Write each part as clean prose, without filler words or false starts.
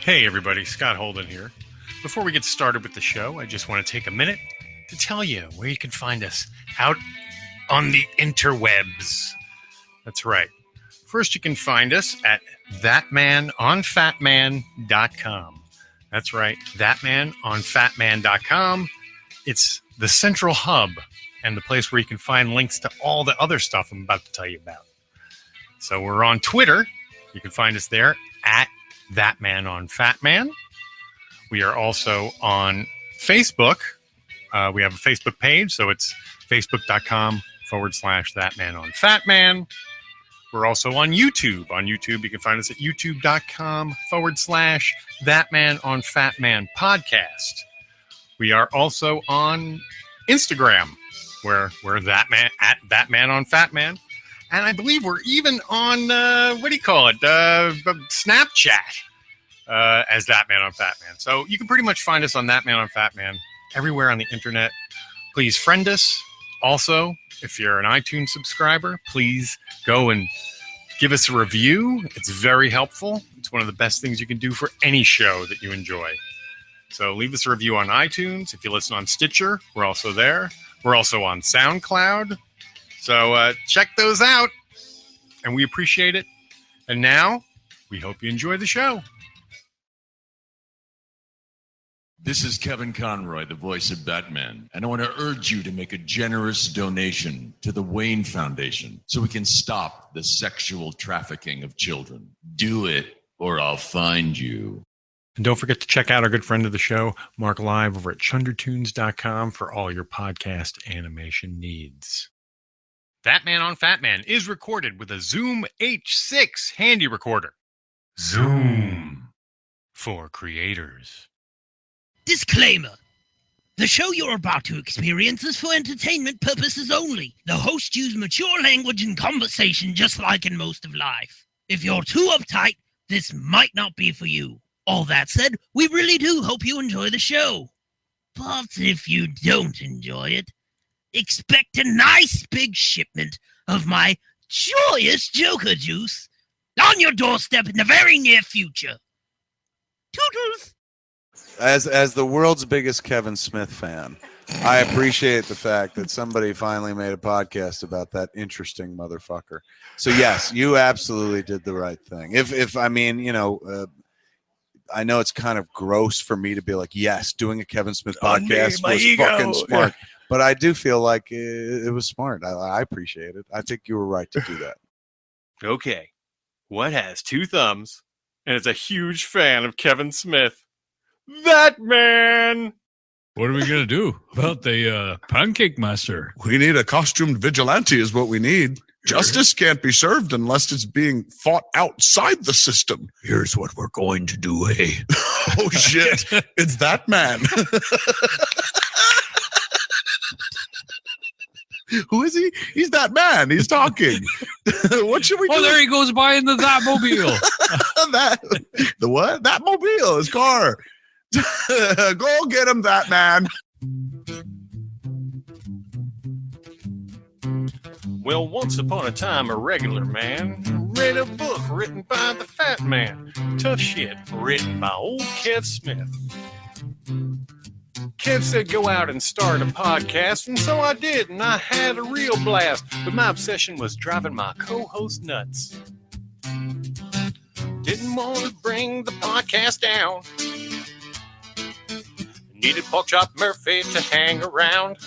Hey everybody, Scott Holden here. Before we get started with the show, I just want to take a minute to tell you where you can find us out on the interwebs. That's right. First, you can find us at ThatManOnFatMan.com. That's right, ThatManOnFatMan.com. It's the central hub and the place where you can find links to all the other stuff I'm about to tell you about. So we're on Twitter. You can find us there at ThatManOnFatMan. We are also on Facebook. We have a Facebook page, so it's facebook.com/ThatManOnFatMan. We're also on YouTube. On YouTube, you can find us at youtube.com/ThatManOnFatMan podcast. We are also on Instagram, where we're ThatManOnFatMan. And I believe we're even on, Snapchat as ThatManOnFatMan. So you can pretty much find us on ThatManOnFatMan everywhere on the internet. Please friend us. Also, if you're an iTunes subscriber, please go and give us a review. It's very helpful. It's one of the best things you can do for any show that you enjoy. So leave us a review on iTunes. If you listen on Stitcher, we're also there. We're also on SoundCloud. So check those out, and we appreciate it. And now, we hope you enjoy the show. This is Kevin Conroy, the voice of Batman, and I want to urge you to make a generous donation to the Wayne Foundation so we can stop the sexual trafficking of children. Do it, or I'll find you. And don't forget to check out our good friend of the show, Mark Live, over at chundertunes.com for all your podcast animation needs. ThatMan on FatMan is recorded with a Zoom H6 handy recorder. Zoom for creators. Disclaimer. The show you're about to experience is for entertainment purposes only. The hosts use mature language and conversation just like in most of life. If you're too uptight, this might not be for you. All that said, we really do hope you enjoy the show. But if you don't enjoy it, expect a nice big shipment of my joyous Joker juice on your doorstep in the very near future. Toodles! As the world's biggest Kevin Smith fan, I appreciate the fact that somebody finally made a podcast about that interesting motherfucker. So yes, you absolutely did the right thing. I know it's kind of gross for me to be like, yes, doing a Kevin Smith podcast was fucking smart. But I do feel like it was smart. I appreciate it. I think you were right to do that. Okay. What has two thumbs and is a huge fan of Kevin Smith? ThatMan! What are we going to do about the pancake master? We need a costumed vigilante is what we need. Justice can't be served unless it's being fought outside the system. Here's what we're going to do, eh? Oh, shit. It's ThatMan. Who is he? He's ThatMan. He's talking. What should we do? Oh, there he goes by in the Thatmobile. The what? Thatmobile, his car. Go get him, ThatMan. Well, once upon a time, a regular man read a book written by the Fat Man. Tough shit, written by old Kev Smith. Kev said go out and start a podcast, and so I did, and I had a real blast. But my obsession was driving my co-host nuts. Didn't want to bring the podcast down. Needed Porkchop Murphy to hang around.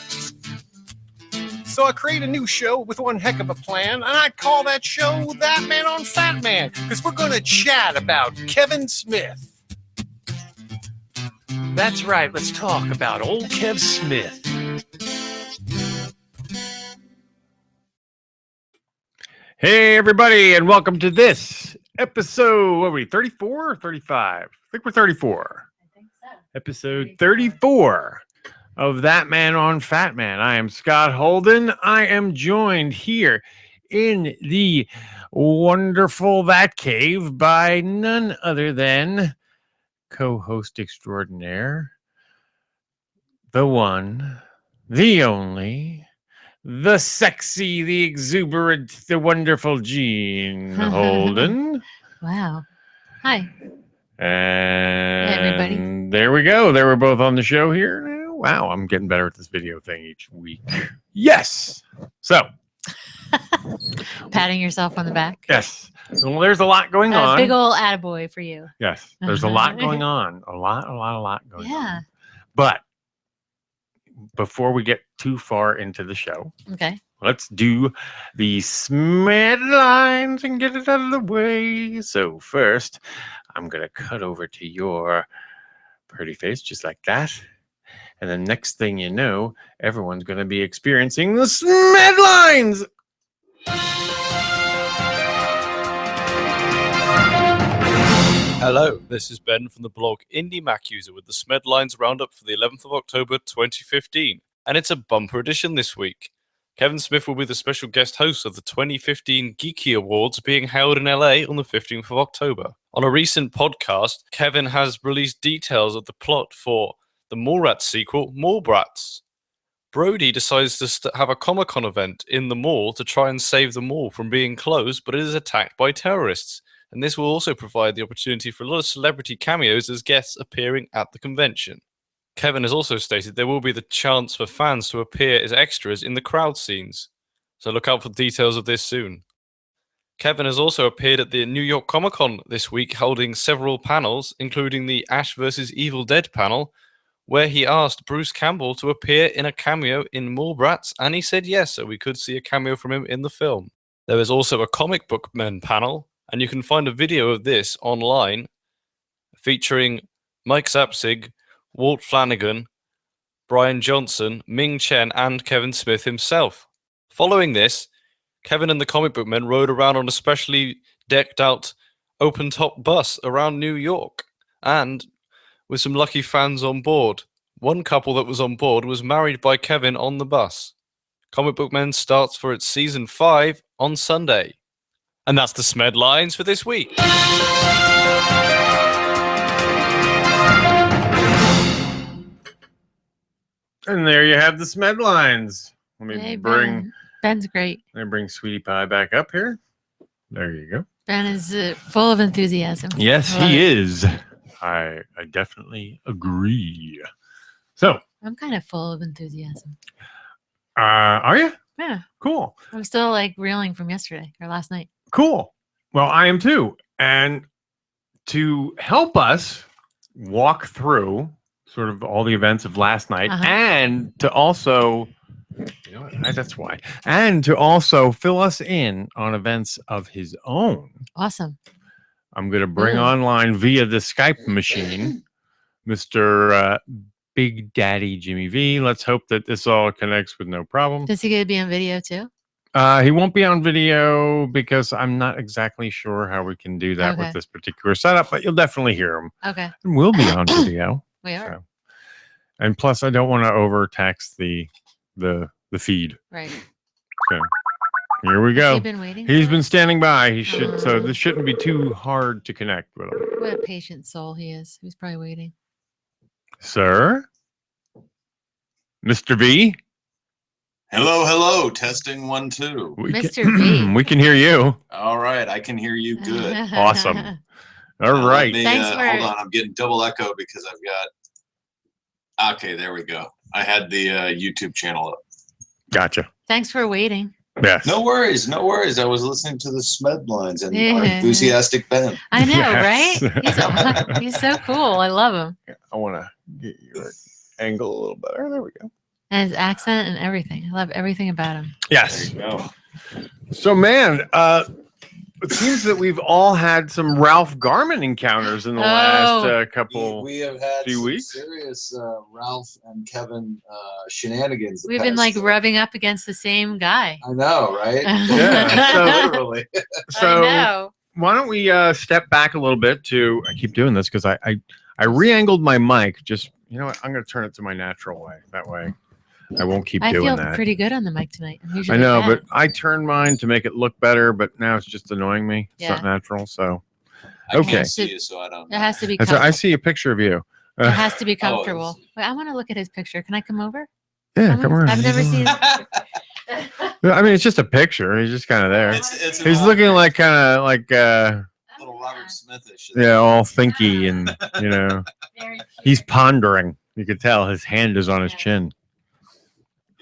So I created a new show with one heck of a plan, and I call that show ThatMan on FatMan, because we're going to chat about Kevin Smith. That's right, let's talk about old Kev Smith. Hey, everybody, and welcome to this episode, what are we, 34 or 35? I think we're 34. I think so. Episode 34 of ThatMan on FatMan. I am Scott Holden. I am joined here in the wonderful That Cave by none other than co-host extraordinaire, the one, the only, the sexy, the exuberant, the wonderful Gene Holden. Wow. Hi. And everybody. there we go. They were both on the show here now. Wow, I'm getting better at this video thing each week. Yes. So, Patting yourself on the back. yes. Well, there's a lot going A on. big old attaboy for you. Yes, there's a lot going on. A lot going on. Yeah. But before we get too far into the show, Okay. let's do the SMED lines and get it out of the way. So first, I'm going to cut over to your pretty face just like that. And the next thing you know, everyone's going to be experiencing the SMED lines. Hello, this is Ben from the blog Indie Mac User with the SMED Lines Roundup for the 11th of October 2015. And it's a bumper edition this week. Kevin Smith will be the special guest host of the 2015 Geeky Awards being held in LA on the 15th of October. On a recent podcast, Kevin has released details of the plot for the Mallrats sequel, Mallbrats. Brody decides to have a Comic-Con event in the mall to try and save the mall from being closed, but it is attacked by terrorists. And this will also provide the opportunity for a lot of celebrity cameos as guests appearing at the convention. Kevin has also stated there will be the chance for fans to appear as extras in the crowd scenes, so look out for details of this soon. Kevin has also appeared at the New York Comic Con this week, holding several panels, including the Ash vs. Evil Dead panel, where he asked Bruce Campbell to appear in a cameo in Mallrats, and he said yes, so we could see a cameo from him in the film. There is also a Comic Book Men panel, and you can find a video of this online featuring Mike Zapsig, Walt Flanagan, Brian Johnson, Ming Chen, and Kevin Smith himself. Following this, Kevin and the Comic Book Men rode around on a specially decked out open-top bus around New York, and with some lucky fans on board. One couple that was on board was married by Kevin on the bus. Comic Book Men starts for its season 5 on Sunday. And that's the SMED lines for this week. And there you have the SMED lines. Let me Hey, bring Ben's great. let me bring Sweetie Pie back up here. There you go. Ben is full of enthusiasm. Yes, I love he it. is. I definitely agree. So, I'm kind of full of enthusiasm. are you? Yeah. Cool. I'm still like reeling from yesterday or last night. Cool. Well, I am too. And to help us walk through sort of all the events of last night and to also, you know what, that's why, and to also fill us in on events of his own. Awesome. I'm going to bring online via the Skype machine, Mr. Big Daddy Jimmy V. Let's hope that this all connects with no problem. Does he get to be on video too? He won't be on video because I'm not exactly sure how we can do that with this particular setup, but you'll definitely hear him. Okay. And we'll be on video. We are. So. And plus, I don't want to overtax the feed. Right. So here we go. Has he been waiting? He's been standing by. He should. So this shouldn't be too hard to connect with him. What a patient soul he is. He's probably waiting. Sir, Mr. V. Hello. Testing 1, 2. Mr. V. We can hear you. All right, I can hear you good. Awesome. All right. Thanks for... Hold on, I'm getting double echo because I've got. Okay, there we go. I had the YouTube channel up. Gotcha. Thanks for waiting. Yes. No worries. I was listening to the SMED lines and our enthusiastic Ben. I know, Yes. right? He's so cool. I love him. I want to get your angle a little better. There we go. And his accent and everything. I love everything about him. Yes. There you go. So, man, it seems that we've all had some Ralph Garman encounters in the last couple We have had few some weeks. serious Ralph and Kevin shenanigans. the We've been like past- rubbing up against the same guy. I know, right? Yeah. So literally. So, I know. why don't we step back a little bit to? I keep doing this because I re-angled my mic. Just you know what? I'm going to turn it to my natural way. That way, I won't keep I doing feel that. pretty good on the mic tonight. I'm I usually know, bad. but I turned mine to make it look better, but now it's just annoying me. It's not Yeah. natural. So, I Okay. can't see you, so I don't It know. has to be that's right. comfortable. I see a picture of you. It has to be Oh, comfortable. Wait, I want to look at his picture. Can I come over? Yeah, come on. I've never seen his I mean, it's just a picture. He's just kind of there. It's He's looking like kind of like little little Robert Smithish. Yeah, all thinky and he's pondering. You could tell his hand is on his chin.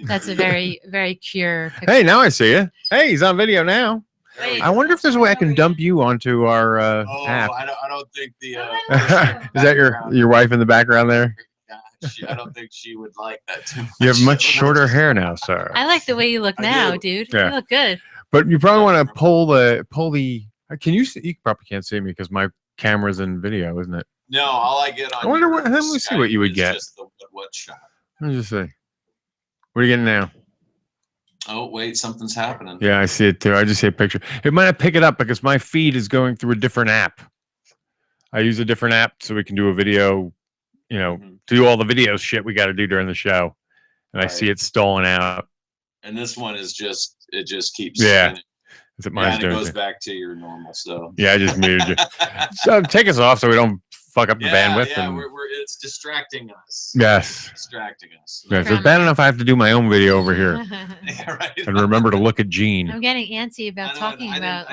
That's a very, very pure picture. Hey, now I see you. Hey, he's on video now. I wonder if there's a way I can dump you onto our app. I don't think the. Is that your wife in the background there? I don't think she would like that too much. You have much shorter hair now, sir. I like the way you look now, do. dude. Yeah. You look good. But you probably want to pull the. Can you see? You probably can't see me because my camera's in video, isn't it? No, all I get on. I wonder your let me see what you would Skype is get. Just the what shot. Let me just see. What are you getting now? Oh wait, something's happening. Yeah, I see it too. I just see a picture. It might not pick it up because my feed is going through a different app. I use a different app so we can do a video, do all the video shit we got to do during the show. And I see it stolen out. And this one is just keeps. Yeah. spinning. Is it Yeah, mine's and it doing goes it? back to your normal. So. Yeah, I just muted you. So take us off so we don't fuck up the bandwidth. Yeah, and it's distracting us. yes. Distracting us. Yes, it's bad enough I have to do my own video over here Yeah, right. and remember to look at Gene. I'm getting antsy about talking about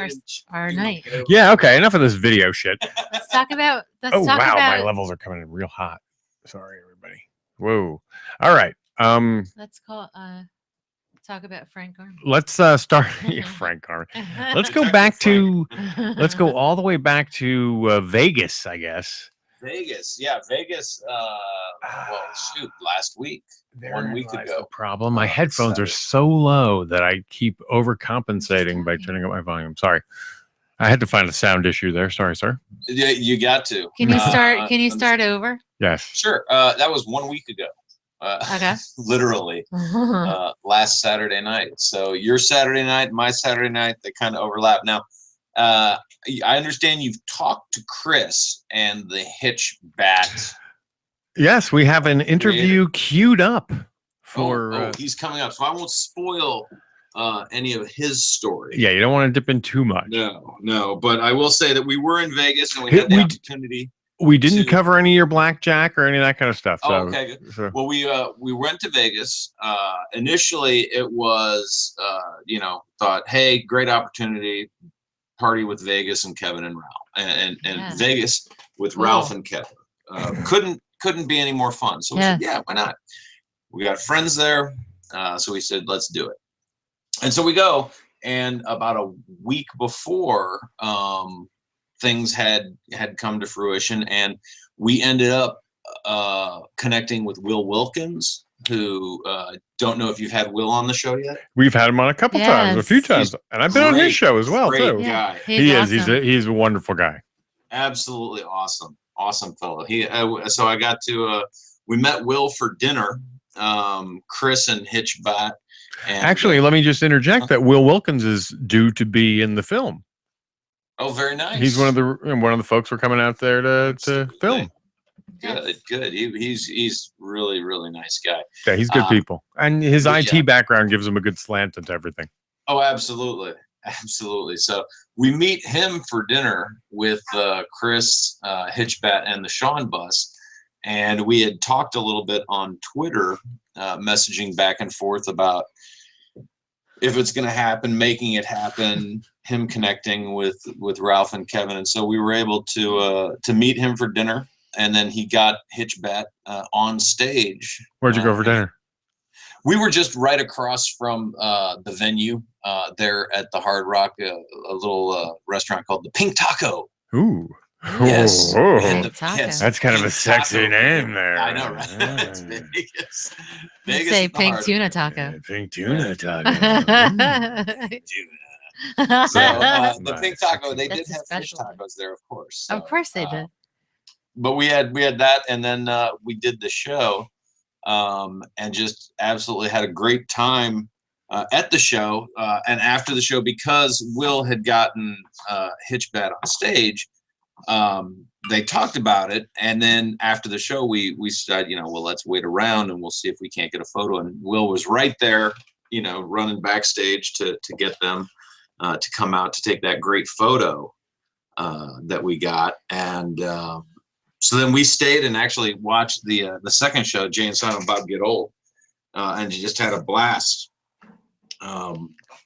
our night. Yeah, okay, enough of this video shit. Let's talk about. Let's Oh talk wow, my about. levels are coming in real hot. Sorry, everybody. Whoa. All right. Let's talk about Frank Garman. Let's start. Yeah, Frank Garman. Let's go back to. Let's go all the way back to Vegas, I guess. Vegas, yeah, Vegas. Well, shoot, last week, 1 week lies ago. The problem. My headphones are so low that I keep overcompensating by turning up my volume. Sorry, I had to find a sound issue there. Sorry, sir. Yeah, you got to. Can you start? Can you start over? Yes. Sure. That was 1 week ago. Okay. Literally, last Saturday night. So your Saturday night, my Saturday night, they kind of overlap. Now, I understand you've talked to Chris and the Hitch Bat. Yes, we have an interview queued up for. He's coming up, so I won't spoil any of his story. Yeah, you don't want to dip in too much. No, but I will say that we were in Vegas and we had the opportunity. We didn't cover any of your blackjack or any of that kind of stuff. So, okay. Good. Well, we went to Vegas. Initially, it was thought, hey, great opportunity, party with Vegas and Kevin and Ralph, and Vegas with Ralph and Kevin. Couldn't be any more fun. So we said, yeah, why not? We got friends there, so we said, let's do it. And so we go, and about a week before, things had come to fruition, and we ended up connecting with Will Wilkins, who don't know if you've had Will on the show yet. We've had him on a couple times, a few times, and I've been on his show as well too. Guy. He is. He's a wonderful guy. Absolutely awesome fellow. So I got to we met Will for dinner. Chris and Hitch Bat. Actually, let me just interject that Will Wilkins is due to be in the film. Oh, very nice. He's one of the folks we're coming out there to film. Good. He's really, really nice guy. Yeah, he's good people, and his IT background gives him a good slant into everything. Oh, absolutely. So we meet him for dinner with Chris, Hitchbat, and the Sean Bus, and we had talked a little bit on Twitter, messaging back and forth about if it's going to happen, making it happen, him connecting with Ralph and Kevin. And so we were able to meet him for dinner, and then he got Hitchbat on stage. Where'd you go for dinner? We were just right across from the venue there at the Hard Rock, a little restaurant called the Pink Taco. Ooh. Yes. Yes. That's kind of a sexy name there. I know, right? That's Vegas. Vegas say pink tuna taco. Pink tuna taco. So the Pink Taco, they did have fish tacos there, of course. So, of course they did. But we had that, and then we did the show, and just absolutely had a great time at the show, and after the show, because Will had gotten Hitchbat on stage. They talked about it, and then after the show, we said, well, let's wait around and we'll see if we can't get a photo. And Will was right there, running backstage to get them to come out to take that great photo that we got. And so then we stayed and actually watched the second show, Jay and Silent Bob Get Old, and just had a blast.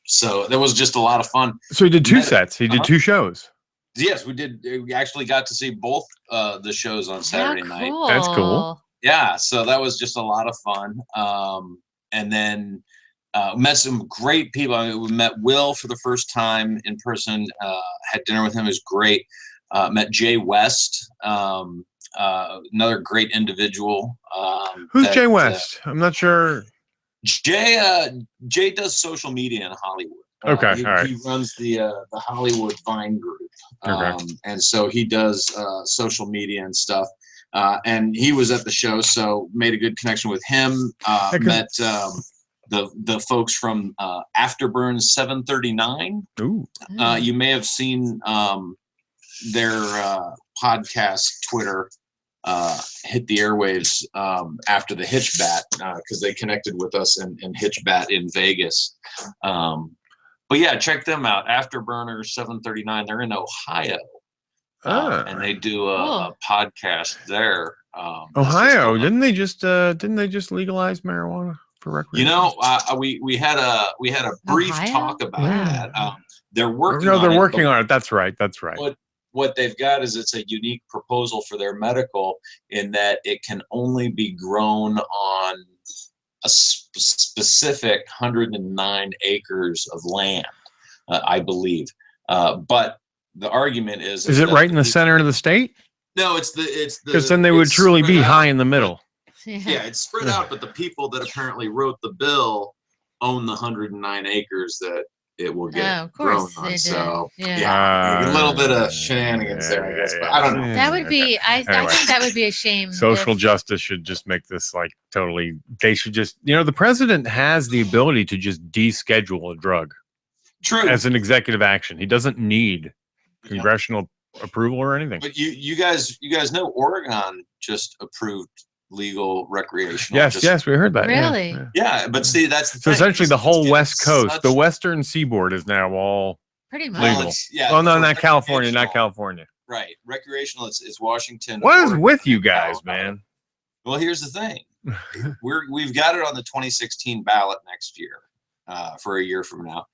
So that was just a lot of fun. So he did two sets. He did two shows. Yes, we did. We actually got to see both the shows on Saturday night. That's cool. Yeah, so that was just a lot of fun. And then met some great people. I mean, we met Will for the first time in person. Had dinner with him. It was great. Met Jay West, another great individual. Who's Jay West? I'm not sure. Jay does social media in Hollywood. Okay, he, all right. he runs the Hollywood Vine Group, Okay. and so he does social media and stuff. And he was at the show, so made a good connection with him. Met the folks from Afterburn 739. Ooh. You may have seen their podcast Twitter hit the airwaves after the Hitchbat because they connected with us in Hitchbat in Vegas. But yeah, check them out. Afterburner 739. They're in Ohio, and they do a podcast there. Ohio, didn't they just legalize marijuana for recreation? You know, we had a brief talk about that. They're working. No, they're on working on it. That's right. That's right. What they've got is it's a unique proposal for their medical in that it can only be grown on a specific 109 acres of land, I believe. But the argument is it right in the center of the state? No, it's because then they would truly be high in the middle. Yeah, it's spread out, but the people that apparently wrote the bill own the 109 acres that it will get grown on. So yeah, a little bit of shenanigans there, I guess. But I don't know. That would be. I think that would be a shame. Social justice should just make this like totally. They should just. The president has the ability to just deschedule a drug. True. As an executive action, he doesn't need congressional approval or anything. But you guys know Oregon just approved legal recreational. Yes, we heard that. Really? Yeah, but see, that's the so thing. essentially the whole West Coast, the Western Seaboard is now all pretty much legal. Oh no, not California, not California. Right, recreational. It's Washington. What is with you guys, man? Well, here's the thing. We've got it on the 2016 ballot next year, for a year from now,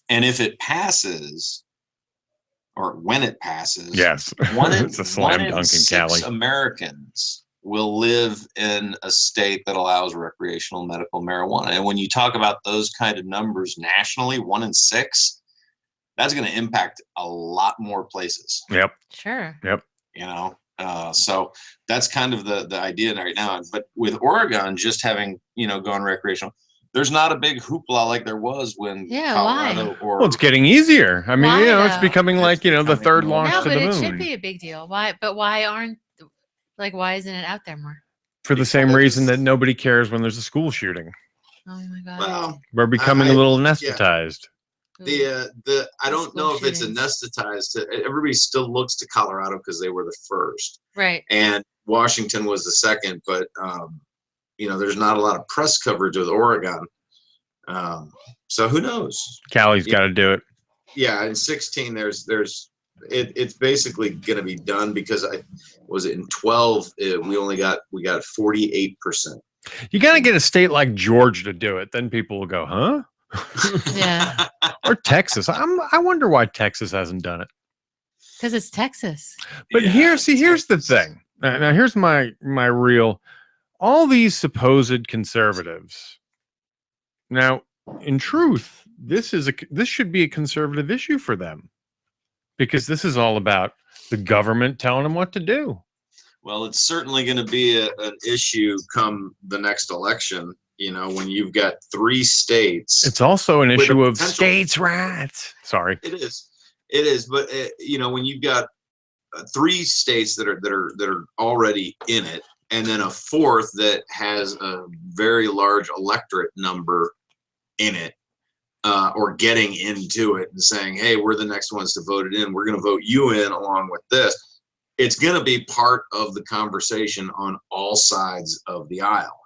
and if it passes, or when it passes, yes, it's a slam dunk in Cali. Americans will live in a state that allows recreational medical marijuana. And when you talk about those kind of numbers nationally, 1 in 6, that's going to impact a lot more places. Yep. Sure. Yep. So that's kind of the idea right now. But with Oregon just having, gone recreational, there's not a big hoopla like there was when Colorado or it's getting easier. I mean, it's becoming like, the third launch to the moon. It should be a big deal. Why isn't it out there more? For the same reason that nobody cares when there's a school shooting. Oh my God. Well, we're becoming a little anesthetized. Yeah. I don't know if it's anesthetized. Everybody still looks to Colorado because they were the first. Right. And Washington was the second, but there's not a lot of press coverage with Oregon. So who knows? Cali's got to do it. Yeah, in 16 it's basically going to be done because in 12 we got 48%. You got to get a state like Georgia to do it, then people will go, huh? Yeah. Or Texas. I wonder why Texas hasn't done it. Because it's Texas. But here's the thing. Now here's my real. All these supposed conservatives. Now, in truth, this should be a conservative issue for them. Because this is all about the government telling them what to do. Well, it's certainly going to be an issue come the next election. When you've got 3 states. It's also an issue of states' rights. Sorry. It is. But when you've got 3 states that are already in it, and then a 4th that has a very large electorate number in it. Or getting into it and saying, hey, we're the next ones to vote it in. We're going to vote you in along with this. It's going to be part of the conversation on all sides of the aisle.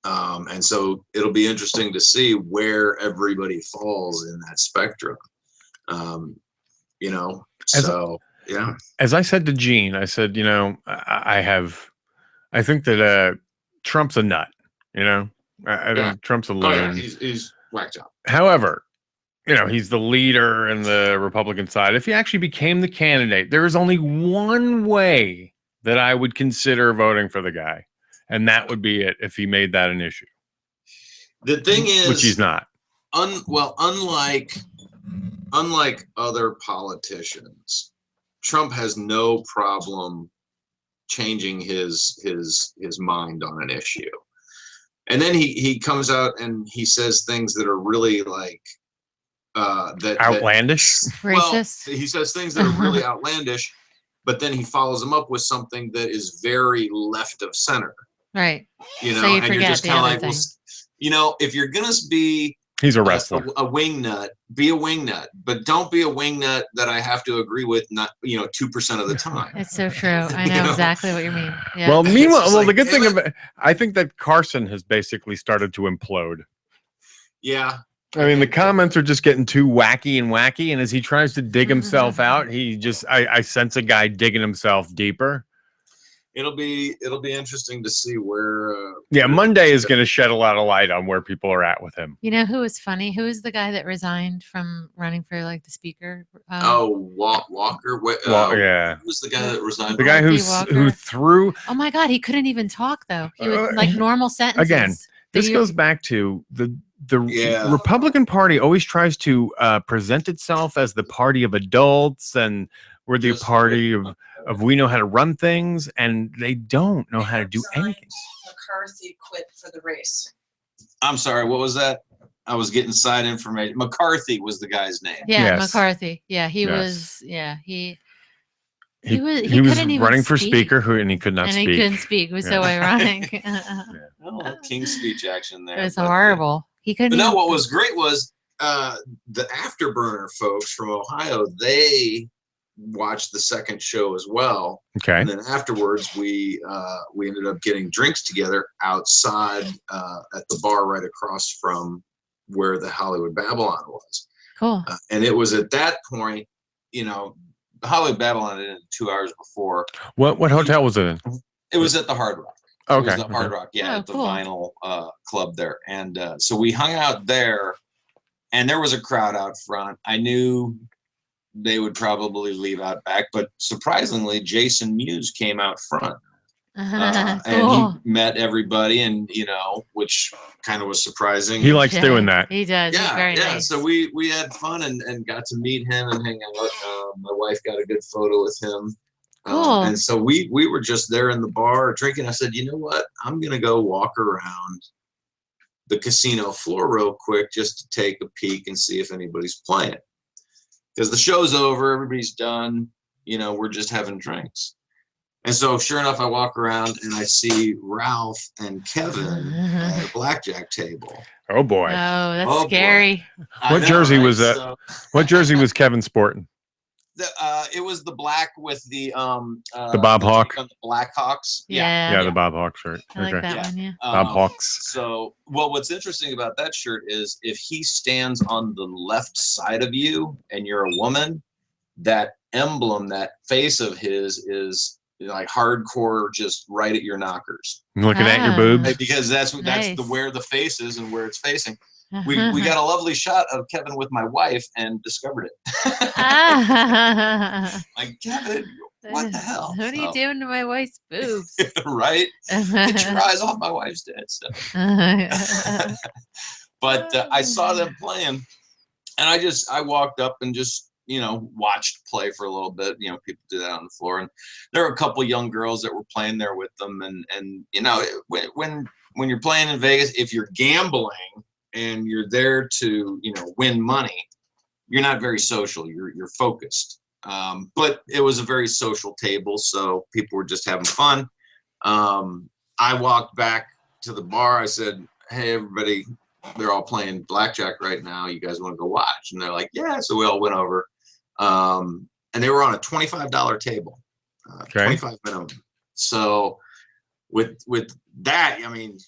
And so it'll be interesting to see where everybody falls in that spectrum. As I said to Gene, I said, I think that Trump's a nut, I think Trump's a loon. He's whack job. However, he's the leader in the Republican side. If he actually became the candidate, there is only one way that I would consider voting for the guy, and that would be it if he made that an issue. The thing is, which he's not. Unlike other politicians, Trump has no problem changing his mind on an issue. And then he comes out and he says things that are really like outlandish, racist. Well, he says things that are really outlandish, but then he follows them up with something that is very left of center. Right. You know, so you and you're just kind of like, well, if you're gonna be he's a wrestler, a wingnut, be a wingnut, but don't be a wingnut that I have to agree with, not 2% of the time. It's so true. I know exactly what you mean. Yeah. Well, meanwhile, the good thing about I think that Carson has basically started to implode. Yeah. I mean, the comments are just getting too wacky, and as he tries to dig himself out, I sense a guy digging himself deeper. It'll be interesting to see where. Monday is going to shed a lot of light on where people are at with him. You know who was funny? Who was the guy that resigned from running for like the speaker? Walker. Yeah. Who was the guy that resigned? The guy who threw. Oh my God, he couldn't even talk though. He would like normal sentences. Again, this goes back to the Republican Party always tries to present itself as the party of adults, and we're the party of we know how to run things, and they don't know how to do anything. McCarthy quit for the race. I'm sorry, what was that? I was getting side information. McCarthy was the guy's name. Yeah, yes. McCarthy. Yeah, he was. Yeah, he was running for speaker, and he could not speak. And he couldn't speak. It was so ironic. King's speech action there. It was horrible. He couldn't. But no, what was great was the Afterburner folks from Ohio. They watched the second show as well. Okay. And then afterwards, we ended up getting drinks together outside at the bar right across from where the Hollywood Babylon was. Cool. And it was at that point, the Hollywood Babylon ended 2 hours before. What hotel was it in? It was at the Hard Rock. Okay. It was the Hard Rock, at the Vinyl Club there. And so we hung out there, and there was a crowd out front. I knew they would probably leave out back, but surprisingly, Jason Mewes came out front. And he met everybody, and which kind of was surprising. He likes doing that. He does. Yeah, He's very nice. So we had fun and got to meet him and hang out. My wife got a good photo with him. Cool. And so we were just there in the bar drinking. I said, you know what? I'm gonna go walk around the casino floor real quick just to take a peek and see if anybody's playing. Because the show's over, everybody's done. We're just having drinks. And so, sure enough, I walk around and I see Ralph and Kevin at a blackjack table. Oh boy! Oh, that's scary. What jersey was that? So, what jersey was Kevin sporting? It was the black with the Bob Hawk. The Black Hawks. Yeah, the Bob Hawk shirt. I like that one. Yeah. Bob Hawks. So, what's interesting about that shirt is if he stands on the left side of you and you're a woman, that emblem, that face of his is like hardcore, just right at your knockers. Looking at your boobs. Because that's where the face is and where it's facing. We got a lovely shot of Kevin with my wife and discovered it. Like, Kevin, what the hell? What are you doing to my wife's boobs? Right? Get your eyes off my wife's dead stuff. But I saw them playing, and I walked up and just watched play for a little bit. People do that on the floor, and there were a couple young girls that were playing there with them. And when you're playing in Vegas, if you're gambling and you're there to win money, you're not very social. You're focused. But it was a very social table, so people were just having fun. I walked back to the bar. I said, "Hey, everybody, they're all playing blackjack right now. You guys want to go watch?" And they're like, "Yeah." So we all went over. And they were on a $25 table, 25 minimum. So with that, I mean,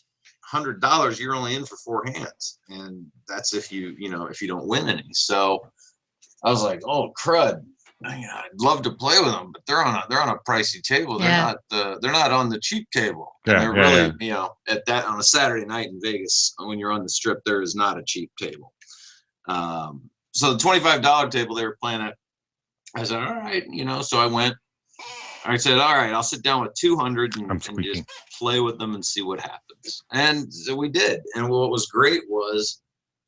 $100, you're only in for 4 hands, and that's if you don't win any. So I was like, oh crud, I'd love to play with them, but they're on a pricey table. They're not on the cheap table. They're really at that on a Saturday night in Vegas when you're on the Strip, there is not a cheap table. So the $25 table they were playing at, I said, all right, so I went. I said, all right, I'll sit down with 200 and just play with them and see what happens. And so we did. And what was great was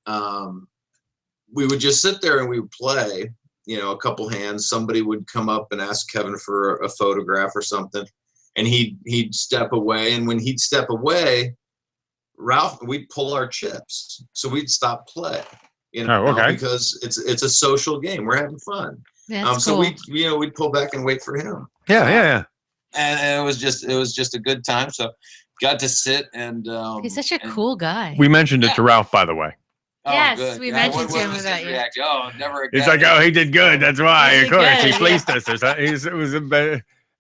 we would just sit there and we would play, a couple hands. Somebody would come up and ask Kevin for a photograph or something. And he'd step away. And when he'd step away, Ralph, we'd pull our chips. So we'd stop play, because it's a social game. We're having fun. Yeah, so cool. we'd pull back and wait for him. Yeah. And it was just a good time. So got to sit and he's such a cool guy. We mentioned it to Ralph, by the way. Yes, good. we mentioned to him about you. Reaction? Oh, never again. He's like, oh, he did good. That's why. He Of course, did he good, fleeced us. Or something. It was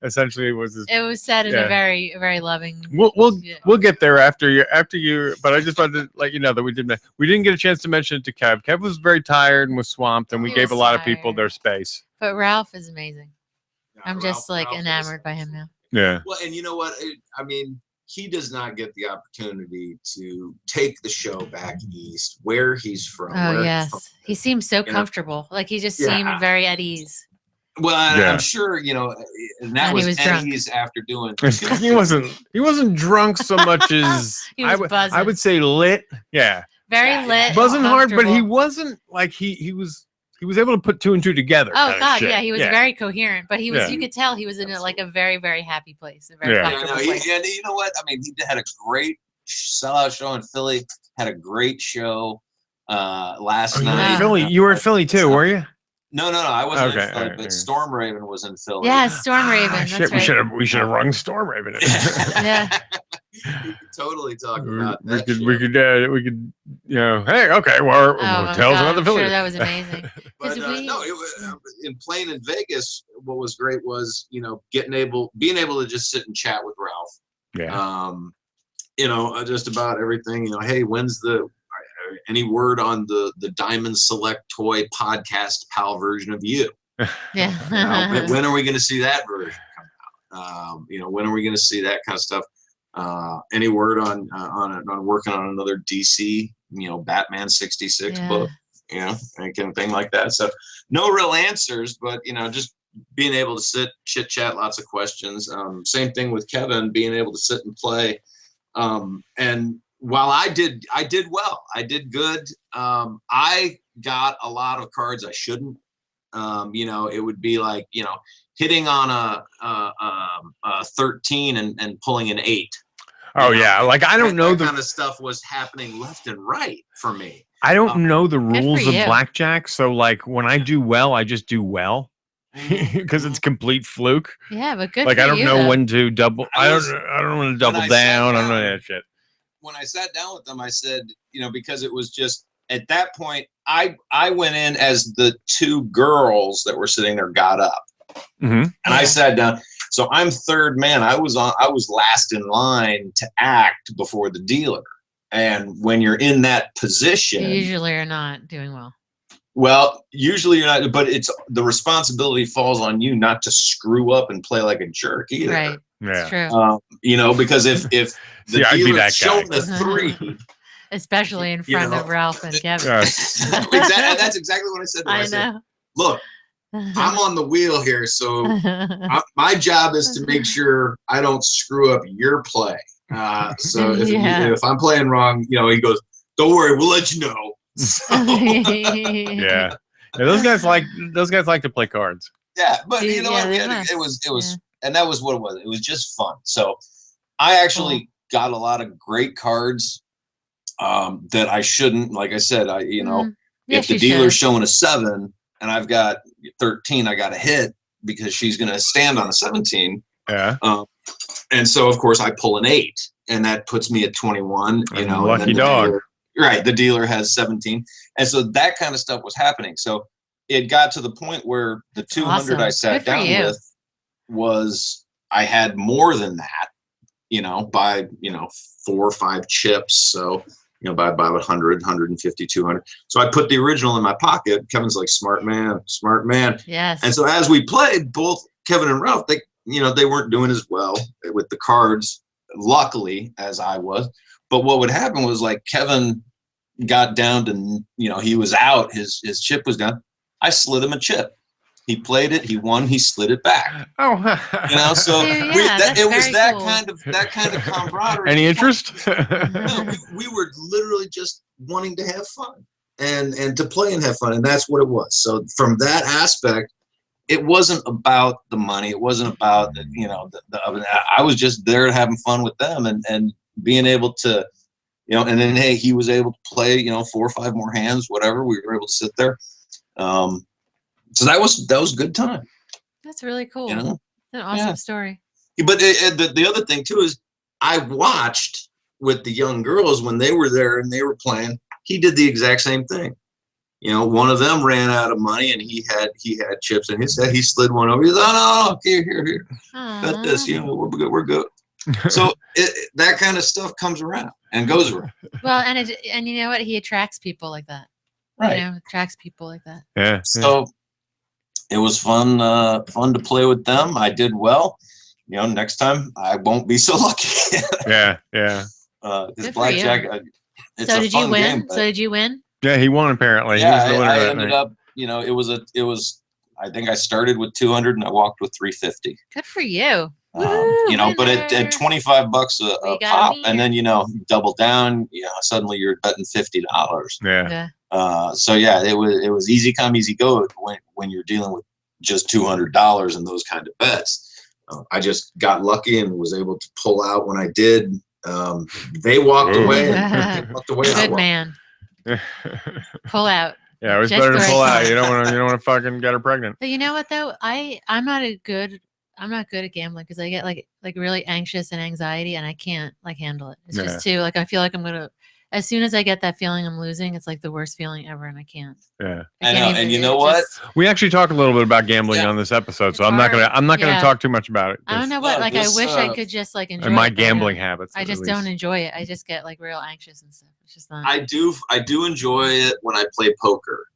essentially it was. It was said in a very, very loving. We'll get there after you. But I just wanted to let you know that we didn't get a chance to mention it to Kev. Kev was very tired and was swamped, and we gave a lot of people their space. But Ralph is amazing. Yeah, I'm just Ralph enamored by him now. Yeah. Well, and you know what? He does not get the opportunity to take the show back east, where he's from. Oh yes, he seems so comfortable. Like he just seemed very at ease. Well, I'm sure and that was at ease after doing. He wasn't drunk so much as he was buzzing. I would say lit. Yeah. Very lit. Buzzing hard, but he wasn't like he was able to put two and two together. Oh God, yeah, he was very coherent, but he was. You could tell he was in a very, very happy place, a very comfortable place. And you know what? I mean, he had a great sellout show in Philly. Had a great show last night. Philly, you were in Philly too, were you? No, I wasn't in Philly, but Storm Raven was in Philly. Yeah, Storm Raven. Shit, right. we should have rung Storm Raven. Yeah. We could totally talk about we that. could, hey, okay, well, tell us about the Philly. Sure, that was amazing. But in playing in Vegas, what was great was being able to just sit and chat with Ralph. Yeah. Just about everything. Hey, when's any word on the Diamond Select Toy podcast pal version of you? Yeah. When are we going to see that version come out? When are we going to see that kind of stuff? Any word on working on another DC, Batman 66 book, any kind of thing like that. So no real answers, but just being able to sit, chit chat, lots of questions. Same thing with Kevin, being able to sit and play. And while I did well, I did good. I got a lot of cards I shouldn't. It would be like, hitting on a 13 and pulling an 8. Oh yeah, like I don't know that kind of stuff was happening left and right for me. I don't know the rules of you. blackjack, so like when I do well, I just do well because it's complete fluke. Yeah, but good. Like for I don't you, know though. when to double. I don't want to double down. I don't know that shit. When I sat down with them, I said, because it was just at that point, I went in as the two girls that were sitting there got up, and I sat down. So I'm third man. I was last in line to act before the dealer. And when you're in that position, you usually are not doing well. Well, usually you're not, but it's the responsibility falls on you not to screw up and play like a jerk either. Right. Yeah. It's true. Because if the dealer showed the 3, especially in front of Ralph and Kevin. Exactly. That's exactly what I said. I know. Look, I'm on the wheel here, so my job is to make sure I don't screw up your play. So if I'm playing wrong, he goes, "Don't worry, we'll let you know." So, yeah. Those guys like to play cards. Yeah, but it was, and that was what it was. It was just fun. So I actually got a lot of great cards that I shouldn't. Like I said, if the dealer's showing a 7. And I've got 13, I got a hit because she's going to stand on a 17. Yeah. And so, of course, I pull an 8, and that puts me at 21. Lucky dog. The dealer has 17. And so that kind of stuff was happening. So it got to the point where the 200 I sat down with was I had more than that, by, 4 or 5 chips. So, by about 100, 150, 200. So I put the original in my pocket. Kevin's like, smart man. Yes. And so as we played, both Kevin and Ralph, they weren't doing as well with the cards, luckily, as I was. But what would happen was like Kevin got down to, he was out, his chip was down, I slid him a chip. He played it, he won, he slid it back. Oh, So Yeah, it was that cool. kind of camaraderie. Any interest? No, we were literally just wanting to have fun and to play and have fun, and that's what it was. So from that aspect, it wasn't about the money. It wasn't about I was just there having fun with them and being able to, and then hey, he was able to play 4 or 5 more hands, whatever. We were able to sit there. So that was a good time. That's really cool. You know? An awesome story. But the other thing too is I watched with the young girls when they were there and they were playing. He did the exact same thing. One of them ran out of money and he had chips in his head. He slid one over. He said, "Oh no, here, got this. We're good." So that kind of stuff comes around and goes around. Well, and you know what? He attracts people like that. Right. Attracts people like that. Yeah. So it was fun to play with them. I did well. Next time I won't be so lucky. Yeah. Because blackjack. It's so a did fun you win? game, So did you win? Yeah, he won apparently. Yeah, he was the winner I that ended night. up. It was. I think I started with 200 and I walked with 350. Good for you. But at $25 a pop, and then double down. Suddenly you're betting $50. Yeah. So yeah, it was easy come, easy go when you're dealing with just $200 and those kind of bets. I just got lucky and was able to pull out when I did. They walked away. And walked away. Good man. Pull out. Yeah, it was Just better to the right pull out. time. You don't want to fucking get her pregnant. But you know what though? I'm not good at gambling because I get like really anxious and anxiety and I can't handle it. It's just too I feel like I'm gonna. As soon as I get that feeling I'm losing, it's like the worst feeling ever, and I can't. Yeah, I know. And you know what? We actually talked a little bit about gambling on this episode, so I'm not gonna talk too much about it. I don't know what. I wish I could just enjoy my it, gambling habits. I just don't enjoy it. I just get real anxious and stuff. It's just not. I do enjoy it when I play poker,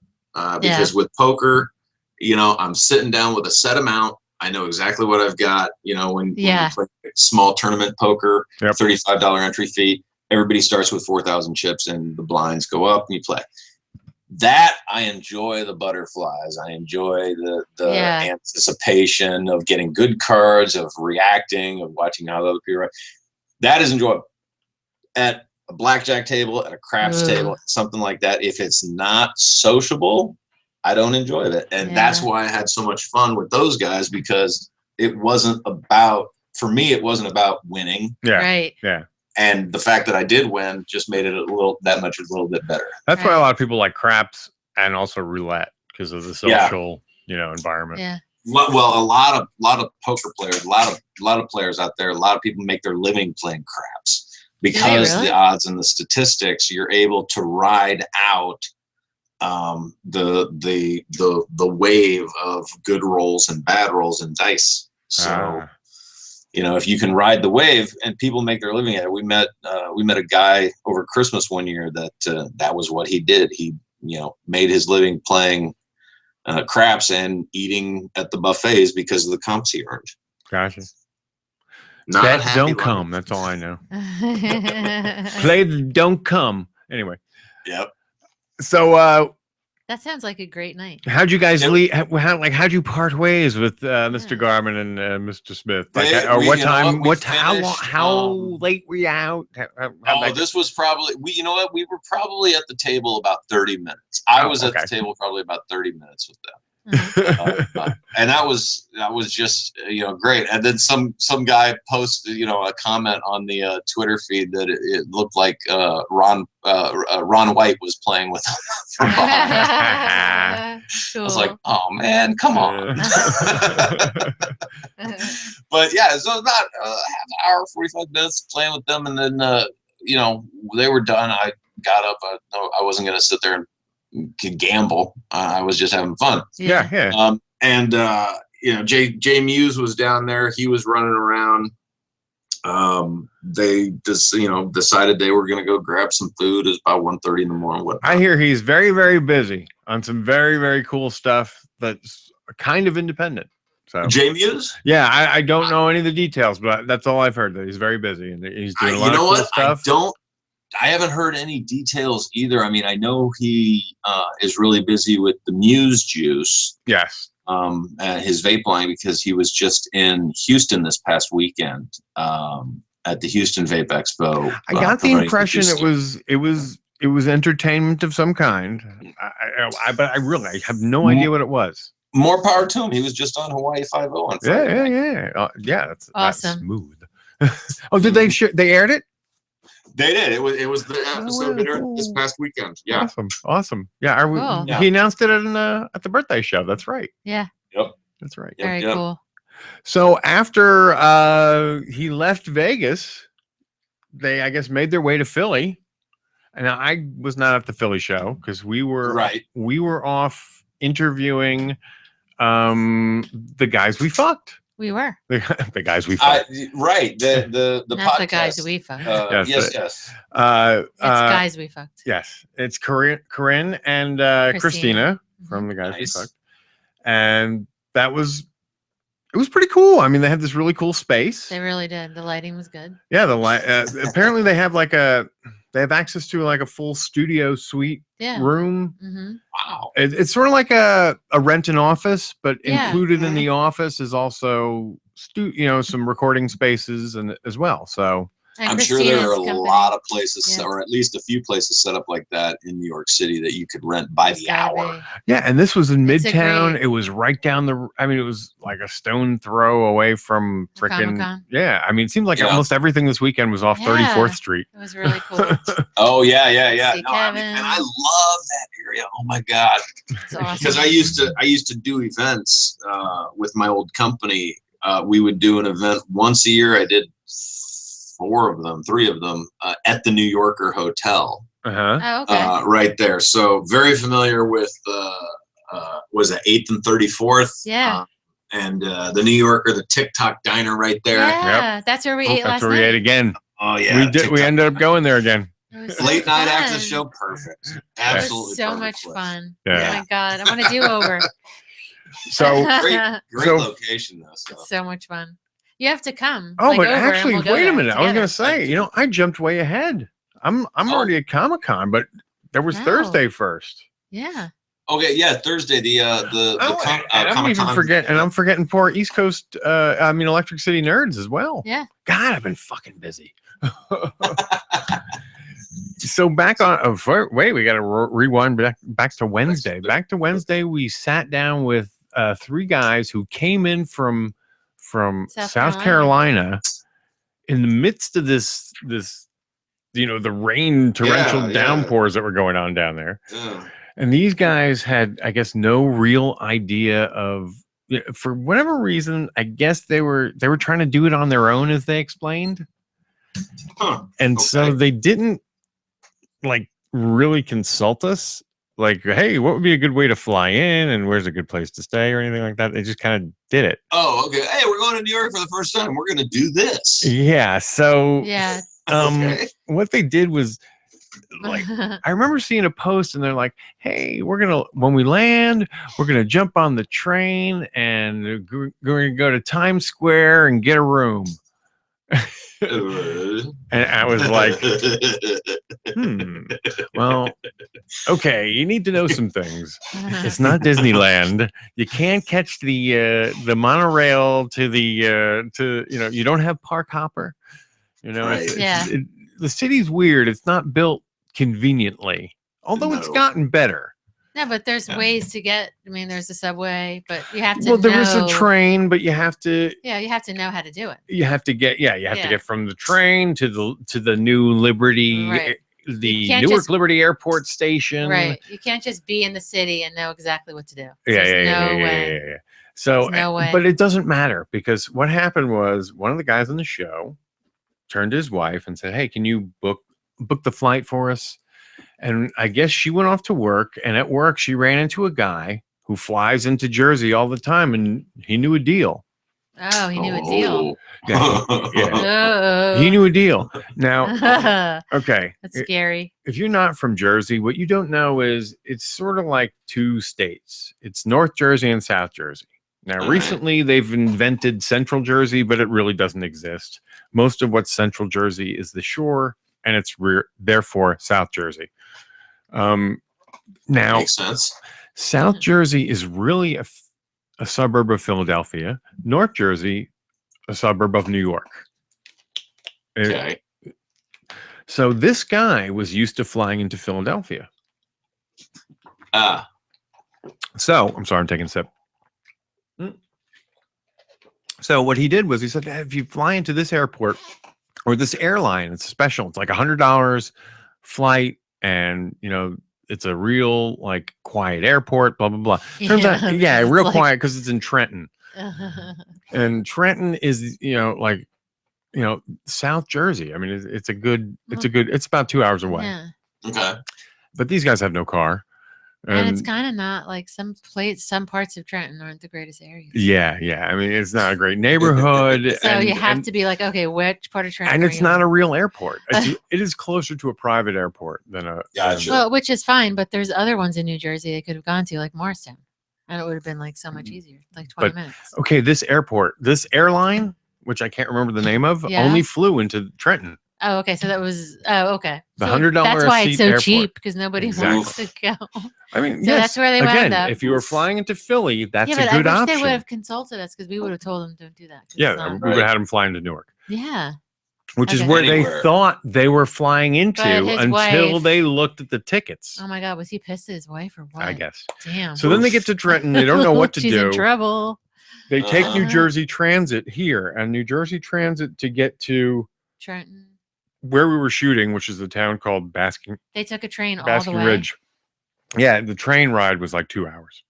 because with poker, I'm sitting down with a set amount. I know exactly what I've got. When you play small tournament poker, $35 entry fee. Everybody starts with 4,000 chips and the blinds go up and you play. That I enjoy the butterflies. I enjoy the anticipation of getting good cards, of reacting, of watching how other people react. That is enjoyable. At a blackjack table, at a craps table, something like that, if it's not sociable, I don't enjoy it. And that's why I had so much fun with those guys, because it wasn't about, for me, it wasn't about winning. Yeah. Right. Yeah. And the fact that I did win just made it a little bit better. That's why a lot of people like craps and also roulette, because of the social, environment. Yeah. Well, a lot of poker players, a lot of players out there, a lot of people make their living playing craps because the odds and the statistics, you're able to ride out the wave of good rolls and bad rolls and dice. So. If you can ride the wave, and people make their living at it. We met a guy over Christmas one year that was what he did. He made his living playing craps and eating at the buffets because of the comps he earned. Gotcha. Not don't come. That's all I know. Play the don't come. Anyway. Yep. So that sounds like a great night. How'd you guys leave? How'd you part ways with Mr. Garman and Mr. Smith? How late were you out? This was probably we were probably at the table about 30 minutes. I was at the table probably about 30 minutes with them. And that was just great. And then some guy posted a comment on the Twitter feed that it looked like Ron White was playing with them. Cool. I was like, oh man, come on. But yeah, so about half an hour, 45 minutes playing with them, and then they were done. I got up. I wasn't going to sit there and gamble. I was just having fun. Yeah. Jay Muse was down there. He was running around. They just decided they were going to go grab some food. It was about 1:30 in the morning. I hear he's very, very busy on some very, very cool stuff that's kind of independent. So Jay Muse? Yeah, I don't know any of the details, but that's all I've heard, that he's very busy and he's doing a lot of cool stuff. I haven't heard any details either. I mean, I know he is really busy with the Muse juice. Yes. His vape line, because he was just in Houston this past weekend at the Houston Vape Expo. I got the impression it was entertainment of some kind. But I really have no idea what it was. More power to him. He was just on Hawaii 5-0 on Friday. Yeah. Awesome. That's smooth. Oh, did they aired it? They did. It was the episode that aired this past weekend. Yeah. Awesome. Yeah. Cool. He announced it at the birthday show. That's right. Yeah. Yep. That's right. Very cool. So after he left Vegas, they, I guess, made their way to Philly. And I was not at the Philly show because we were off interviewing the guys we fucked. We were the guys we fucked. Right. The not podcast. the guys we fucked. Yes. It's guys we fucked. Yes, it's Corinne and Christina from the guys we fucked, and it was pretty cool. I mean, they had this really cool space. They really did. The lighting was good. Yeah, the light. Apparently, they have access to like a full studio suite room. Mm-hmm. Wow. It's sort of like a rent an office, but included in the office is also some recording spaces and as well. So I'm sure there are a lot of places, or at least a few places set up like that in New York City that you could rent by the hour. Yeah, and this was in Midtown. It was right down it was like a stone throw away from frickin' yeah. I mean, it seemed like almost everything this weekend was off 34th Street. It was really cool. Oh yeah. No, Kevin. and I love that area. Oh my god, it's awesome. Because I used to do events with my old company. We would do an event once a year. I did 3 of them at the New Yorker Hotel. Oh, okay. Right there. So very familiar with was it 8th and 34th? Yeah. And the New Yorker, the TikTok diner right there. Yeah, that's where we ate last night. That's where we ate again. Oh yeah. We did. We ended up going there again. Late night after the show, perfect. Absolutely. It was so much fun. Yeah. Oh my god, I want to do over. So great location though. So. It's so much fun. You have to come. Oh, but actually, wait a minute. I was going to say, I jumped way ahead. I'm already at Comic-Con, but there was Thursday first. Yeah. Okay, yeah, Thursday. I'm forgetting poor East Coast. Electric City nerds as well. Yeah. God, I've been fucking busy. So back on. We got to rewind back to Wednesday. Back to Wednesday, we sat down with 3 guys who came in from South Carolina in the midst of this the rain torrential downpours that were going on down there. Yeah. And these guys had, I guess, no real idea of, for whatever reason, I guess they were trying to do it on their own, as they explained. And so they didn't really consult us. Like, hey, what would be a good way to fly in, and where's a good place to stay, or anything like that. They just kind of did it. Oh, okay. Hey, we're going to New York for the first time. We're going to do this. Yeah. So, what they did was, I remember seeing a post, and they're like, "Hey, when we land, we're gonna jump on the train, and we're gonna go to Times Square and get a room." And I was like, well, okay, you need to know some things. It's not Disneyland. You can't catch the monorail to you don't have park hopper. The city's weird. It's not built conveniently, although it's gotten better. No, but there's ways to get. I mean, there's a subway, but you have to. Well, there is a train, but you have to. Yeah, you have to know how to do it. You have to get. Yeah, you have to get from the train to the new Liberty, the Newark Liberty Airport station. Right. You can't just be in the city and know exactly what to do. Yeah. So, no way. But it doesn't matter, because what happened was one of the guys on the show turned to his wife and said, "Hey, can you book the flight for us?" And I guess she went off to work, and at work she ran into a guy who flies into Jersey all the time, and he knew a deal. Oh, he knew a deal. Yeah. He knew a deal. Now, okay. That's scary. If you're not from Jersey, what you don't know is it's sort of like 2 states. It's North Jersey and South Jersey. Now, recently they've invented Central Jersey, but it really doesn't exist. Most of what's Central Jersey is the shore, and it's therefore South Jersey. Now, Makes sense. South Jersey is really a suburb of Philadelphia. North Jersey, a suburb of New York. Okay. So this guy was used to flying into Philadelphia. So I'm sorry, I'm taking a sip. So what he did was he said, if you fly into this airport or this airline, it's special. It's like $100 flight, and it's a real like quiet airport. Blah blah blah. Turns out, real like, quiet because it's in Trenton, and Trenton is South Jersey. I mean, it's about 2 hours away. Yeah. Okay. But these guys have no car. And it's kind of not like some parts of Trenton aren't the greatest areas. Yeah. I mean, it's not a great neighborhood. So you have to be like, okay, which part of Trenton? And it's not a real airport. It is closer to a private airport than a. Gotcha. Well, which is fine, but there's other ones in New Jersey they could have gone to, like Morristown, and it would have been like so much easier, like 20 minutes. Okay, this airline, which I can't remember the name of, only flew into Trenton. Oh, okay. So that was the so $100. That's why it's so airport. Cheap, because nobody wants to go. I mean, so that's where they wound up. If you were flying into Philly, that's a good I wish option. They would have consulted us, because we would have told them don't do that. Yeah, we would have had them fly into Newark. Yeah. Which is where they thought they were flying into until they looked at the tickets. Oh my God, was he pissed at his wife or what? I guess. Damn. So then they get to Trenton. They don't know what to She's do. In trouble. They take New Jersey Transit here, and New Jersey Transit to get to Trenton, where we were shooting, which is a town called Basking. They took a train all the way. Ridge. Yeah, the train ride was like 2 hours.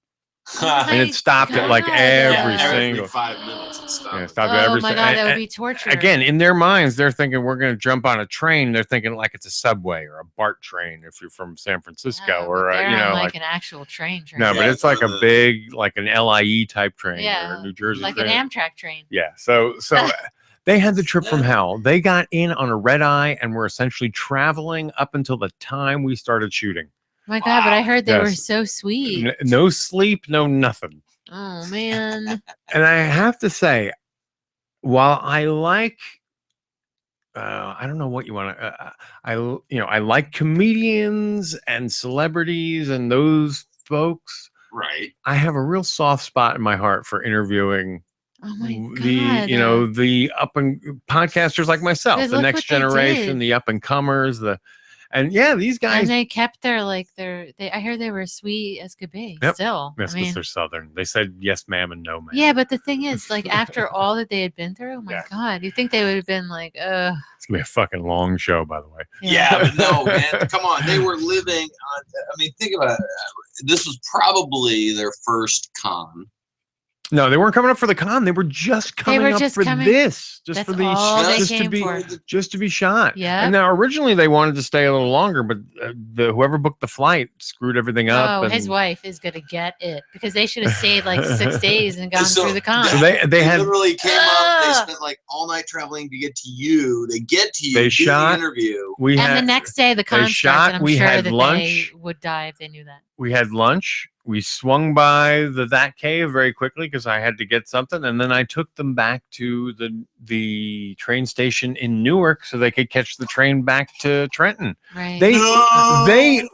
And it stopped at like every 5 minutes. It stopped. Yeah, it stopped at every. Oh my God, that would be torture. Again, in their minds, they're thinking we're going to jump on a train. They're thinking like it's a subway or a BART train if you're from San Francisco, or like an actual train. No, but it's like a big, like an LIE type train, or a New Jersey like train. an Amtrak train. Yeah, so they had the trip from hell. They got in on a red eye and were essentially traveling up until the time we started shooting. My God, but I heard they were so sweet. No sleep, no nothing. Oh man. And I have to say, while I like, I don't know what you want to, I like comedians and celebrities and those folks. Right. I have a real soft spot in my heart for interviewing the up and podcasters like myself, the next generation, the up and comers, these guys. And they kept their I heard they were sweet as could be. Yep. Still. Yes, because they're Southern. They said yes, ma'am, and no, ma'am. Yeah, but the thing is, like, after all that they had been through, oh my God, you think they would have been like, It's gonna be a fucking long show, by the way. Yeah, but no, man. Come on. They were living on, I mean, think about it. This was probably their first con. No, they weren't coming up for the con. They were just coming up for this, just to be shot. Yeah. And now originally they wanted to stay a little longer, but whoever booked the flight screwed everything up. Oh, his wife is gonna get it, because they should have stayed like 6 days and gone through the con. So they literally came up. They spent like all night traveling to get to you. They get to you. They shot the interview. The next day the con starts, and I'm sure had that lunch. they would die if they knew that. We had lunch. We swung by that cave very quickly because I had to get something, and then I took them back to the train station in Newark so they could catch the train back to Trenton. Right. They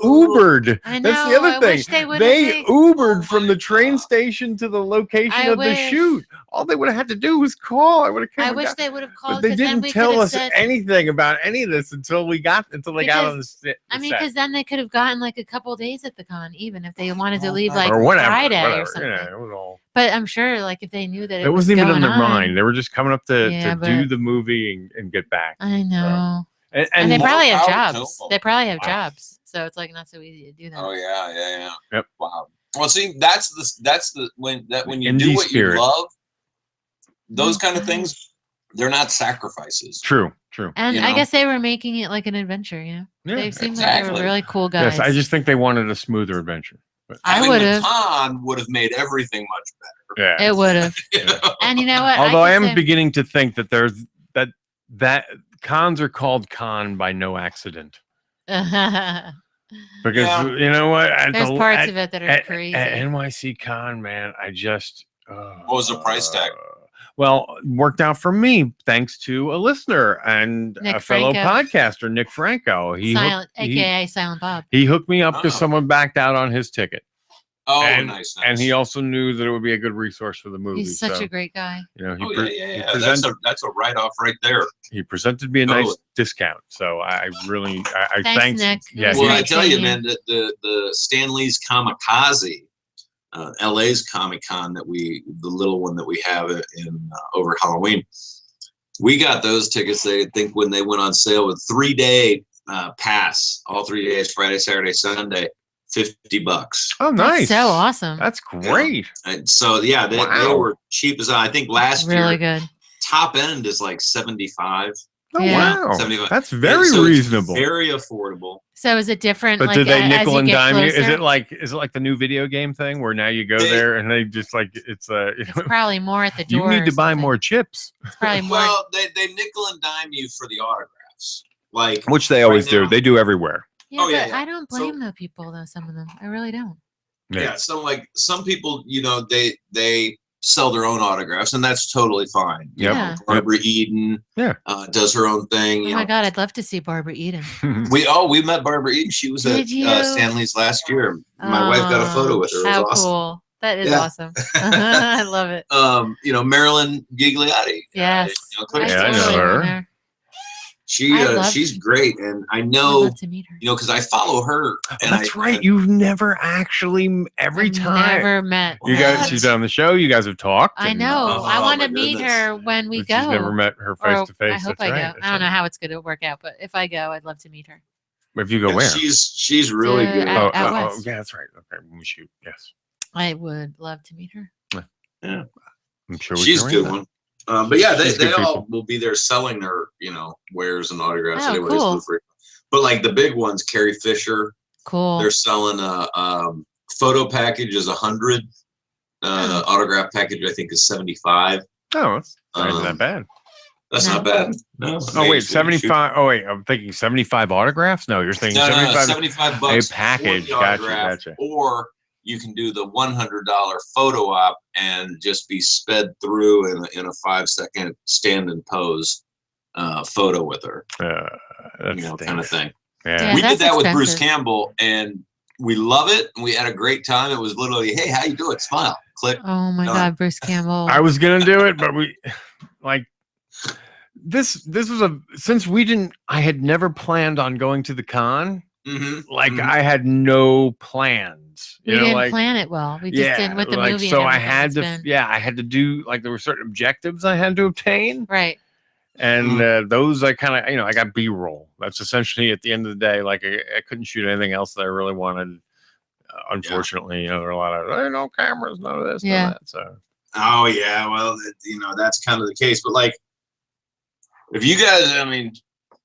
Ubered. I know, That's the other thing. wish they Ubered from the train station to the location of the shoot. All they would have had to do was call. I wish they would have called. But they didn't tell us anything about any of this until they got on the set. I mean, because then they could have gotten like a couple days at the con, even if they wanted to leave like or whatever, Friday whatever. or something. It was all. But I'm sure, like, if they knew that it wasn't even in their on, mind. They were just coming up to do but the movie and get back. I know. And they probably have jobs. They probably have jobs, so it's like not so easy to do that. Oh yeah. Yep. Wow. Well, see, that's when you do what spirit. you love, those kind of things, they're not sacrifices. True. And I guess they were making it like an adventure, you know? Yeah, they seemed like they were really cool guys. Yes, I just think they wanted a smoother adventure. But I would have. Con would have made everything much better. Yeah, it would have. And you know what? Although I am beginning to think that there's that cons are called con by no accident. Because you know what? There's parts of it that are crazy. At NYC Con, man, I just. What was the price tag? Well, worked out for me thanks to a listener and Nick a fellow Franco. podcaster, Nick Franco. Silent, aka Silent Bob. He hooked me up because Oh. someone backed out on his ticket. Oh, and, nice. And he also knew that it would be a good resource for the movie. He's such a great guy. You know, yeah. That's a write-off right there. He presented me a nice discount, so I really I thanks, Nick. Yeah, well, I tell you, man, that the Stan Lee's Kamikaze, LA's Comic-Con the little one that we have in over Halloween, we got those tickets. They think when they went on sale with 3-day pass, all 3 days, Friday, Saturday, Sunday. $50. Oh, nice! That's so awesome. That's great. And so yeah, they were cheap as I think last year. Really good. Top end is like 75. Oh wow, 75. That's very so reasonable. Very affordable. So is it different? But like, do they as nickel you and get dime you? closer? Is it like the new video game thing where now you go there and they just like it's probably more at the you door. need to buy more chips. It's probably more. Well, they nickel and dime you for the autographs, like Which they always right now. do. They do everywhere. Yeah, yeah, but yeah. I don't blame the people though. Some of them, I really don't. Yeah. So like some people, you know, they sell their own autographs, and that's totally fine. You Yep. know, Yeah. Barbara Eden, does her own thing. Oh You my know. God, I'd love to see Barbara Eden. We met Barbara Eden. She was Did you? at Stanley's last year. My wife got a photo with her. It was How awesome. cool! That is Yeah. awesome. I love it. You know, Marilyn Gigliotti. Yes. I Yeah, I know totally her. went there. She's great, and I I'd know, love to meet her. you know, because I follow her. And That's right. You've never actually I've time never met. you guys. She's on the show. You guys have talked. I and- know. I Oh, want my to meet goodness. her when we but go. She's never met her face Or to face. I hope That's I right. go. I don't know how it's going to work out, but if I go, I'd love to meet her. If you go Yeah, where? she's really good. Out west. Yeah, that's right. Okay, when we shoot. Yes, I would love to meet her. Yeah, I'm sure we she's a can good arrange one. But yeah, She's they good all people. will be there selling their, you know, wares and autographs Oh, anyways cool. for free. But like the big ones, Carrie Fisher, Cool. they're selling a photo package is 100. Autograph package I think is 75. that. Oh, it's not even that Um, bad. That's No. not bad. No. Oh wait, 75. Oh wait, I'm thinking 75 autographs. No, you're thinking No, 75. 75 bucks a package. for the Gotcha, autograph, gotcha. or you can do the $100 photo op and just be sped through in a 5-second stand and pose photo with her, That's you know, kind of thing. Yeah. We that's did that with Bruce expensive. Campbell, and we love it. And we had a great time. It was literally, hey, how you doing? Smile, click. Oh my Done. God, Bruce Campbell. I was gonna do it, but we like this was since we didn't. I had never planned on going to the con. Mm-hmm. Like I had no plans. we You know, didn't like plan it well. We just did with the like, movie. So and I everything. had It's to. been- Yeah, I had to do like there were certain objectives I had to obtain. Right. And those I kind of, you know, I got B-roll. That's essentially at the end of the day, like I couldn't shoot anything else that I really wanted. Unfortunately, you know, there are a lot of no cameras, none of this, none Yeah. of that. So, Oh yeah, well, you know, that's kind of the case. But like, if you guys, I mean,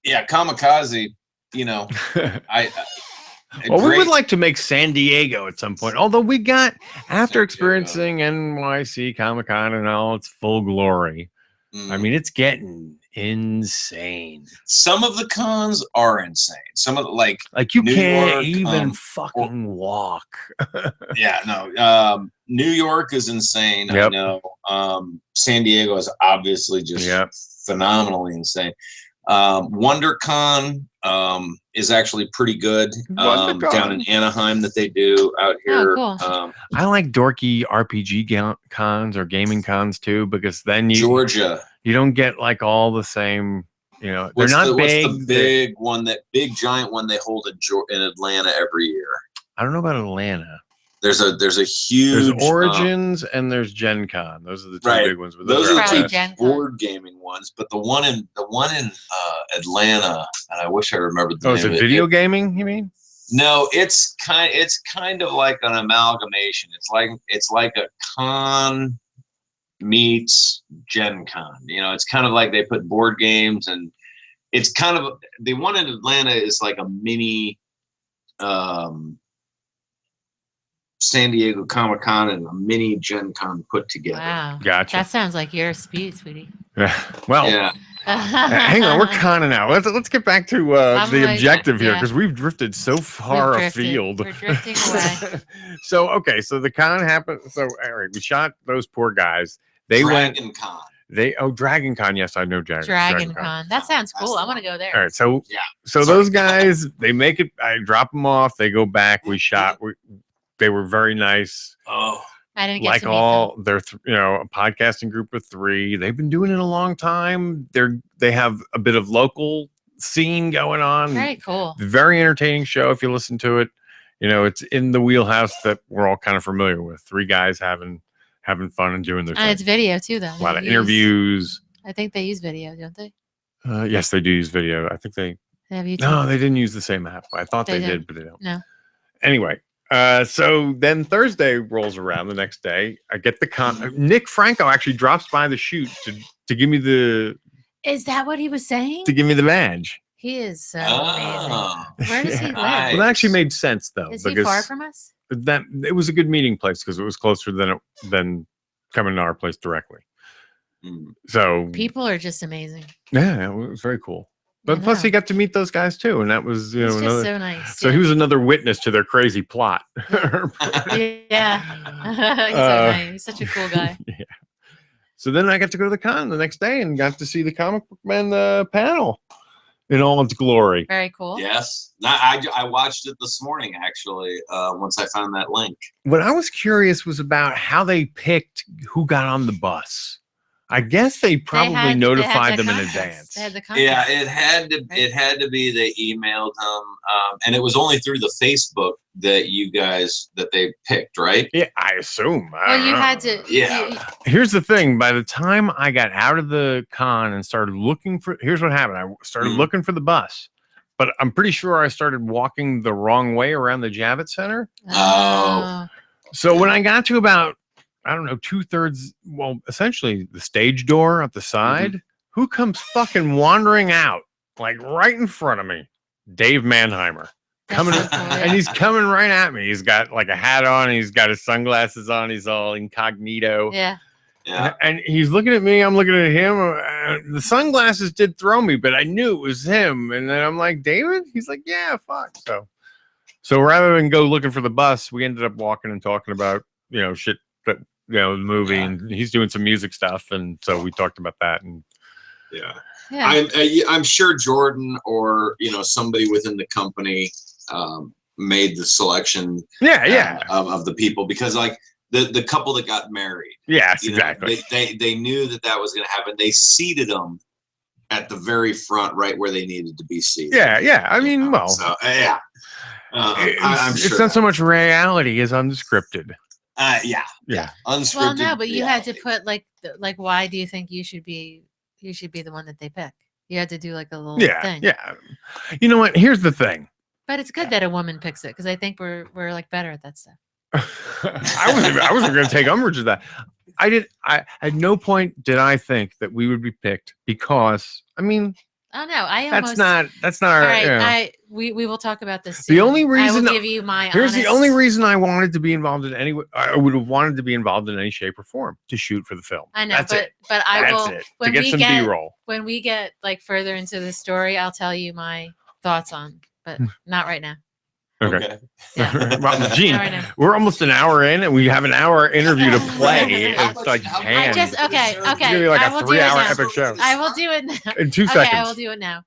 yeah, Kamikaze, you know, well, we great- would like to make San Diego at some point. Although we got after Diego. experiencing NYC Comic Con in all its full glory. I mean, it's getting insane. some of the cons are insane. Some of the like you New can't York, even fucking walk. yeah, no. New York is insane. I Yep. know. San Diego is obviously just Yep. phenomenally insane. WonderCon is actually pretty good WonderCon. down in Anaheim that they do out here. cool. I like dorky RPG cons or gaming cons too, because then Georgia. you don't get like all the same. You know, What's they're not big. What's the big one? That big giant one they hold in Atlanta every year. I don't know about Atlanta. There's a huge There's Origins and there's Gen Con. Those are the two right. big ones. But Those are are Probably the Gen two Con. board gaming ones, but the one in Atlanta, and I wish I remembered the Oh, name is it of video gaming? You mean? No, it's kind of like an amalgamation. It's like a con meets Gen Con. You know, it's kind of like they put board games, and it's kind of the one in Atlanta is like a mini San Diego Comic Con and a mini Gen Con put together. Wow. Gotcha. That sounds like your speed, sweetie. Well, Yeah. hang on. We're conning out. Let's get back to I'm the like, objective here yeah. because we've drifted so far We've drifted. afield. We're drifting away. So okay, so the con happened. So all right, we shot those poor guys. They went. Dragon Con. Dragon Con. Yes, I know Dragon Con. That sounds cool. I want to go there. All right, so Yeah. so those guys, they make it. I drop them off. They go back. We shot. They were very nice. Oh, I didn't get Like to meet all, them. they're a podcasting group of 3. They've been doing it a long time. They have a bit of local scene going on. Very cool. Very entertaining show if you listen to it. It's in the wheelhouse that we're all kind of familiar with. 3 guys having fun and doing their And thing. it's video too, though. A lot of interviews. I think they use video, don't they? Yes, they do use video. I think they They have YouTube. No, they didn't use the same app. I thought they They did, don't. but they don't. No. Anyway, so then Thursday rolls around the next day. I get the Nick Franco actually drops by the shoot to give me the Is that what he was saying? badge. He is so Oh. amazing. Where does he live? Nice. Well, that actually made sense though, Is he because far from us? that it was a good meeting place because it was closer than coming to our place directly. Mm. So People are just amazing. yeah, it was very cool. But I plus, he know. got to meet those guys too, and that was He's just another. so nice. So he was another witness to their crazy plot. Yeah. He's so nice. He's such a cool guy. Yeah. So then I got to go to the con the next day and got to see the Comic Book Man panel in all its glory. Very cool. Yes. I watched it this morning, actually, once I found that link. What I was curious was about how they picked who got on the bus. I guess they probably notified them in advance. They had the Yeah, contest. it had to be they emailed them, and it was only through the Facebook that they picked, right? Yeah, I assume. I Well, don't you know. had to. Yeah. Here's the thing. By the time I got out of the con and started looking for, here's what happened. I started Mhm. looking for the bus, but I'm pretty sure I started walking the wrong way around the Javits Center. Oh. So when I got to about, I don't know, 2/3, well, essentially the stage door at the side, who comes fucking wandering out, like right in front of me? Dave Mannheimer. That's Coming, so cool, and yeah. he's coming right at me. He's got like a hat on, and he's got his sunglasses on, he's all incognito. Yeah. Yeah. And he's looking at me, I'm looking at him. The sunglasses did throw me, but I knew it was him. And then I'm like, David? He's like, yeah, fuck. So rather than go looking for the bus, we ended up walking and talking about, shit that, the movie, and he's doing some music stuff. And so we talked about that. And Yeah. Yeah. I'm sure Jordan or somebody within the company made the selection. Yeah. Of the people, because like the couple that got married. Yes, you know, exactly. They knew that was going to happen. They seated them at the very front, right where they needed to be seated. Yeah. I mean, well, So yeah. I'm it's sure not so much reality as unscripted. Yeah. Unscripted. Well, no, but you had to reality. put why do you think you should be the one that they pick? You had to do like a little thing. Yeah. You know what? Here's the thing. But it's good that a woman picks it because I think we're like better at that stuff. I wasn't going to take umbrage of that. At no point did I think that we would be picked because, I mean, Oh no, I that's almost. not All our. right, we will talk about this. Soon. The only reason I will give you my. Here's the honest- only reason I wanted to be involved in any. I would have wanted to be involved in any shape or form to shoot for the film. I know, That's it. but I That's will it. To when get we some get B-roll. when we get like further into the story. I'll tell you my thoughts on, but not right now. Okay. Yeah. Well, Gene, Not right now. we're almost an hour in, and we have an hour interview to play. How It's much- like, how much- damn. I just okay. It's gonna be like I a will do it 3-hour now. epic show. I will do it now. In 2 Okay, seconds. I will do it now.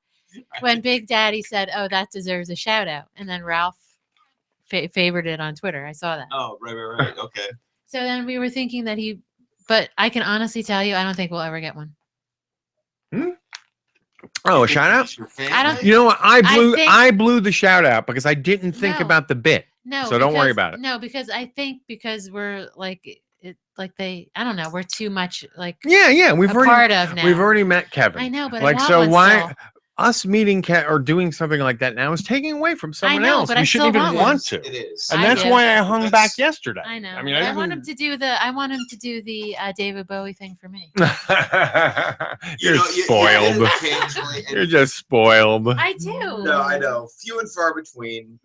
When Big Daddy said, "Oh, that deserves a shout out," and then Ralph favored it on Twitter. I saw that. Oh, right. Okay. So then we were thinking that but I can honestly tell you, I don't think we'll ever get one. Oh, a shout out? I don't- You know what? think- I blew the shout out because I didn't think No. about the bit. No, So don't worry because- about it. No, because I think because we're like I don't know, we're too much like Yeah. We've a already part of now. we've already met Kevin. I know, but I like, want so one why still. us meeting or doing something like that now is taking away from someone know, else. but We I shouldn't still even want want one. to. It is. And I that's do. why I hung back That's- yesterday. I know. I mean, but I didn't want even- him to do the David Bowie thing for me. You're Yeah, spoiled. occasionally, and- You're just spoiled. I do. No, I know. Few and far between.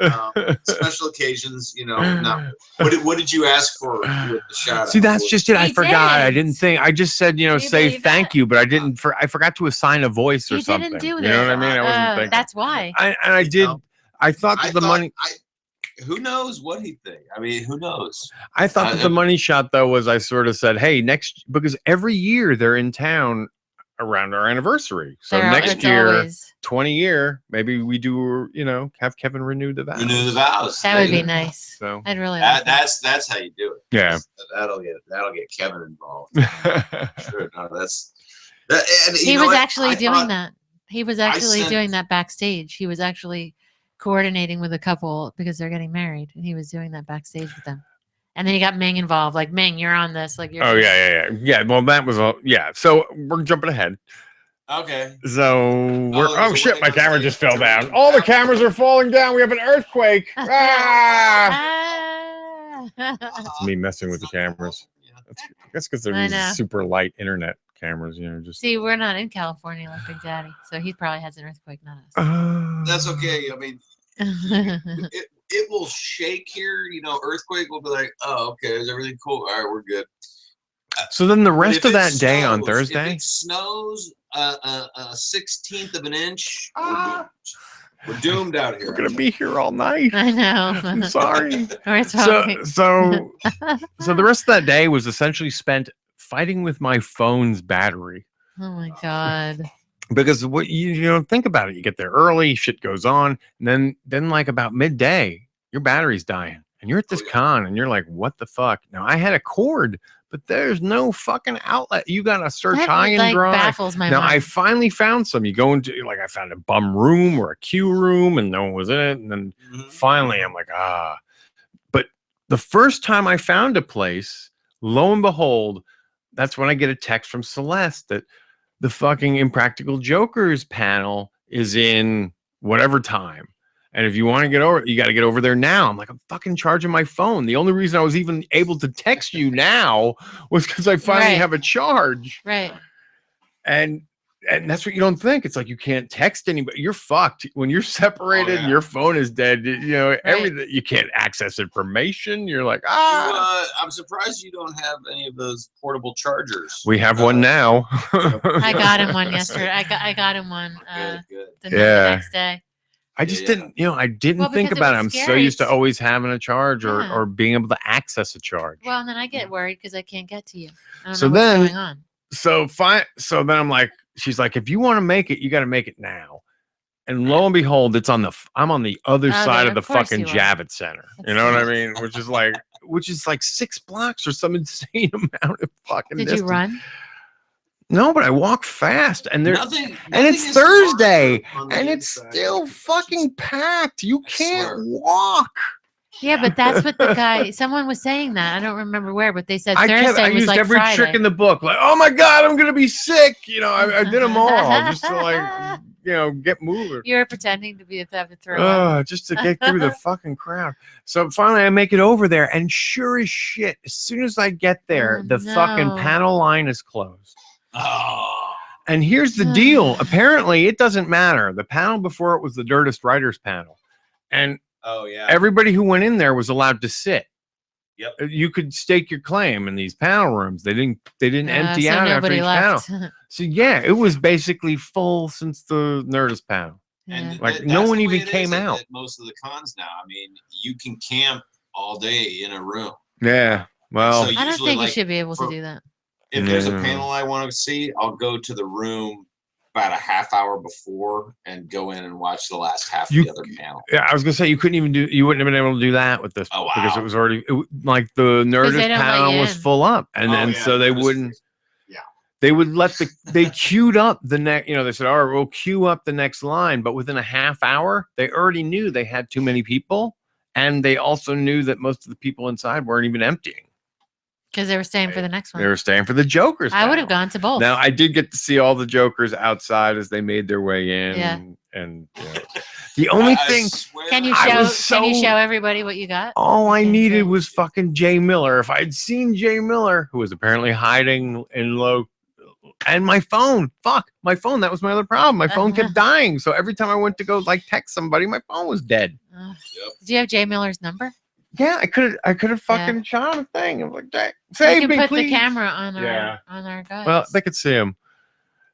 Special occasions, not. What did you ask for with the shout out? See, that's just it. I He forgot. I didn't. didn't think. I just said, you say believe thank that? you, but I didn't. I forgot to assign a voice or He something. didn't do You that. know what I mean? I wasn't thinking. That's why. I did. I thought that the money. who knows what he think? I mean, who knows? I thought that the money shot though was I sort of said, hey, because every year they're in town around our anniversary. So next year, 20-year, maybe we do, have Kevin renew the vows. Renew the vows. That would be nice. So I'd really like that. That's how you do it. Yeah. That'll get Kevin involved. Sure. No, He was actually doing that. He was actually doing that backstage. He was actually coordinating with a couple because they're getting married, and he was doing that backstage with them. And then he got Ming involved. Like, Ming, you're on this. Like, you're. Oh yeah. Well, that was all. Yeah. So we're jumping ahead. Okay. So shit! My camera just fell down. All the cameras are falling down. We have an earthquake. It's me messing with the cameras. That's because they're these super light internet cameras. Just. See, we're not in California like Big Daddy, so he probably has an earthquake, not us. That's okay. I mean, it will shake here. Earthquake will be like, oh, okay, is everything cool? All right, we're good. So then the rest of that day on Thursday, if it snows a 1/16 of an inch, we're doomed out here. We're gonna be here all night. I know. I'm sorry. So the rest of that day was essentially spent fighting with my phone's battery. Oh my god. Because what you don't think about it, you get there early, shit goes on, and then like about midday, your battery's dying, and you're at this con, and you're like, "What the fuck?" Now I had a cord, but there's no fucking outlet. You gotta search high and dry. Baffles my now mind. I finally found some. You go into I found a bum room or a queue room, and no one was in it. And then finally, I'm like, But the first time I found a place, lo and behold, that's when I get a text from Celeste that the fucking Impractical Jokers panel is in whatever time. And if you want to get over, you got to get over there now. I'm like, I'm fucking charging my phone. The only reason I was even able to text you now was because I finally have a charge. Right. And that's what you don't think. It's like you can't text anybody. You're fucked. When you're separated, your phone is dead. Everything, you can't access information. You're like, I'm surprised you don't have any of those portable chargers. We have one now. I got him one yesterday. I got him one good. the next day. I just didn't, I didn't think about it. I'm so used to always having a charge or being able to access a charge. Well, and then I get worried because I can't get to you. I don't So know what's then, going on. So then I'm like, she's like, if you want to make it, you got to make it now. And lo and behold, I'm on the other side of the fucking Javits Center. You know what I mean? Which is like 6 blocks or some insane amount of fucking Did distance. you run? No, but I walk fast, and nothing it's Thursday, and it's still fucking packed. You can't walk. Yeah, but that's what the guy. Someone was saying that. I don't remember where, but they said Thursday I was used like every Friday. trick in the book. Like, oh my god, I'm gonna be sick. I did them all just to get moving. You were pretending to have to throw up. Just to get through the fucking crowd. So finally, I make it over there, and sure as shit, as soon as I get there, the fucking panel line is closed. Oh. And here's the deal. Apparently, it doesn't matter. The panel before it was the Dirtest Writers panel, and everybody who went in there was allowed to sit. Yep. You could stake your claim in these panel rooms. They didn't empty out after each panel. So it was basically full since the Nerdist panel. And no one even came out. At most of the cons now. I mean, you can camp all day in a room. Yeah. Well, I don't think you should be able to do that. If there's a panel I want to see, I'll go to the room about a half hour before and go in and watch the last half of the other panel. Yeah, I was gonna say you wouldn't have been able to do that with this because it was already like the Nerdist panel was full up, and so they wouldn't. Yeah, they would they queued up the next. They said, "All right, we'll queue up the next line," but within a half hour, they already knew they had too many people, and they also knew that most of the people inside weren't even emptying. Because they were staying for the next one. They were staying for the Jokers. I would have gone to both. Now I did get to see all the Jokers outside as they made their way in. Yeah. And the only thing, can you show everybody what you got? All I needed was fucking Jay Miller. If I'd seen Jay Miller, who was apparently hiding in low, and my phone, my phone. That was my other problem. My phone kept dying. So every time I went to go text somebody, my phone was dead. Did you have Jay Miller's number? Yeah, I could have fucking shot a thing. I'm like, save me, please. Put please. the camera on our guys. Well, they could see him.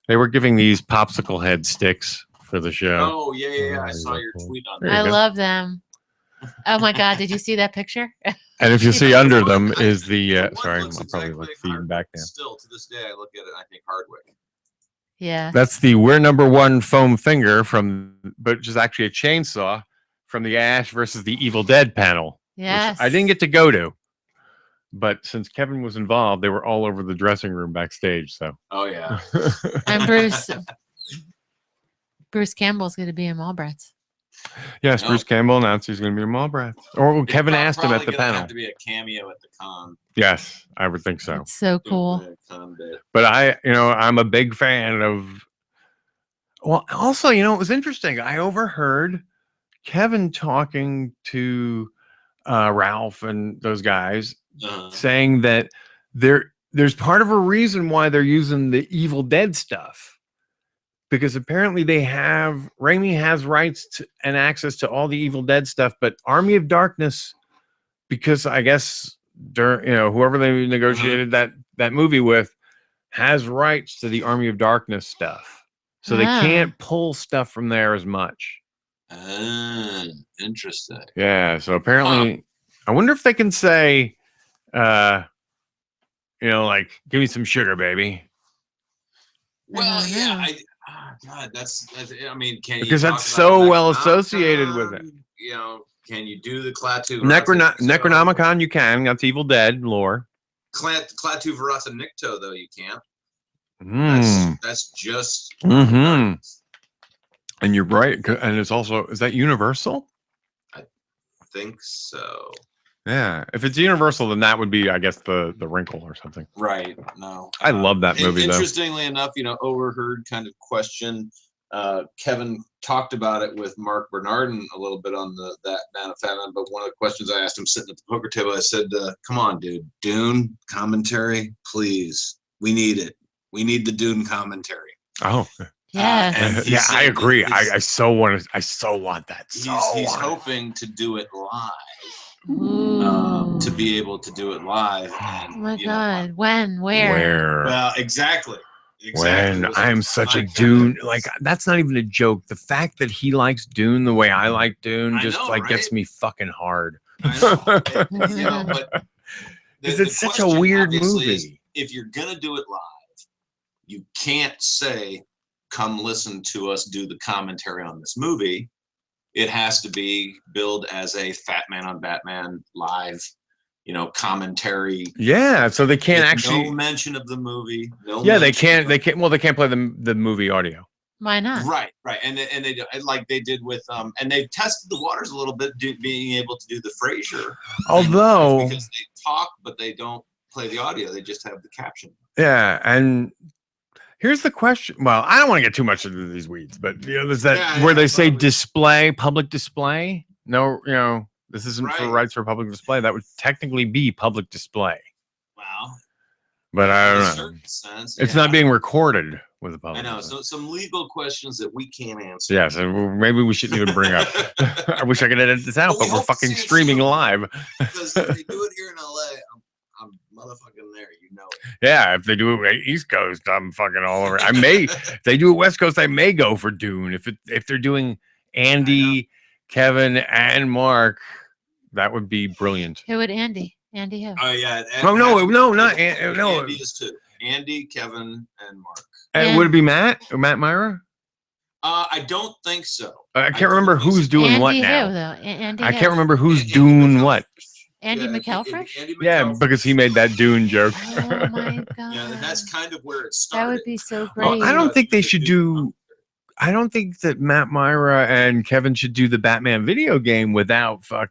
They were giving these popsicle head sticks for the show. Oh yeah. I saw your tweet on that. I love them. Oh my God! Did you see that picture? And if you see under them I- is the one sorry, I'm looks probably exactly like feeding back now. Still to this day, I look at it and I think Hardwick. Yeah. That's the We're Number One foam finger from, but which is actually a chainsaw from the Ash versus the Evil Dead panel. Yes. Which I didn't get to go to, but since Kevin was involved, they were all over the dressing room backstage. So. Oh yeah. And Bruce Campbell's going to be in Mallrats. Yes, No. Bruce Campbell announced he's going to be in Mallrats. Or It's Kevin asked him at probably the gonna panel. Have to be a cameo at the con. Yes, I would think so. It's so cool. Doing the con bit. But I'm a big fan of. Well, also, it was interesting. I overheard Kevin talking to Ralph and those guys saying that there's part of a reason why they're using the Evil Dead stuff. Because apparently Raimi has rights to, and access to all the Evil Dead stuff, but Army of Darkness, because I guess whoever they negotiated that movie with, has rights to the Army of Darkness stuff, so they can't pull stuff from there as much. Interesting. Yeah, so apparently, I wonder if they can say, like, give me some sugar, baby. Well, yeah, God, that's I mean, can you Because talk that's about so well associated with it. Can you do the Klaatu Necronomicon? You can. That's Evil Dead lore. Klaatu Verata Nikto, though you can't. That's just. Mm-hmm. And you're right. And it's also, is that Universal? I think so. Yeah. If it's Universal, then that would be, I guess, the wrinkle or something. Right. No. I love that movie, though. Interestingly enough, overheard kind of question. Kevin talked about it with Mark Bernardin a little bit on that Man of FatMan, but one of the questions I asked him sitting at the poker table, I said, come on, dude, Dune commentary, please. We need it. We need the Dune commentary. Oh. Yeah. Yeah, I agree. I so want that. He's hoping to do it live. To be able to do it live. And, oh my God. When? Where? Well, exactly. When I'm such a Dune, like, that's not even a joke. The fact that he likes Dune the way I like Dune gets me fucking hard. I know. But it's such a weird movie. Is, if you're gonna do it live, you can't say, come listen to us do the commentary on this movie. It has to be billed as a FatMan on Batman live, commentary. Yeah, so they can't actually no mention of the movie. They can't. They can't. Well, they can't play the movie audio. Why not? Right. And they do, like they did with and they've tested the waters a little bit, being able to do the Frasier. Although because they talk, but they don't play the audio. They just have the caption. Yeah, and here's the question. Well, I don't want to get too much into these weeds, but there's that where they say public display. No, this isn't for rights for public display. That would technically be public display. Wow. But I don't know. Certain sense, it's not being recorded with the public. I know. So some legal questions that we can't answer. Yes, and maybe we shouldn't even bring up. I wish I could edit this out, but we're fucking streaming live. Because if they do it here in LA, I'm motherfucking there. Yeah, if they do it East Coast, I'm fucking all over. If they do it West Coast, I may go for Dune. If they're doing Andy, Kevin, and Mark, that would be brilliant. Who would Andy? Andy who? Oh yeah. Not Andy is two. Andy, Kevin, and Mark. And would it be Matt or Matt Myra? I don't think so. I can't remember who's doing Andy what who, now. though? Andy I who? can't remember who's doing what. Andy McElfresh? Yeah, because he made that Dune joke. Oh my God. Yeah, and that's kind of where it started. That would be so great. Well, I don't think they should do. I don't think that Matt Myra and Kevin should do the Batman video game without Mark.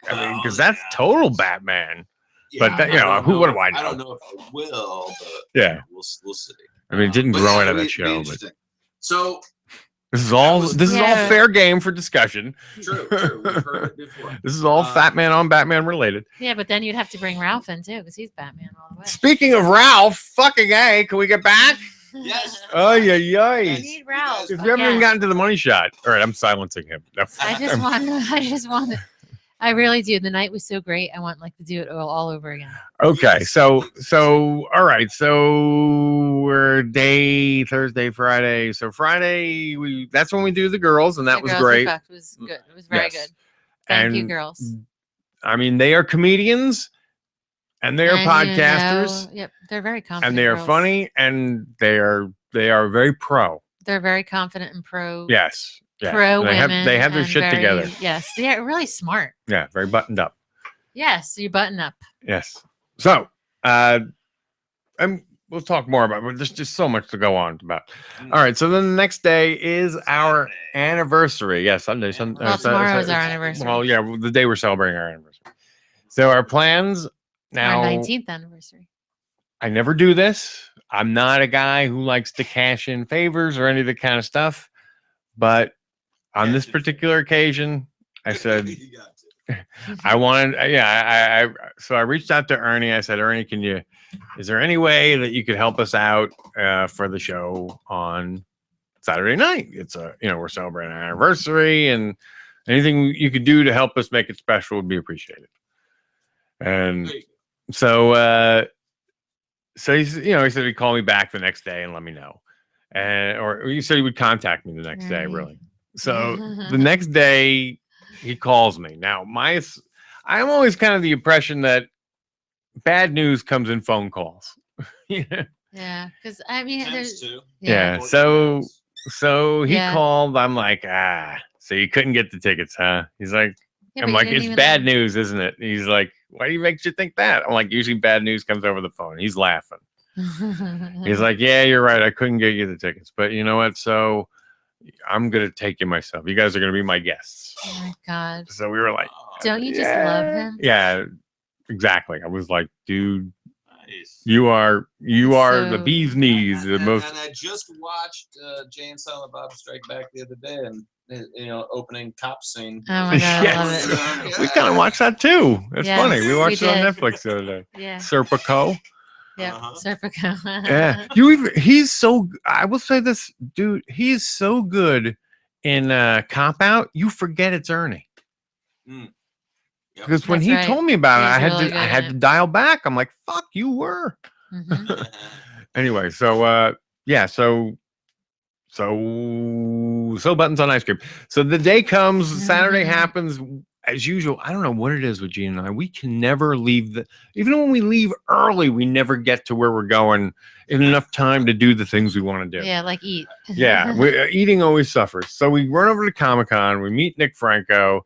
I mean, because that's total Batman. Yeah, but what do I know? I don't know if I will, but yeah, we'll see. I mean, it didn't grow out of that show. But so this is all fair game for discussion. True. We've heard it before. This is all FatMan on Batman related. Yeah, but then you'd have to bring Ralph in too, because he's Batman all the way. Speaking of Ralph, fucking A, can we get back? Yes. Oh yeah. I need Ralph. If we haven't even gotten to the money shot. All right, I'm silencing him. No. I just want to. I really do. The night was so great. I want to do it all over again. Okay, so all right. So we're Thursday, Friday. So Friday, that's when we do the girls, and that The was Girls Who great. Fucked was good. It was very Yes. good. Thank you, And, girls. I mean, they are comedians, and they are And, podcasters, yep, they're very confident. and they are girls. funny, and they are very pro. They're very confident and pro. Yes. Yeah. Pro And women. they have their and shit very- together. Yes, they're really smart. Yeah, very buttoned up. Yes, you button up. Yes. So, and we'll talk more about it, but there's just so much to go on about. All right. So then the next day is our anniversary. Yeah, Sunday. Well, tomorrow is our anniversary. Well, yeah, the day we're celebrating our anniversary. So our plans now. Our 19th anniversary. I never do this. I'm not a guy who likes to cash in favors or any of the kind of stuff. But on this particular occasion, I said, I wanted, so I reached out to Ernie. I said, Ernie, is there any way that you could help us out for the show on Saturday night? It's we're celebrating our anniversary, and anything you could do to help us make it special would be appreciated. And so he said he'd call me back the next day and let me know. Or you said he would contact me the next day, really. So the next day he calls me. Now, I'm always kind of the impression that bad news comes in phone calls. Yeah, because I mean, yeah. So he Yeah. called. I'm like, so you couldn't get the tickets, huh? He's like, Yeah, I'm but like, you didn't it's even bad let news, isn't it? He's like, why do you make you think that? I'm like, usually bad news comes over the phone. He's laughing. He's like, yeah, you're right. I couldn't get you the tickets, but you know what? So I'm going to take you myself. You guys are going to be my guests. Oh my God. So we were like, Don't you just love him? yeah, exactly. I was like, dude, you are the bee's knees. The most. And I just watched Jay and Silent Bob Strike Back the other day, and opening cop scene. Oh my God, Yes. I love it. We kind of watched that too. It's Yes, funny. We watched we it on did. Netflix the other day. Yeah. Serpico. Yeah, Serpico. Yeah. I will say this, dude, he's so good in Cop Out, you forget it's Ernie. Because when That's he right. told me about it, He's really good I had at to it. dial back. I'm like, fuck, you were. Anyway, so so buttons on ice cream. So the day comes, Saturday happens as usual. I don't know what it is with Gene and I. We can never leave even when we leave early, we never get to where we're going in enough time to do the things we want to do. Yeah, like eat. Yeah, eating always suffers. So we run over to Comic-Con, we meet Nick Franco,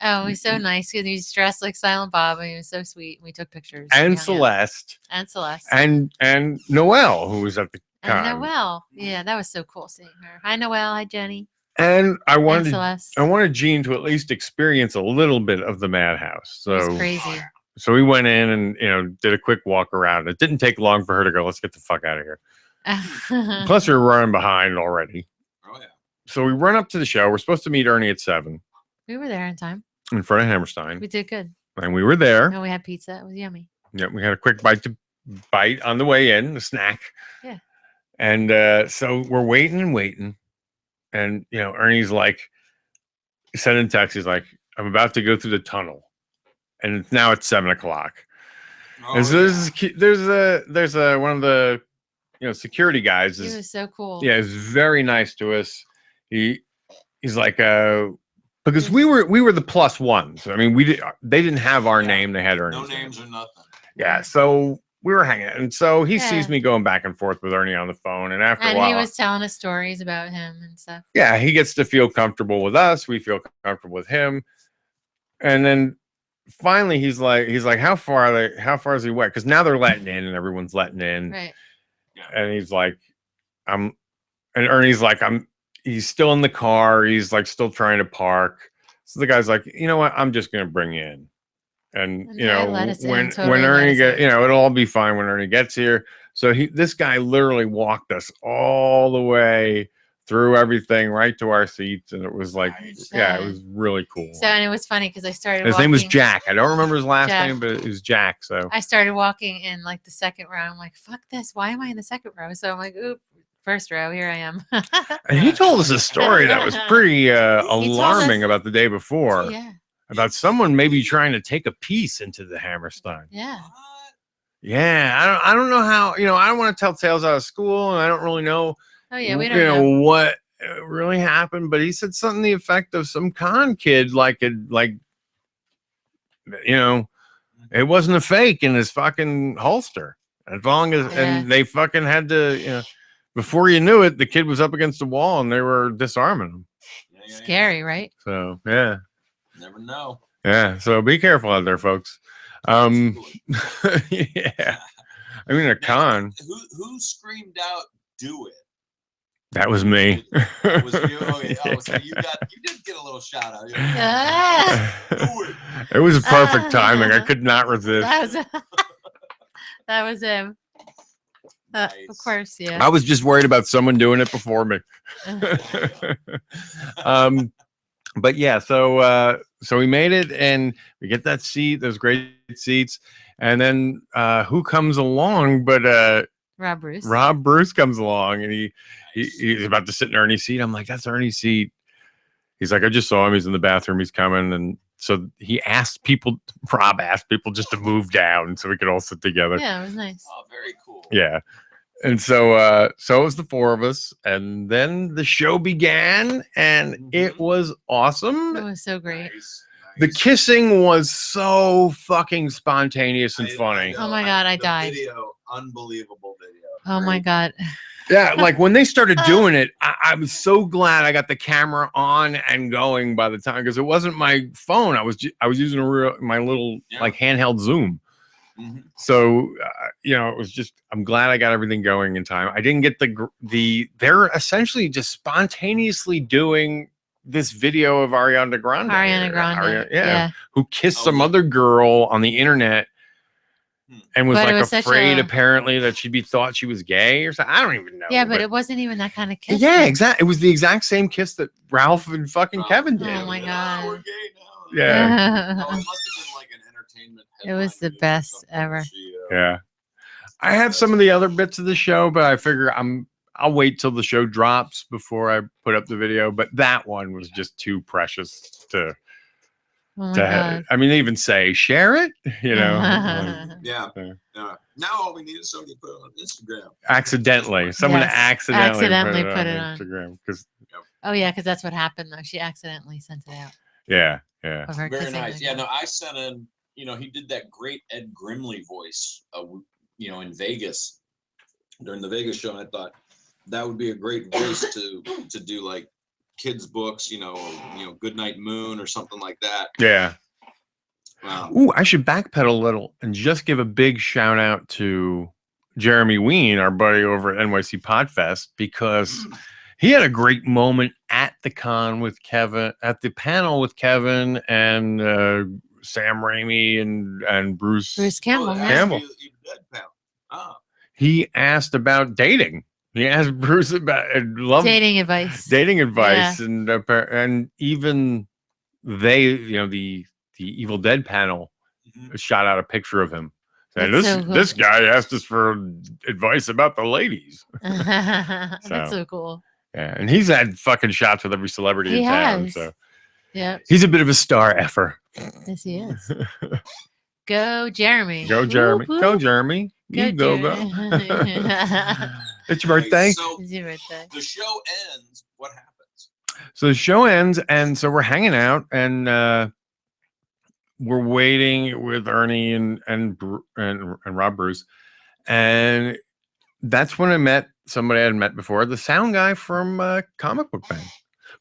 Oh, he's so nice. He was dressed like Silent Bob, and he was so sweet. We took pictures. and Yeah. Celeste And Celeste. and Noelle, who was at the con. And Noelle. Yeah, that was so cool seeing her. Hi, Noelle. Hi, Jenny. And I wanted Celeste. Gene to at least experience a little bit of the madhouse. It was So crazy. so we went in and did a quick walk around. It didn't take long for her to go, let's get the fuck out of here. Plus we were running behind already. Oh yeah. So we run up to the show. We're supposed to meet Ernie at 7 We were there in time. in front of Hammerstein. We did good. And we were there. And we had pizza. It was yummy. Yeah, we had a quick bite on the way in, a snack. Yeah. And so we're waiting. And Ernie's like, sending text. He's like, I'm about to go through the tunnel. And now it's 7:00. And so there's one of the security guys. He was so cool. Yeah, he's very nice to us. He's like because we were the plus ones. I mean, they didn't have our name. They had Ernie's No names or nothing. Yeah, so we were hanging, and so he Yeah. sees me going back and forth with Ernie on the phone, and after a And while, he was telling us stories about him and stuff. yeah, he gets to feel comfortable with us. We feel comfortable with him, and then finally he's like, how far is he wet? Because now they're letting in, and everyone's letting in, Right. and he's like, and Ernie's like, he's still in the car. He's like still trying to park. So the guy's like, you know what? I'm just gonna bring you in. And And I let us in, when totally let Ernie us get, in. it'll all be fine when Ernie gets here. So this guy literally walked us all the way through everything right to our seats, and it was like, yeah, it was really cool. So, and it was funny because I started His walking. name was Jack. I don't remember his last Jack. name, but it was Jack. So I started walking in like the second row. I'm like, fuck this. Why am I in the second row? So I'm like, oop, first row. Here I am. and he told us a story that was pretty alarming about the day before. Yeah. About someone maybe trying to take a piece into the Hammerstein. Yeah. Yeah, I don't know how. I don't want to tell tales out of school, and I don't really know. Oh yeah, we don't know. What really happened, but he said something to the effect of some con kid, it wasn't a fake in his fucking holster. As long as, and they fucking had to, before you knew it, the kid was up against the wall and they were disarming him. Scary, right? So yeah, Never know. yeah. So be careful out there, folks. Yeah. I mean, a con. Who screamed out, "Do it"? That was me. That was you. Okay. Oh, so you did get a little shout out. Do it. It was perfect timing. I could not resist. That was him. Nice. Of course, yeah. I was just worried about someone doing it before me. But yeah, so we made it, and we get that seat, those great seats, and then who comes along but Rob Bruce. Rob Bruce comes along, and he's about to sit in Ernie's seat. I'm like, that's Ernie's seat. He's like, I just saw him. He's in the bathroom. He's coming, and so Rob asked people just to move down so we could all sit together. Yeah, it was nice. Oh, very cool. Yeah. And so it was the four of us, and then the show began, and it was awesome. It was so great. Nice. The kissing was so fucking spontaneous and funny. Oh my God, I died. Video, unbelievable video. Oh my God. Yeah, like when they started doing it, I was so glad I got the camera on and going by the time, because it wasn't my phone. I was using my little like handheld Zoom. Mm-hmm. So it was just, I'm glad I got everything going in time. I didn't get they're essentially just spontaneously doing this video of Ariana Grande. Yeah. Who kissed some other girl on the internet and was afraid apparently that she'd be thought she was gay or something. I don't even know. Yeah, but it wasn't even that kind of kiss. Yeah, exactly. It was the exact same kiss that Ralph and fucking Kevin did. Oh my God. We're gay now. Yeah. It must have been like an entertainment. It was the best ever. Yeah. I have some of the other bits of the show, but I figure I'll wait till the show drops before I put up the video. But that one was just too precious to. Oh my God. I mean, they even say share it, Yeah. Now all we need is somebody to put it on Instagram. Accidentally, someone accidentally put it on Instagram because. Oh yeah, because that's what happened though. She accidentally sent it out. Yeah. Of her Very kissing nice. the Yeah. girl. No, I sent in. He did that great Ed Grimley voice. In Vegas during the Vegas show, and I thought that would be a great voice to do like kids books, Goodnight Moon or something like that. Yeah. Wow. Ooh, I should backpedal a little and just give a big shout out to Jeremy Ween, our buddy over at NYC Podfest, because he had a great moment at the con with Kevin, at the panel with Kevin and Sam Raimi and Bruce Campbell. Campbell. He asked about dating. He asked Bruce about dating advice. And even they, the Evil Dead panel shot out a picture of him. And this guy asked us for advice about the ladies. That's so cool. Yeah, and he's had fucking shots with every celebrity in town. So yeah, he's a bit of a star effer. Yes, he is. Go Jeremy. Go Jeremy. Whoop, whoop. Go Jeremy. Go. It's your birthday. So it's your birthday. The show ends. What happens? So the show ends, and so we're hanging out, and we're waiting with Ernie and Rob Bruce, and that's when I met somebody I had met before, the sound guy from Comic Book Bang,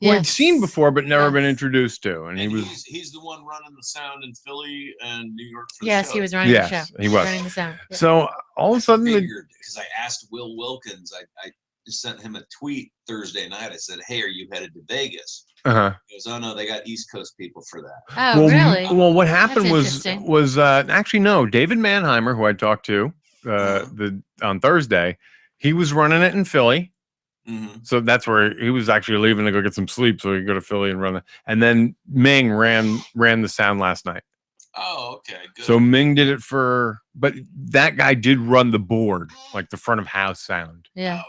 who I'd seen before but never been introduced to, and he's the one running the sound in Philly and New York. For the show. He was running the show. He was running the sound. Yeah. So all of a sudden, because I asked Will Wilkins, I sent him a tweet Thursday night. I said, "Hey, are you headed to Vegas?" He goes, "Oh no, they got East Coast people for that." Oh, really? Well, what happened was actually no. David Mannheimer, who I talked to on Thursday, he was running it in Philly. So that's where he was actually leaving to go get some sleep, so he could go to Philly and run it. And then Ming ran the sound last night. Oh, okay, good. So Ming did it but that guy did run the board, like the front of house sound. Yeah.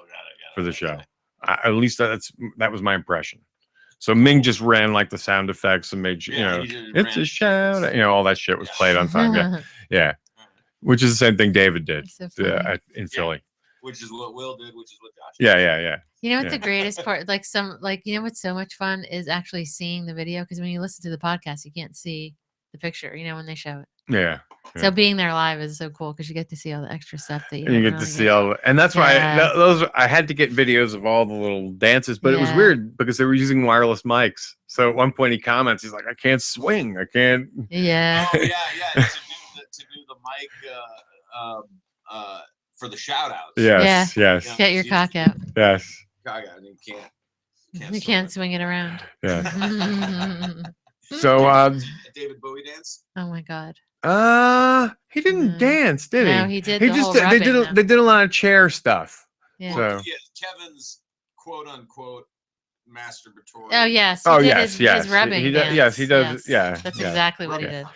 For the show, at least that was my impression. So Ming just ran like the sound effects and made it's a shout, all that shit was played on time. Yeah. Which is the same thing David did So funny. in Philly. Which is what Will did, which is what Josh Yeah, did. yeah. You know what Yeah. the greatest part, you know what's so much fun is actually seeing the video, because when you listen to the podcast, you can't see the picture, when they show it. Yeah. So being there live is so cool because you get to see all the extra stuff that And you get to see all, and that's why I had to get videos of all the little dances, but it was weird because they were using wireless mics. So at one point he comments, he's like, "I can't swing, I can't." Yeah. Oh yeah. To do the mic for the shout outs. Yes. Get your cock out. Yes. Cock out, and You can't swing it around. Yeah. So David Bowie dance. Oh my God. He didn't dance, did he? No, he did. He the just whole they rubbing, did though. they did a lot of chair stuff. Yeah. So. Yeah, Kevin's quote unquote masturbatory. Oh yes. Oh He did yes, his rubbing. He does. dance. Yes, he does. Yes. Yeah. That's yeah. exactly what he did.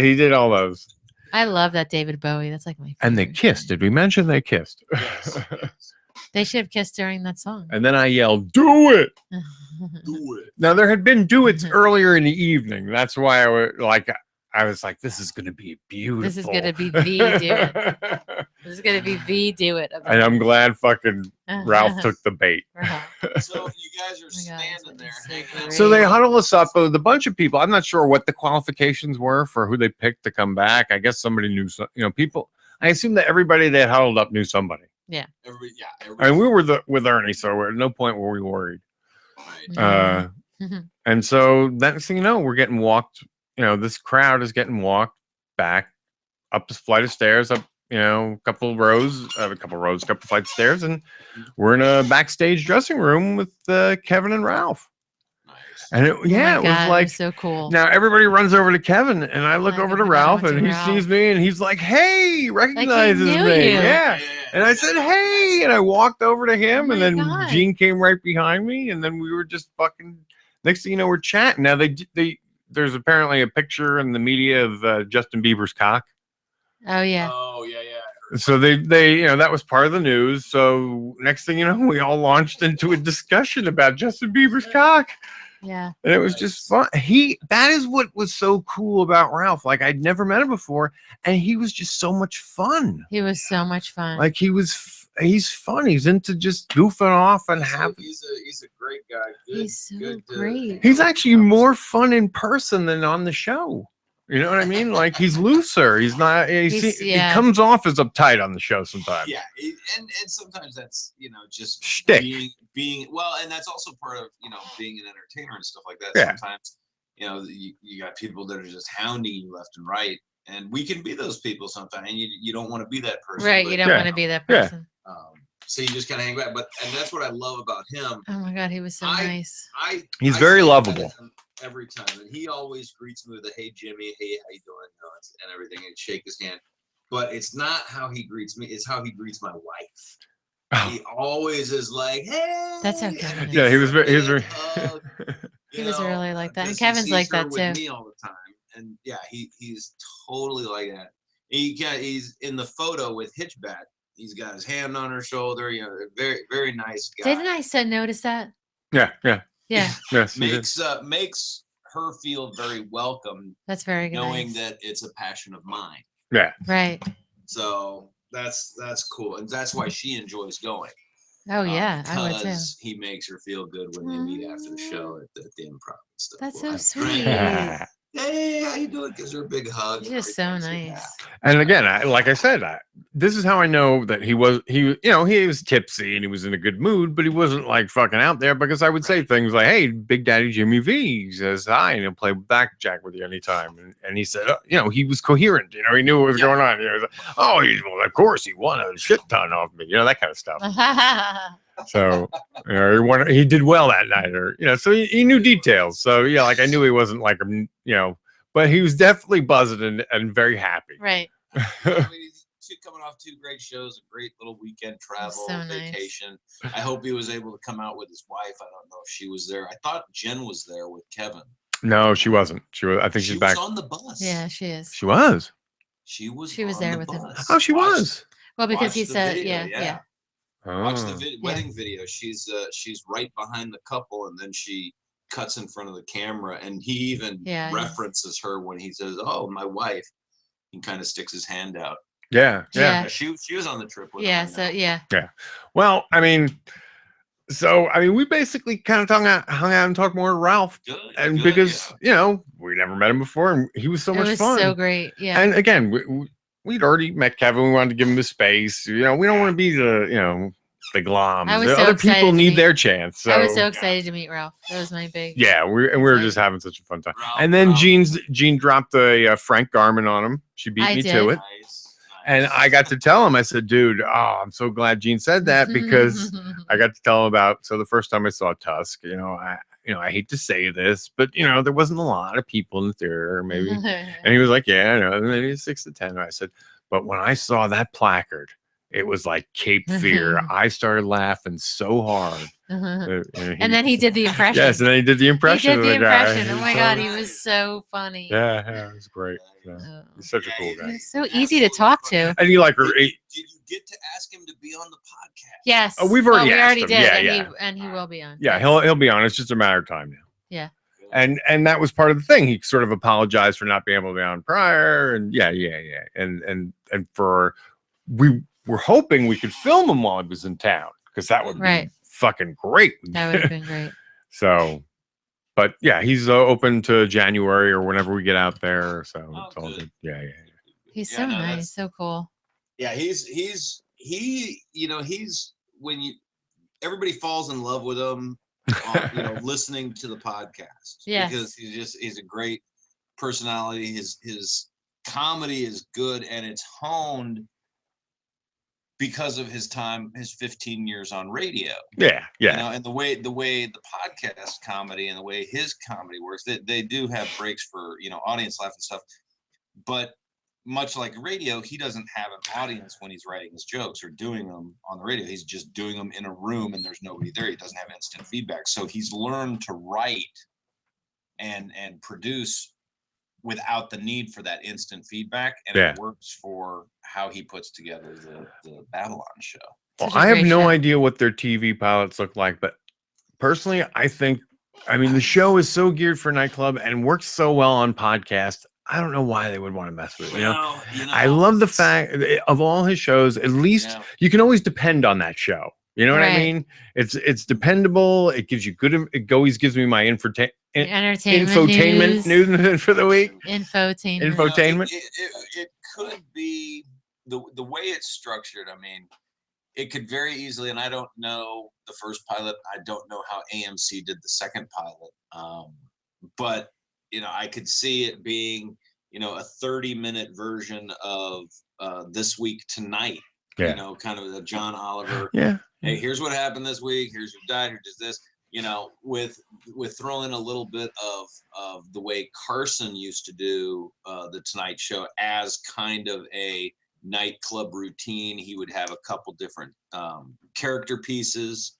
He did all those. I love that David Bowie. That's like my favorite. And they kissed. Did we mention they kissed? Yes. They should have kissed during that song. And then I yelled, "Do it!" Do it. Now there had been duets earlier in the evening. That's why I was like, "This is going to be beautiful. This is going to be the do it. This is going to be the do it." And I'm glad fucking Ralph took the bait. So you guys are standing there hanging out. So they huddle us up with a bunch of people. I'm not sure what the qualifications were for who they picked to come back. I guess somebody knew, people. I assume that everybody that huddled up knew somebody. Yeah. Everybody. I mean, we were with Ernie, so at no point were we worried. Right. And so next thing you know, we're getting walked. This crowd is getting walked back up this flight of stairs, up a couple flights of stairs, and we're in a backstage dressing room with Kevin and Ralph. And it was like so cool. Now everybody runs over to Kevin, and I look over to Ralph, and he sees me, and he's like, "Hey," recognizes me. Yeah. And I said, "Hey," and I walked over to him, and then Gene came right behind me, and then we were just fucking. Next thing you know, we're chatting. Now there's apparently a picture in the media of Justin Bieber's cock. Oh yeah. Oh yeah. So they that was part of the news. So next thing you know, we all launched into a discussion about Justin Bieber's cock. Yeah. And it was just fun. That is what was so cool about Ralph. Like I'd never met him before, and he was just so much fun. He was so much fun. Like he's fun. He's into just goofing off and having. He's a great guy. He's so great. He's actually more fun in person than on the show. You know what I mean? Like he's looser. He's not. He comes off as uptight on the show sometimes. Yeah, and sometimes that's just shtick. being well, and that's also part of being an entertainer and stuff like that. Yeah. Sometimes you got people that are just hounding you left and right, and we can be those people sometimes. And you don't want to be that person, right? You don't want to be that person. So you just kind of hang back. And that's what I love about him. Oh my God, he was so nice. He's very lovable. Every time, and he always greets me with a "Hey Jimmy, hey, how you doing?" And everything, and shake his hand. But it's not how he greets me; it's how he greets my wife. Oh. He always is like, "Hey." That's how Kevin is. Yeah, he was very. He was really like that, and Kevin's like that too. With me all the time, and yeah, he's totally like that. He's in the photo with Hitchbat. He's got his hand on her shoulder. Very very nice guy. Didn't I notice that? Yeah. Yes. Makes her feel very welcome. That's very good. Knowing that it's a passion of mine. Yeah. Right. So that's cool, and that's why she enjoys going. Oh yeah, I would too. Because he makes her feel good when they meet after the show at the improv and stuff. That's so sweet. Hey, how you doing? Gives her a big hug. He's just so nice. And again, like I said, this is how I know that he was tipsy and he was in a good mood, but he wasn't like fucking out there, because I would say things like, "Hey, Big Daddy Jimmy V," he says hi, and he'll play blackjack with you anytime. And he said, he was coherent. He knew what was going on. Well, of course he won a shit ton off me. That kind of stuff. So he did well that night, so he knew details. So like I knew he wasn't like but he was definitely buzzing and very happy. Right. Coming off 2 great shows, a great little weekend travel, vacation. Nice. I hope he was able to come out with his wife. I don't know if she was there. I thought Jen was there with Kevin. No, she wasn't. I think she's back on the bus. Yeah, she is. She was. She was there with him. Oh, she was. Well, because he said, video, yeah. Watch the wedding video. She's right behind the couple, and then she cuts in front of the camera, and he even references her when he says, "Oh, my wife." He kind of sticks his hand out. Yeah. Yeah. She was on the trip with Yeah. him. So yeah. Yeah. Well, I mean, we basically kind of hung out and talked more to Ralph, and because we never met him before, and he was so It much was fun. so great. Yeah. And again, we'd already met Kevin. We wanted to give him his space. We don't want to be the gloms. I was so Other excited people to need meet- their chance. So I was so excited to meet Ralph. That was my big. yeah, we were just having such a fun time. And then Jean dropped a Frank Garman on him. She beat me to it. And I got to tell him, I said, dude, I'm so glad Gene said that, because I got to tell him about, so the first time I saw Tusk, I hate to say this, but there wasn't a lot of people in the theater, maybe. And he was like, yeah, I know, maybe 6 to 10. And I said, but when I saw that placard, it was like Cape Fear. I started laughing so hard. And then he did the impression. Yes, and then he did the impression. He did the of the guy. impression. Oh my God, he was so funny. Yeah, it was great. He's such a cool guy. He's so easy to talk to. And you like her. Did you get to ask him to be on the podcast? Yes. Oh, we already did. Yeah, and he will be on. Yeah, he'll be on. It's just a matter of time now. Yeah. And that was part of the thing. He sort of apologized for not being able to be on prior, and yeah. And for we were hoping we could film him while he was in town, because that would be fucking great. That would have been great. So, but yeah, he's open to January or whenever we get out there. So it's all good. Yeah. He's so nice, so cool. Yeah, he's when everybody falls in love with him, listening to the podcast. Yes. Because he's a great personality. His comedy is good, and it's honed because of his 15 years on radio. Yeah. And the way the podcast comedy and the way his comedy works, they do have breaks for audience laugh and stuff, but much like radio, he doesn't have an audience when he's writing his jokes or doing them on the radio. He's just doing them in a room and there's nobody there. He doesn't have instant feedback. So he's learned to write and produce without the need for that instant feedback. And it works for how he puts together the Babylon show. Well, I have no idea what their TV pilots look like, but personally, the show is so geared for nightclub and works so well on podcast. I don't know why they would want to mess with it. I love the fact of all his shows, at least you can always depend on that show. You know what I mean? It's dependable. It gives you it always gives me my infotainment news for the week. Infotainment. It could be the way it's structured. It could very easily, and I don't know the first pilot. I don't know how AMC did the second pilot. But I could see it being, a 30-minute version of This Week Tonight. Yeah. Kind of the John Oliver. Yeah. Hey, here's what happened this week. Here's who died. Here's this. With throwing a little bit of the way Carson used to do the Tonight Show as kind of a nightclub routine. He would have a couple different character pieces,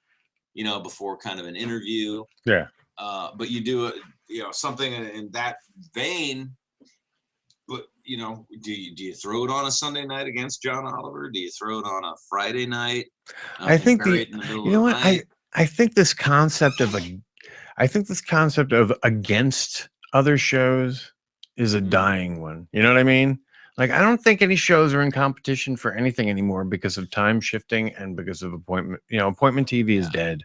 before kind of an interview. Yeah. But you do something in that vein. But do you throw it on a Sunday night against John Oliver? Do you throw it on a Friday night? I think I think this concept of against other shows is a dying one. You know what I mean? Like, I don't think any shows are in competition for anything anymore because of time shifting and because of appointment. Appointment TV is dead.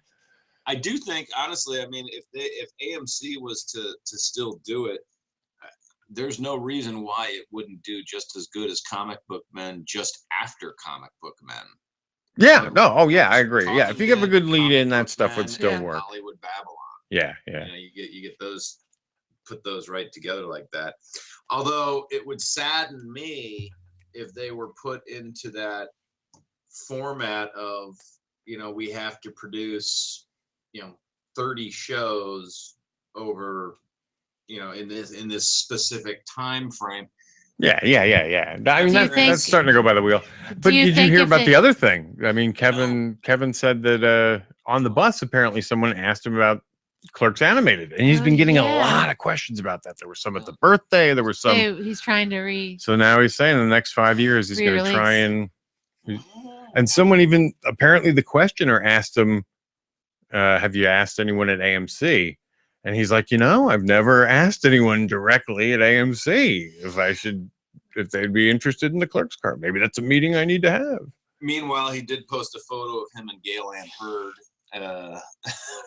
I do think, honestly, if AMC was to still do it, there's no reason why it wouldn't do just as good as Comic Book Men just after Comic Book Men. Yeah. No. Oh, yeah. I agree. Yeah. If you give a good lead in, that stuff would still work. Hollywood Babylon. Yeah. You get those, put those right together like that. Although it would sadden me if they were put into that format of, we have to produce, 30 shows over, in this specific time frame. Yeah. That's starting to go by the wheel. But did you hear about the other thing? Kevin said that on the bus, apparently someone asked him about Clerks Animated, and he's been getting a lot of questions about that. There were some at the birthday. There were some. He's trying to So now he's saying in the next 5 years he's going to try and someone even apparently the questioner asked him, "Have you asked anyone at AMC?" And he's like, I've never asked anyone directly at AMC if I should if they'd be interested in the clerk's card. Maybe that's a meeting I need to have. Meanwhile, he did post a photo of him and Gail Ann Hurd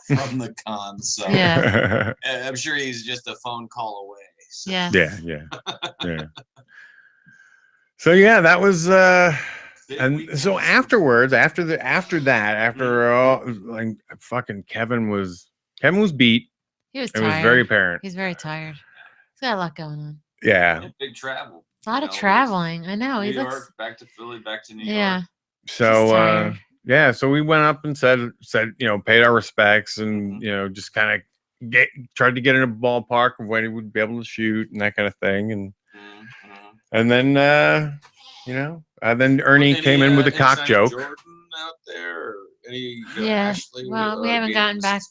from the con. So Yeah. I'm sure he's just a phone call away. So. Yeah. Yeah. So yeah, that was and so afterwards, after like fucking Kevin was beat. He was It tired. was very apparent. He's very tired. He's got a lot going on. Yeah. Big travel. A lot of traveling. I know. New He York, looks back to Philly, back to New yeah. York. So yeah, so we went up and said, paid our respects and just kind of tried to get in a ballpark of when he would be able to shoot and that kind of thing. And then then Ernie came in with a cock joke. Jordan out there, or any, yeah. Ashley, well, we haven't gotten back.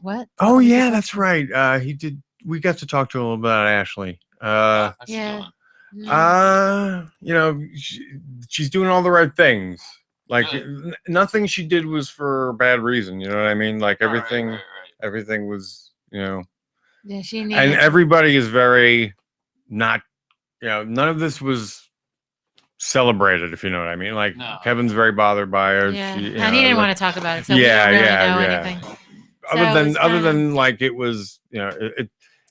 What? Oh yeah, that's right. He did. We got to talk to him a little bit about Ashley. Yeah. She's doing all the right things. Like nothing she did was for a bad reason. You know what I mean? Like everything, everything was, Yeah, she needed. And everybody is very not. None of this was celebrated, if you know what I mean. Like Kevin's very bothered by her. Yeah, and he didn't want to talk about it. So we yeah, don't really yeah, know yeah. anything. Other than like it was,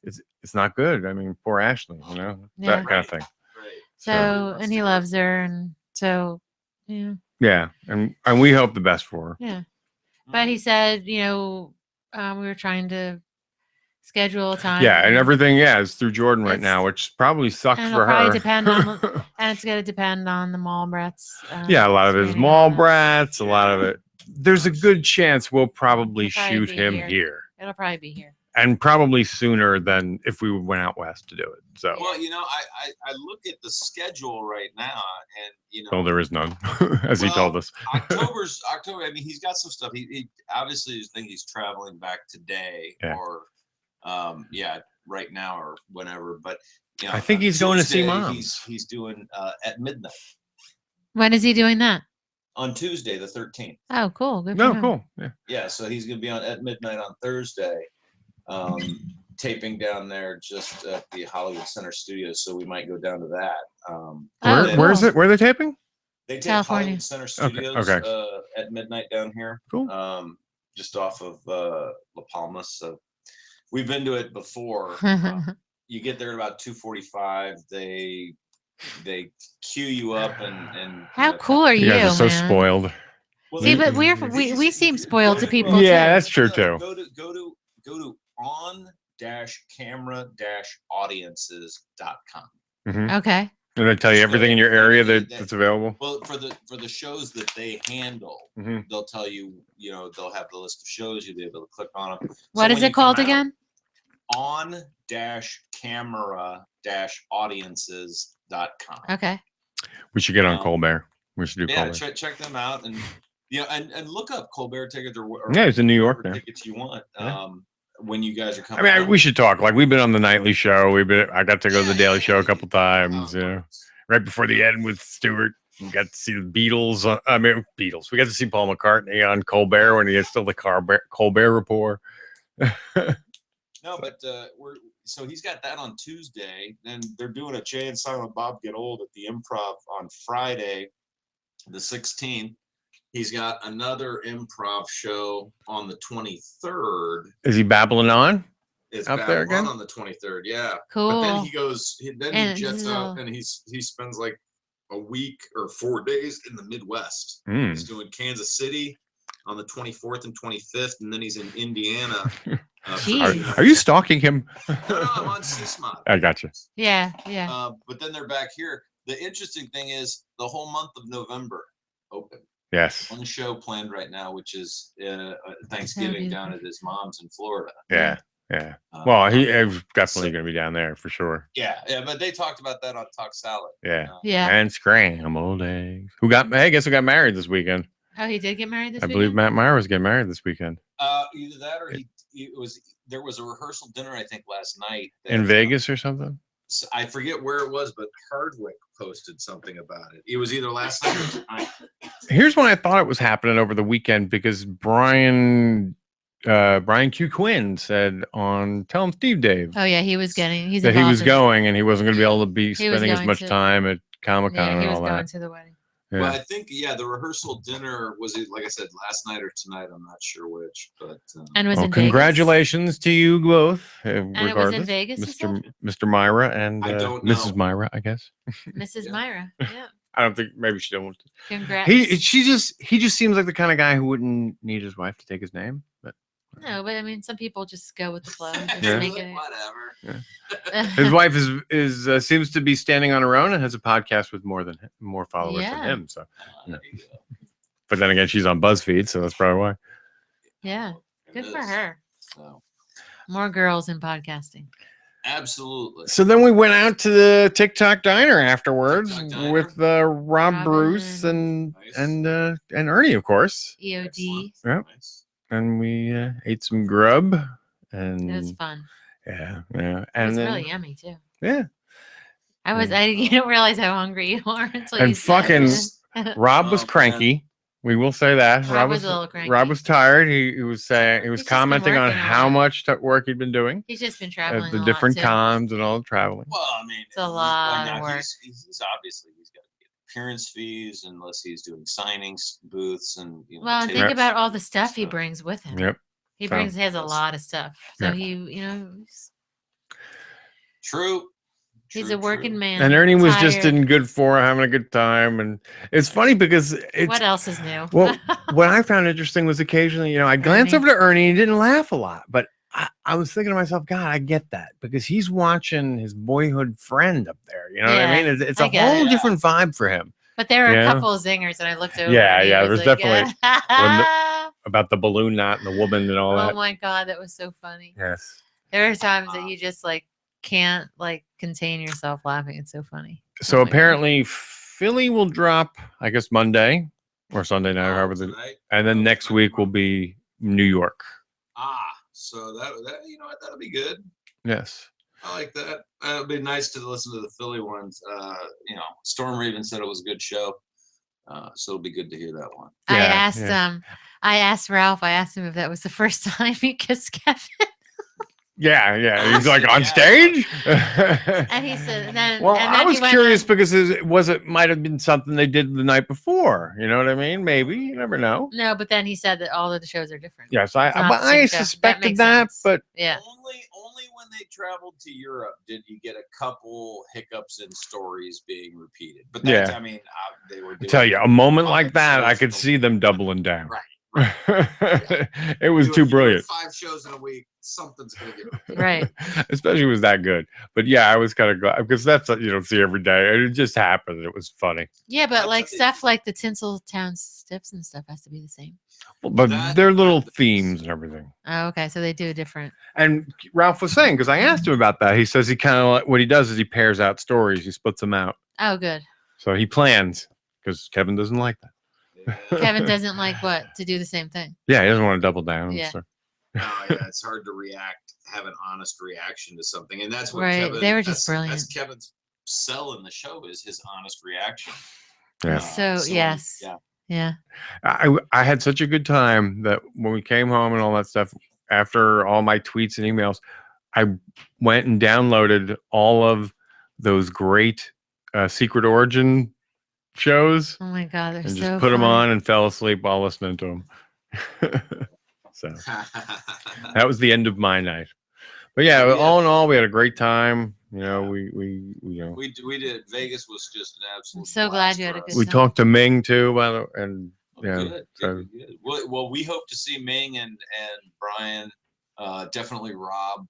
it's not good. I mean, poor Ashley, that kind of thing. So and he loves her, and so yeah. Yeah, and we hope the best for her. Yeah, but he said, we were trying to schedule a time. Yeah, and everything, is through Jordan right now, which probably sucks and for her. Probably depend on, and it's going to depend on the mall brats. Yeah, a lot of it is mall brats. A lot of it. There's a good chance we'll probably shoot him here. It'll probably be here. And probably sooner than if we went out west to do it. So well, I look at the schedule right now, and well, there is none, as he told us. October. I mean, he's got some stuff. He obviously think he's traveling back today, or right now or whenever. But I think he's going to see Mom. He's doing at midnight. When is he doing that? On Tuesday, the 13th. Oh, cool. Good for him. Cool. Yeah, so he's going to be on at midnight on Thursday. Taping down there just at the Hollywood Center Studios, so we might go down to that. Where is it? Where are they taping? They tape California Hollywood Center Studios okay. At midnight down here. Cool. Just off of La Palma. So we've been to it before. You get there at about 2:45. They queue you up and how cool are you? You guys are so man? Spoiled. Well, see, but we seem spoiled to people. Yeah, too. that's true too. Go to on-camera-audiences.com. Okay. And they tell you everything in your area that's available. Well, for the shows that they handle, they'll tell you, they'll have the list of shows. You'll be able to click on them. What is it called again? On-camera-audiences.com. Okay. We should get on Colbert. We should do Colbert. Check them out and and look up Colbert tickets or it's in New York now. Tickets you want. When you guys are coming. I mean, we should talk. Like we've been on the nightly show. I got to go to the Daily Show a couple times. Right before the end with Stewart, we got to see the Beatles. Beatles. We got to see Paul McCartney on Colbert when he had still the Colbert Report. No, but so he's got that on Tuesday. Then they're doing a Jay and Silent Bob Get Old at the Improv on Friday, the 16th. He's got another improv show on the 23rd. Is he babbling on? It's out there again on the 23rd. Yeah. Cool. But then he goes. Then he jets out and he spends like a week or 4 days in the Midwest. He's doing Kansas City on the 24th and 25th, and then he's in Indiana. Are you stalking him? No, I'm on CSMOD. I got you. Yeah. But then they're back here. The interesting thing is the whole month of November open. Yes. One show planned right now, which is Thanksgiving down at his mom's in Florida. Yeah. Well, he's definitely going to be down there for sure. Yeah, but they talked about that on Talk Salad. Yeah. And scrambled eggs. Guess who got married this weekend? Oh, he did get married this weekend? I believe Matt Meyer was getting married this weekend. Either that or there was a rehearsal dinner, I think, last night. In Vegas or something? I forget where it was, but Hardwick posted something about it. It was either last night or tonight. Here's when I thought it was happening over the weekend because Brian Brian Q. Quinn said on Tell Him Steve Dave Oh yeah, he was getting. He's that he was involved in- going and he wasn't going to be able to be He was spending as going much to- time at Comic Con Yeah, and he was all going that. to the wedding. Well, Yeah. I think the rehearsal dinner was it like I said last night or tonight. I'm not sure which, but And was Well, in Vegas. congratulations to you both. And it was in Regardless, Vegas, you Mr. Myra and I don't Mrs. know. Myra, I guess. Mrs. Yeah. Myra. Yeah. I don't think maybe she don't want to. Congrats. He just seems like the kind of guy who wouldn't need his wife to take his name. But No, but I mean, some people just go with the flow. And just Yeah. make it. whatever. his wife is seems to be standing on her own and has a podcast with more followers than Yeah. him. So, There you go. but then again, she's on BuzzFeed, so that's probably why. Yeah. Good for her. So, More girls in podcasting. absolutely. So then we went out to the TikTok diner afterwards TikTok diner. with Rob Robin Bruce and Nice. Ernie, of course. EOD. Yep. Nice. And we ate some grub and It was fun. yeah. It And was then, really yummy too. yeah. You don't realize how hungry you are until you And said fucking it. Rob was Oh, man. cranky. We will say that. Rob was a little cranky. Rob was tired. He was saying he was He's just been commenting on working a how lot. much work he'd been doing He's just been at traveling the a different lot too. cons and all the traveling. Well, I mean, It's a lot of now work. He's obviously he's got to get appearance fees unless he's doing signings, booths, and Well, and tapes think about all and the stuff he stuff. brings with him. Yep. He So- has a lot of stuff. So Yeah. he's True. he's True, a working true. man. And Ernie was just tired. in good form, having a good time. And it's funny because it's What else is new? well, what I found interesting was occasionally, I'd glance Ernie. over to Ernie and he didn't laugh a lot, but I was thinking to myself, God, I get that because he's watching his boyhood friend up there. You know what I Yeah, mean? It's I a get whole it. different vibe for him. But there were Yeah. a couple of zingers, and I looked over. Yeah, and he yeah, was there's definitely- About the balloon knot and the woman and all oh that. my god, that was so funny. Yes. There are times that you just can't contain yourself laughing. It's so funny. So Oh my God. apparently Philly will drop, I guess, Monday or Sunday night, Oh, however. tonight? And then Oh, next tonight, week will tomorrow. be New York. So that you know what, that'll be good. Yes. I like that. It'd be nice to listen to the Philly ones. Storm Raven said it was a good show, so it'll be good to hear that one. Yeah, I asked Ralph. I asked him if that was the first time he kissed Kevin, Yeah. He's like on Yeah. stage. and he said, and then Well, and I then was he went curious on- because it might have been something they did the night before. You know what I mean? Maybe you never know. No, but then he said that all of the shows are different. Yes, It's not the I same show. That suspected makes that, sense. but Yeah. Only when they traveled to Europe did you get a couple hiccups in stories being repeated. But that, Yeah. I mean, they were. I tell you, a moment like puppet that, I shows could in a see them doubling down. Right. It was too brilliant. 5 shows in a week. Something's gonna get Right. Especially was that good. But yeah, I was kind of glad because that's what you don't see every day. And it just happened. It was funny. Yeah, but like That's- stuff like the Tinseltown Stiffs and stuff has to be the same. But That- they're little themes and everything. Oh, okay. So they do different. And Ralph was saying, because I asked him about that, he says he kind of like what he does is he pairs out stories, he splits them out. Oh, good. So he plans because Kevin doesn't like that. Kevin doesn't like what to do the same thing. Yeah, he doesn't want to double down. Yeah. So. Oh, yeah, it's hard to have an honest reaction to something, and that's what Right, Kevin. they were just that's brilliant. Kevin's sell in the show is his honest reaction. Yeah. So, yes. Yeah. Yeah. I had such a good time that when we came home and all that stuff, after all my tweets and emails, I went and downloaded all of those great Secret Origin shows Oh my God, they're and so just put them funny. on and fell asleep while listening to them. So that was the end of my night. But yeah, Yeah. all in all, we had a great time. You know, we we did. Vegas was just an absolute. I'm so glad blast you had for a us. good we time. talked to Ming too, by the and Oh, yeah, good, so- good, good. Well, we hope to see Ming and Brian, definitely Rob,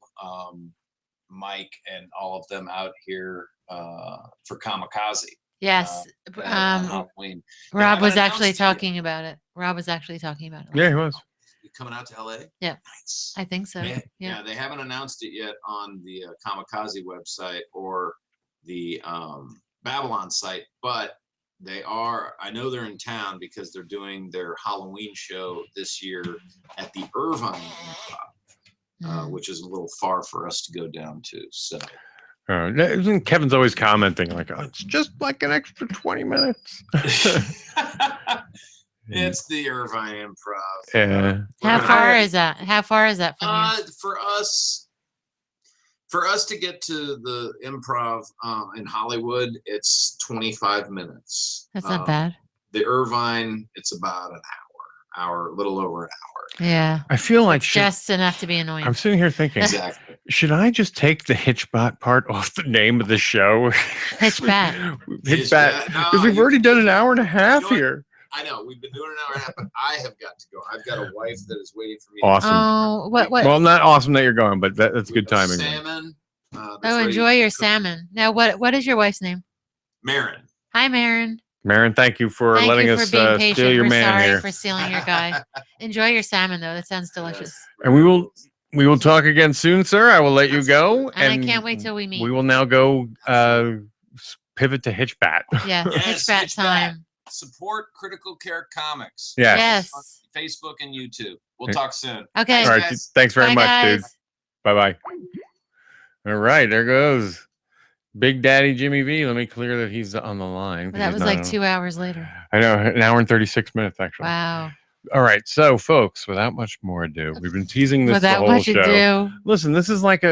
Mike, and all of them out here for Kamikaze. Yes. on Halloween. Rob haven't was actually announced it yet. talking about it. Rob was actually talking about it. yeah, he was. You coming out to LA? Yeah. Nice. I think so. Yeah, Yeah. they haven't announced it yet on the Kamikaze website or the Babylon site, but they are. I know they're in town because they're doing their Halloween show this year at the Irvine Improv, Mm. which is a little far for us to go down to. So Kevin's always commenting like, oh, it's just like an extra 20 minutes. It's the Irvine Improv. Yeah. How far is that? How far is that from you? For us to get to the Improv in Hollywood, it's 25 minutes. That's not bad. The Irvine, it's about an hour, a little over an hour. Yeah. I feel like It's just enough to be annoying. I'm sitting here thinking, Exactly. should I just take the Hitchbot part off the name of the show? Hitchbat. Hitchbat. No, Because we've already done an hour and a half here. I know we've been doing an hour and a half, but I have got to go. I've got a wife that is waiting for me. Awesome. Oh, what? Well, not awesome that you're going, but that's good timing. Salmon. Oh, enjoy your salmon. Now, what is your wife's name? Marin. Hi, Marin. Marin, thank you for letting us being patient. steal your We're man sorry here. for stealing your guy. Enjoy your salmon, though. That sounds delicious. And we will talk again soon, sir. I will let you go. And I can't wait till we meet. We will now go pivot to Hitchbat. Yeah, Yes, Hitchbat time. Support Critical Care Comics. Yes. On Facebook and YouTube. We'll talk soon. Okay. All right. Thanks very Bye, much, dude. guys. Bye-bye. All right. There goes Big Daddy Jimmy V. Let me clear that he's on the line. Well, that was like 2 hours later. I know. An hour and 36 minutes, actually. Wow. All right. So, folks, without much more ado, we've been teasing this the Without whole much show. ado. Listen, this is like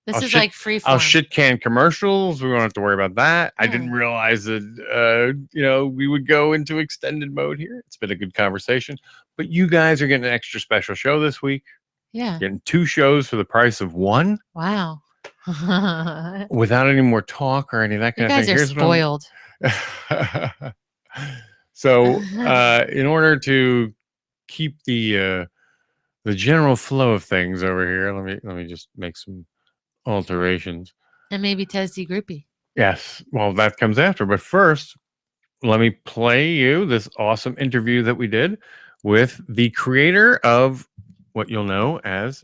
This is like free I'll form. shit can commercials. We won't have to worry about that. I didn't realize that, we would go into extended mode here. It's been a good conversation. But you guys are getting an extra special show this week. Yeah. Getting 2 shows for the price of 1. Wow. Without any more talk or any of that kind You of thing. guys are spoiled. So, in order to keep the general flow of things over here, let me just make some alterations. And maybe Tessie Groupie. Yes, well, that comes after. But first, let me play you this awesome interview that we did with the creator of what you'll know as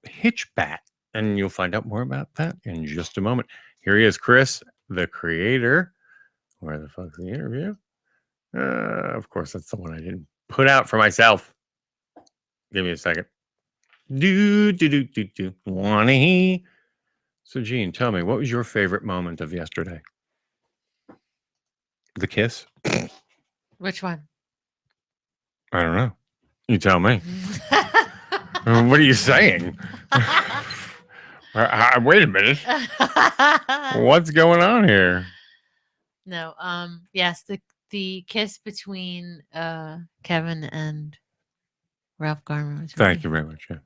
Hitchbat. And you'll find out more about that in just a moment. Here he is, Chris, the creator. Where the fuck's the interview? Of course, that's the one I didn't put out for myself. Give me a second. Wanna. So, Gene, tell me, what was your favorite moment of yesterday? The kiss? Which one? I don't know. You tell me. What are you saying? Wait a minute. What's going on here? No. Yes, the kiss between Kevin and Ralph Garman was Thank you very much. Yeah,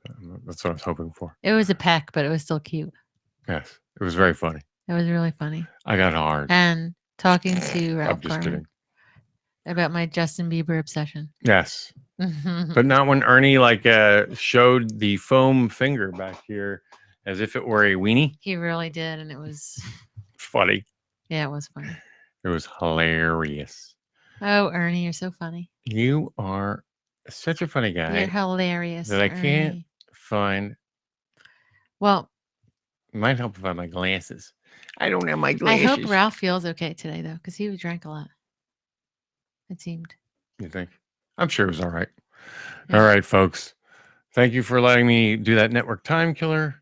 that's what I was hoping for. It was a peck, but it was still cute. Yes, it was very funny. It was really funny. I got hard. And talking to Ralph I'm just Garman kidding. about my Justin Bieber obsession. Yes. But not when Ernie showed the foam finger back here as if it were a weenie. He really did, and it was Funny. Yeah, it was funny. It was hilarious. Oh, Ernie, you're so funny. You are such a funny guy. You're hilarious. That I can't Ernie. find. Well, Might help if I have my glasses. I don't have my I glasses. hope Ralph feels okay today, though, because he drank a lot. It seemed. You think? I'm sure it was all right. All right, folks. Thank you for letting me do that network time killer.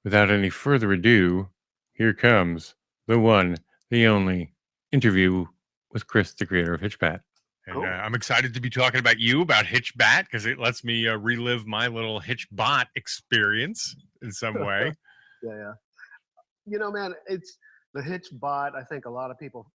Without any further ado, here comes the one, the only interview with Chris, the creator of Hitchbat. And I'm excited to be talking about Hitchbat, because it lets me relive my little Hitchbot experience in some way. Yeah. You know, man, it's the Hitchbot. I think a lot of people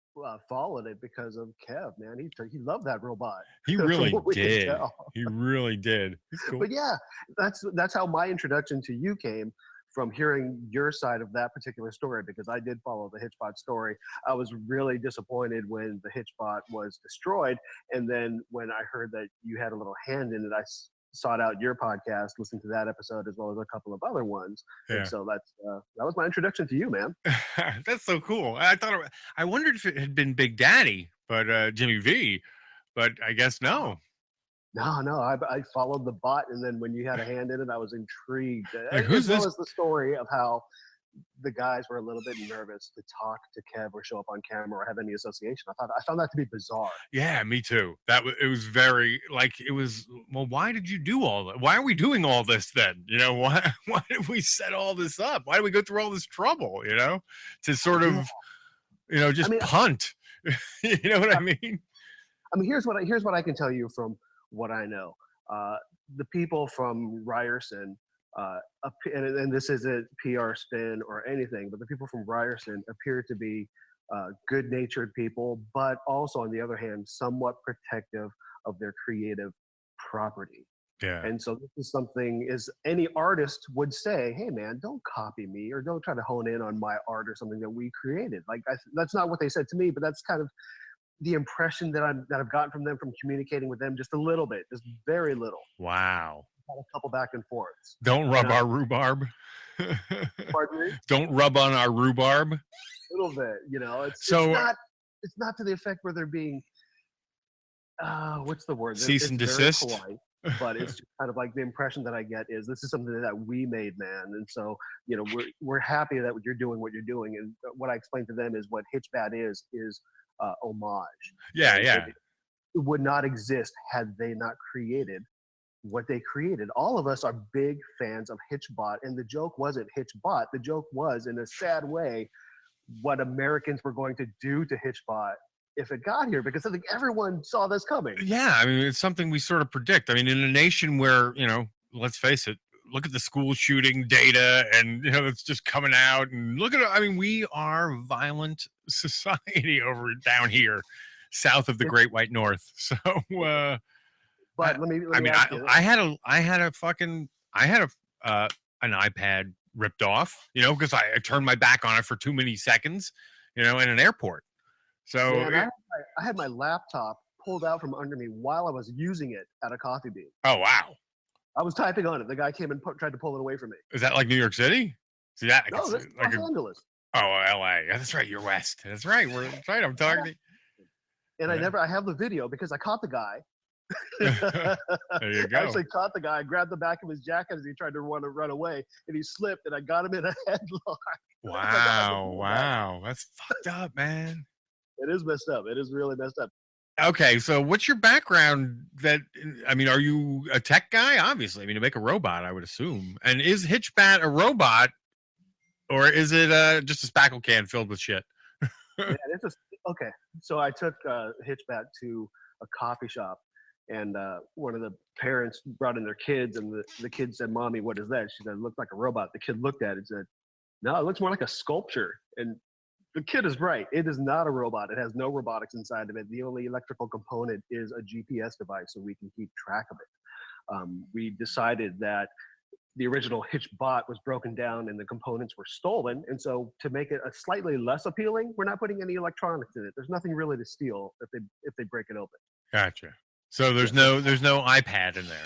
followed it because of Kev, man. He loved that robot. He from really what we could did. tell. He really did. He's cool. But yeah, that's how my introduction to you came, from hearing your side of that particular story, because I did follow the Hitchbot story. I was really disappointed when the Hitchbot was destroyed, and then when I heard that you had a little hand in it, I sought out your podcast, listened to that episode as well as a couple of other ones. Yeah. And so that was my introduction to you, man. That's so cool. I wondered if it had been Big Daddy, but Jimmy V, but I guess no. No, I followed the bot, and then when you had a hand in it, I was intrigued. Like, who's as well this? as the story of how the guys were a little bit nervous to talk to Kev or show up on camera or have any association. I found that to be bizarre. Yeah, me too. It was very well, why did you do all that? Why are we doing all this then? You know, why did we set all this up? Why did we go through all this trouble, to sort of, just punt? You know what I mean? I mean, here's what I can tell you from what I know. The people from Ryerson, and this isn't PR spin or anything, but the people from Ryerson appear to be good-natured people, but also, on the other hand, somewhat protective of their creative property. Yeah. And so this is something is any artist would say, hey man, don't copy me or don't try to hone in on my art or something that we created. Like that's not what they said to me, but that's kind of the impression that I've gotten from them from communicating with them just a little bit, just very little. Wow. Had a couple back and forths. Don't rub our rhubarb. Pardon me? Don't rub on our rhubarb. A little bit, you know. It's not to the effect where they're being what's the word? Cease and desist. Polite, but it's just kind of like the impression that I get is this is something that we made, man. And so, you know, we're happy that you're doing what you're doing. And what I explained to them is what Hitchbat is homage. Yeah, yeah. It would not exist had they not created what they created. All of us are big fans of Hitchbot, and the joke wasn't Hitchbot. The joke was, in a sad way, what Americans were going to do to Hitchbot if it got here, because I think everyone saw this coming. Yeah, I mean, it's something we sort of predict. I mean, in a nation where, you know, let's face it, look at the school shooting data and, you know, it's just coming out, and look at it. I mean, we are violent society over down here, south of the Great White North. So, but let me ask you, I had an iPad ripped off, you know, because I turned my back on it for too many seconds, you know, in an airport. So man, I had my laptop pulled out from under me while I was using it at a coffee bean. Oh, wow. I was typing on it. The guy came and tried to pull it away from me. Is that like New York City? See that? No, that's like Los Angeles. Oh, LA. That's right. You're west. That's right. That's right. I'm talking to you. And I have the video because I caught the guy. There you go. I actually caught the guy. I grabbed the back of his jacket as he tried to run away, and he slipped, and I got him in a headlock. Wow. Wow. That's fucked up, man. It is messed up. It is really messed up. Okay, so what's your background? I mean, are you a tech guy? Obviously, I mean, to make a robot, I would assume. And is Hitchbat a robot, or is it just a spackle can filled with shit? Yeah, okay. So I took Hitchbat to a coffee shop, and one of the parents brought in their kids, and the kid said, "Mommy, what is that?" She said, "It looks like a robot." The kid looked at it and said, "No, it looks more like a sculpture." And the kid is right. It is not a robot. It has no robotics inside of it. The only electrical component is a GPS device, so we can keep track of it. We decided that the original Hitchbot was broken down and the components were stolen, and so to make it a slightly less appealing, we're not putting any electronics in it. There's nothing really to steal if they break it open. Gotcha. So there's no iPad in there.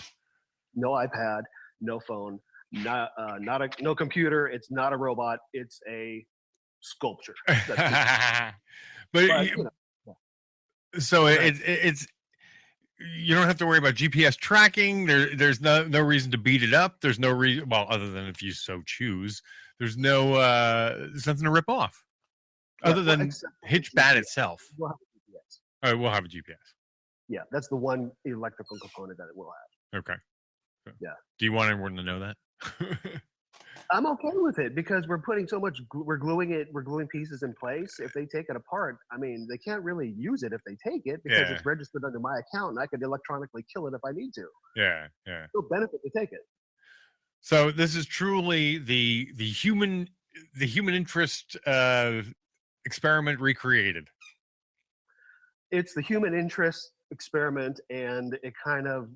No iPad, no phone, no computer. It's not a robot. It's a sculpture. But you know. So it's you don't have to worry about GPS tracking. There's no reason to beat it up. There's no reason, well, other than if you so choose. There's nothing to rip off, other than Hitchbat itself. We'll have a GPS. Oh, we'll have a GPS. Yeah, that's the one electrical component that it will have. Okay. Yeah. Do you want everyone to know that? I'm okay with it because we're putting so much, we're gluing pieces in place. If they take it apart, I mean, they can't really use it if they take it because it's registered under my account and I could electronically kill it if I need to. Yeah, yeah. No benefit to take it. So this is truly the human interest experiment recreated. It's the human interest experiment, and it kind of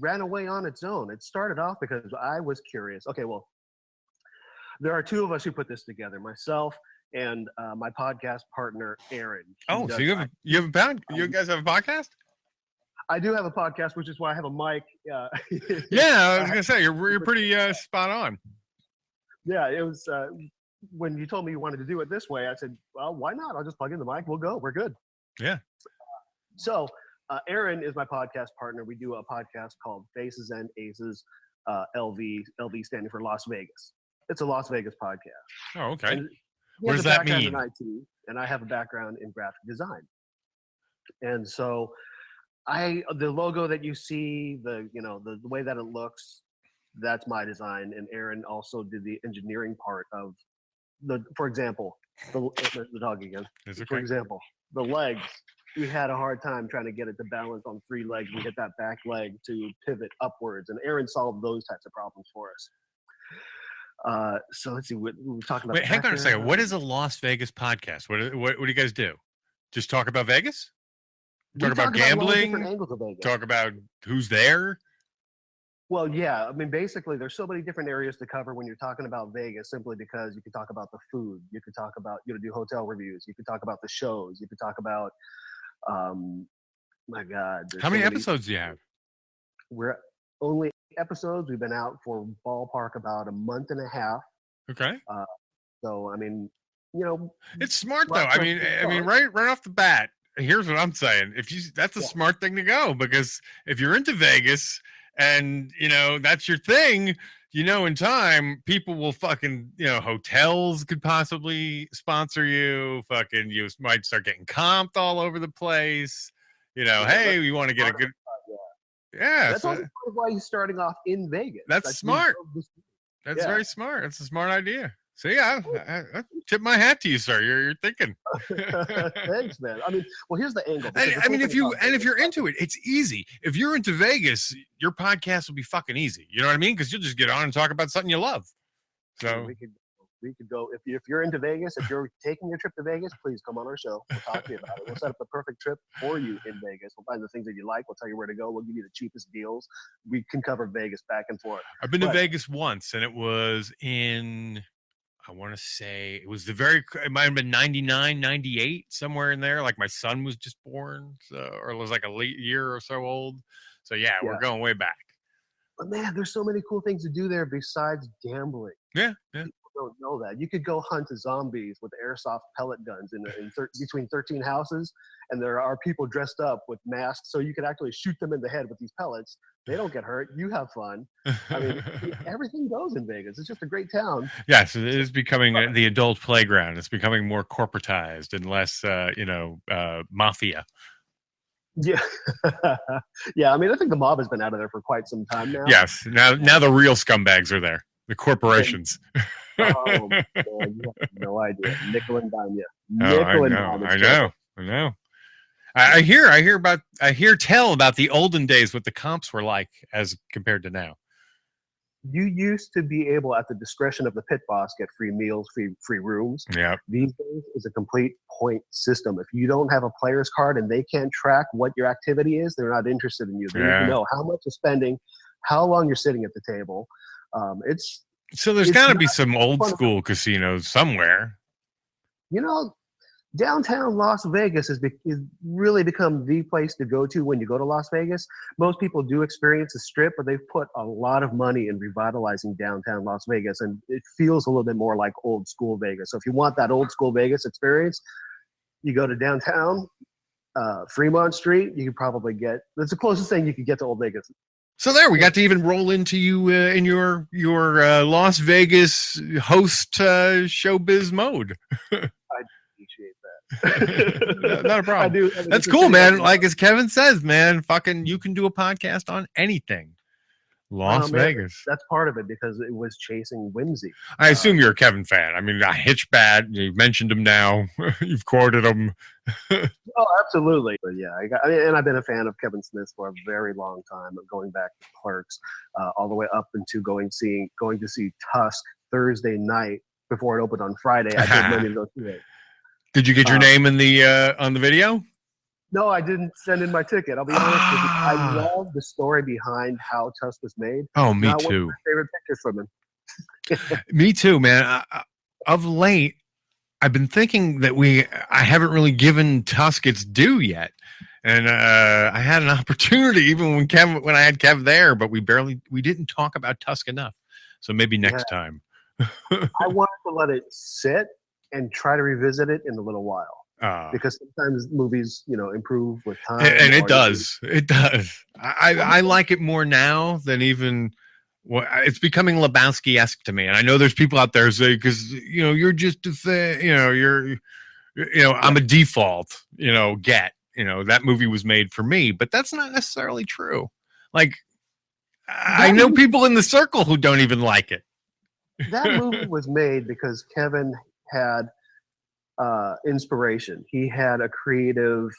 ran away on its own. It started off because I was curious. Okay, well, there are two of us who put this together, myself and my podcast partner, Aaron. Oh, so you guys have a podcast? I do have a podcast, which is why I have a mic. Yeah, I was gonna say you're pretty spot on. Yeah, it was when you told me you wanted to do it this way. I said, well, why not? I'll just plug in the mic. We'll go. We're good. Yeah. So Aaron is my podcast partner. We do a podcast called Faces and Aces, LV standing for Las Vegas. It's a Las Vegas podcast. Oh, okay. What does that mean? In IT, and I have a background in graphic design. And so the logo that you see, the way that it looks, that's my design. And Aaron also did the engineering part of for example, the dog again. Okay. For example, the legs. we had a hard time trying to get it to balance on 3 legs. We hit that back leg to pivot upwards, and Aaron solved those types of problems for us. So let's see. We were talking about. Wait, hang on a second. What is a Las Vegas podcast? What do you guys do? Just talk about Vegas? Talk about gambling? Angles of Vegas. Talk about who's there? Well, yeah. I mean, basically, there's so many different areas to cover when you're talking about Vegas, simply because you can talk about the food, you can talk about, do hotel reviews, you can talk about the shows, you can talk about, my God. How many episodes do you have? We're only episodes. We've been out for ballpark about a month and a half. Okay. So, I mean, it's smart though. I mean, right off the bat, here's what I'm saying. That's a smart thing to go, because if you're into Vegas, and, that's your thing, in time, people will fucking, hotels could possibly sponsor you. Fucking, you might start getting comped all over the place. Hey, we want to get a good. Yeah. That's also part of why he's starting off in Vegas. That's smart. That's very smart. That's a smart idea. So yeah, I tip my hat to you, sir. You're thinking. Thanks, man. I mean, well, here's the angle. If you're into it, it's easy. If you're into Vegas, your podcast will be fucking easy. You know what I mean? Because you'll just get on and talk about something you love. So we could go if you're into Vegas. If you're taking your trip to Vegas, please come on our show. We'll talk to you about it. We'll set up the perfect trip for you in Vegas. We'll find the things that you like. We'll tell you where to go. We'll give you the cheapest deals. We can cover Vegas back and forth. I've been to Vegas once, and it was in. I want to say it might have been 99, 98, somewhere in there. Like my son was just born, or it was like a late year or so old. So yeah, we're going way back. But man, there's so many cool things to do there besides gambling. Yeah. People don't know that. You could go hunt zombies with airsoft pellet guns between 13 houses, and there are people dressed up with masks, so you could actually shoot them in the head with these pellets. They don't get hurt. You have fun. I mean, everything goes in Vegas. It's just a great town. Yes, it is becoming the adult playground. It's becoming more corporatized and less, mafia. Yeah. Yeah. I mean, I think the mob has been out of there for quite some time now. Yes. Now the real scumbags are there. The corporations. Oh, man, you have no idea. Nickel and dime you. I know. I hear tell about the olden days, what the comps were like as compared to now. You used to be able, at the discretion of the pit boss, get free meals, free rooms. Yeah. These days is a complete point system. If you don't have a player's card and they can't track what your activity is, they're not interested in you. They need to know how much you're spending, how long you're sitting at the table. So there's got to be some old school casinos somewhere. Downtown Las Vegas is really become the place to go to when you go to Las Vegas. Most people do experience the Strip, but they've put a lot of money in revitalizing downtown Las Vegas, and it feels a little bit more like old school Vegas. So if you want that old school Vegas experience, you go to downtown, Fremont Street. You can probably that's the closest thing you could get to old Vegas. So there, we got to even roll into you in your Las Vegas host showbiz mode. I appreciate that. Not a problem. I do. That's cool, man. Like as Kevin says, man, fucking, you can do a podcast on anything. Las Vegas. That's part of it, because it was chasing whimsy. I assume you're a Kevin fan. I mean, Hitchbat, you've mentioned him now. You've quoted him. Oh, absolutely. But yeah, and I've been a fan of Kevin Smith for a very long time, going back to Clerks, all the way up into going to see Tusk Thursday night before it opened on Friday. I paid money to go see it. Did you get your name in the on the video? No, I didn't send in my ticket. I'll be honest with you. I love the story behind how Tusk was made. Oh, me Not too. One of my favorite pictures from him. Me too, man. Of late, I've been thinking that I haven't really given Tusk its due yet. And I had an opportunity even when I had Kev there, but we didn't talk about Tusk enough. So maybe next time. I wanted to let it sit and try to revisit it in a little while. Because sometimes movies, improve with time. And it does. It does. I like it more now than even. Well, it's becoming Lebowski-esque to me, and I know there's people out there say, because you're just a thing, I'm a default, that movie was made for me, but that's not necessarily true. Like, I know people in the circle who don't even like it. That movie was made because Kevin had inspiration. He had a creative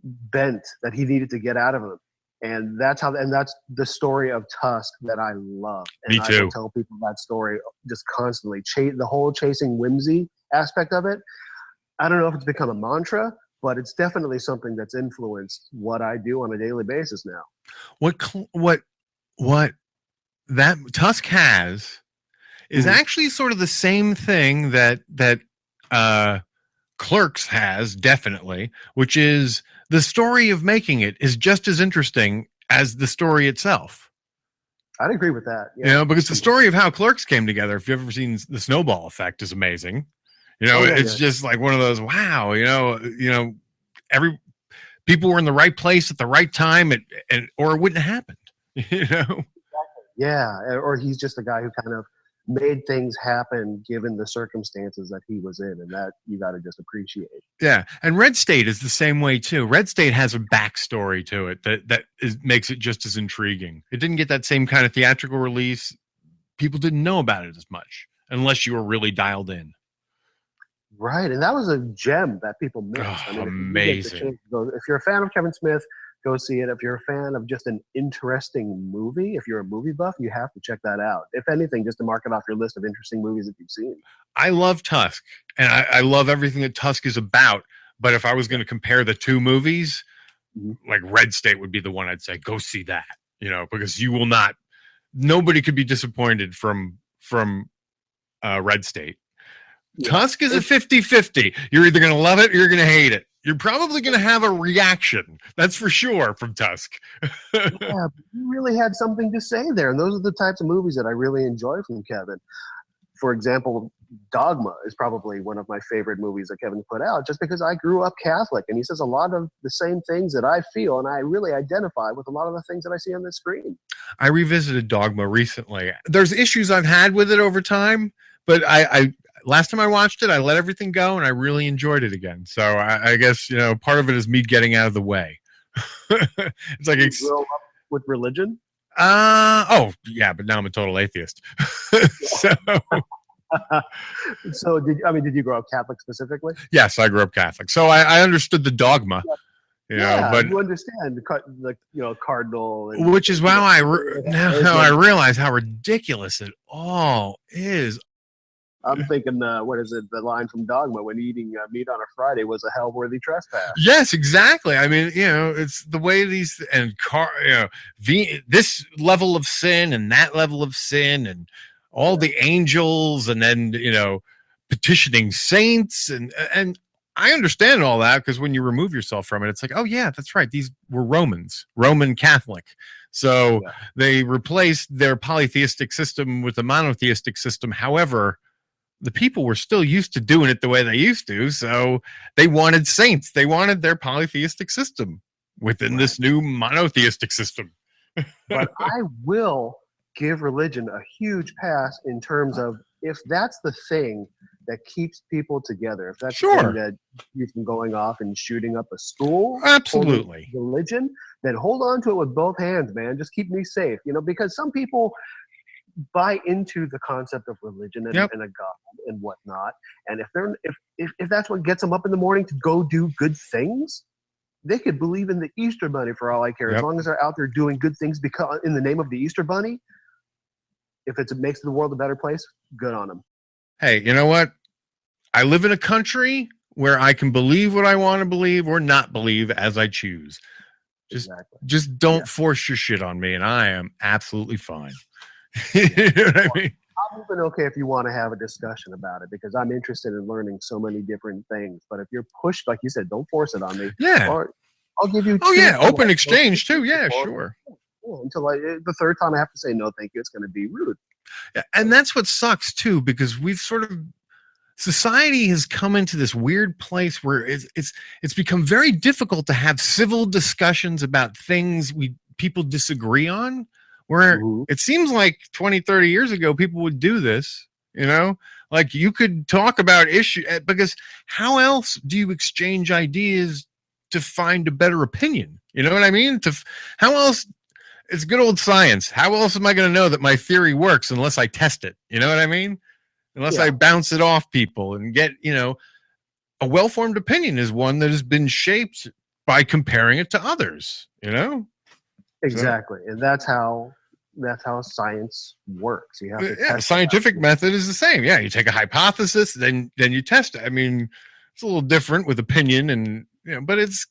bent that he needed to get out of him. And that's the story of Tusk that I love. And Me I too. will tell people that story just constantly. The whole chasing whimsy aspect of it. I don't know if it's become a mantra, but it's definitely something that's influenced what I do on a daily basis now. What that Tusk has is actually sort of the same thing that Clerks has, definitely, which is the story of making it is just as interesting as the story itself. I'd agree with that. Yeah. You know, because the story of how Clerks came together, if you've ever seen The Snowball Effect, is amazing. You know, it's just like one of those, wow, you know, every people were in the right place at the right time, or it wouldn't have happened. You know? Yeah, or he's just a guy who kind of made things happen given the circumstances that he was in, and that you got to just appreciate. Yeah, and Red State is the same way too. Red State has a backstory to it that makes it just as intriguing. It didn't get that same kind of theatrical release. People didn't know about it as much unless you were really dialed in. Right, and that was a gem that people missed. Oh, I mean, amazing. If you're a fan of Kevin Smith, go see it. If you're a fan of just an interesting movie, if you're a movie buff, you have to check that out. If anything, just to mark it off your list of interesting movies that you've seen. I love Tusk, and I love everything that Tusk is about. But if I was going to compare the two movies, like Red State would be the one I'd say, go see that, you know, because you will not, nobody could be disappointed from Red State. Yeah. Tusk is a 50-50. You're either going to love it or you're going to hate it. You're probably going to have a reaction. That's for sure from Tusk. Yeah, you really had something to say there. And those are the types of movies that I really enjoy from Kevin. For example, Dogma is probably one of my favorite movies that Kevin put out just because I grew up Catholic. And he says a lot of the same things that I feel. And I really identify with a lot of the things that I see on the screen. I revisited Dogma recently. There's issues I've had with it over time, but I last time I watched it, I let everything go, and I really enjoyed it again. So I guess, you know, part of it is me getting out of the way. It's like you grow up with religion? Oh, yeah, but now I'm a total atheist. So did you grow up Catholic specifically? Yes, I grew up Catholic. So I understood the dogma. You know, but you understand the cardinal, which is how I realize how ridiculous it all is. I'm thinking, what is it? The line from Dogma when eating meat on a Friday was a hell-worthy trespass. Yes, exactly. I mean, you know, it's the way these this level of sin and that level of sin and all the angels, and then, you know, petitioning saints, and I understand all that because when you remove yourself from it, it's like, oh yeah, that's right. These were Roman Catholic. So they replaced their polytheistic system with a monotheistic system. However, the people were still used to doing it the way they used to, so they wanted saints. They wanted their polytheistic system within this new monotheistic system. But I will give religion a huge pass in terms of if that's the thing that keeps people together, if that's the thing that keeps them going off and shooting up a school, absolutely, religion, then hold on to it with both hands, man. Just keep me safe, you know, because some people buy into the concept of religion and a God and whatnot, and if that's what gets them up in the morning to go do good things, they could believe in the Easter Bunny for all I care. As long as they're out there doing good things because in the name of the Easter Bunny, if it makes the world a better place, good on them. Hey, you know what? I live in a country where I can believe what I want to believe or not believe as I choose. Just don't force your shit on me, and I am absolutely fine. You know what I mean? I'm even okay if you want to have a discussion about it because I'm interested in learning so many different things. But if you're pushed, like you said, don't force it on me. Yeah. Or I'll give you. Open exchange too. Yeah, sure. Until the third time I have to say no, thank you. It's going to be rude. Yeah, and that's what sucks too, because we've society has come into this weird place where it's become very difficult to have civil discussions about things people disagree on. Where it seems like 20, 30 years ago, people would do this, you know, like you could talk about issues because how else do you exchange ideas to find a better opinion? You know what I mean? How else? It's good old science. How else am I going to know that my theory works unless I test it? You know what I mean? Unless I bounce it off people and get, you know, a well-formed opinion is one that has been shaped by comparing it to others, Exactly, and that's how science works. You have to Yeah, test scientific method is the same. Yeah, you take a hypothesis, then you test it. I mean, it's a little different with opinion, and but it's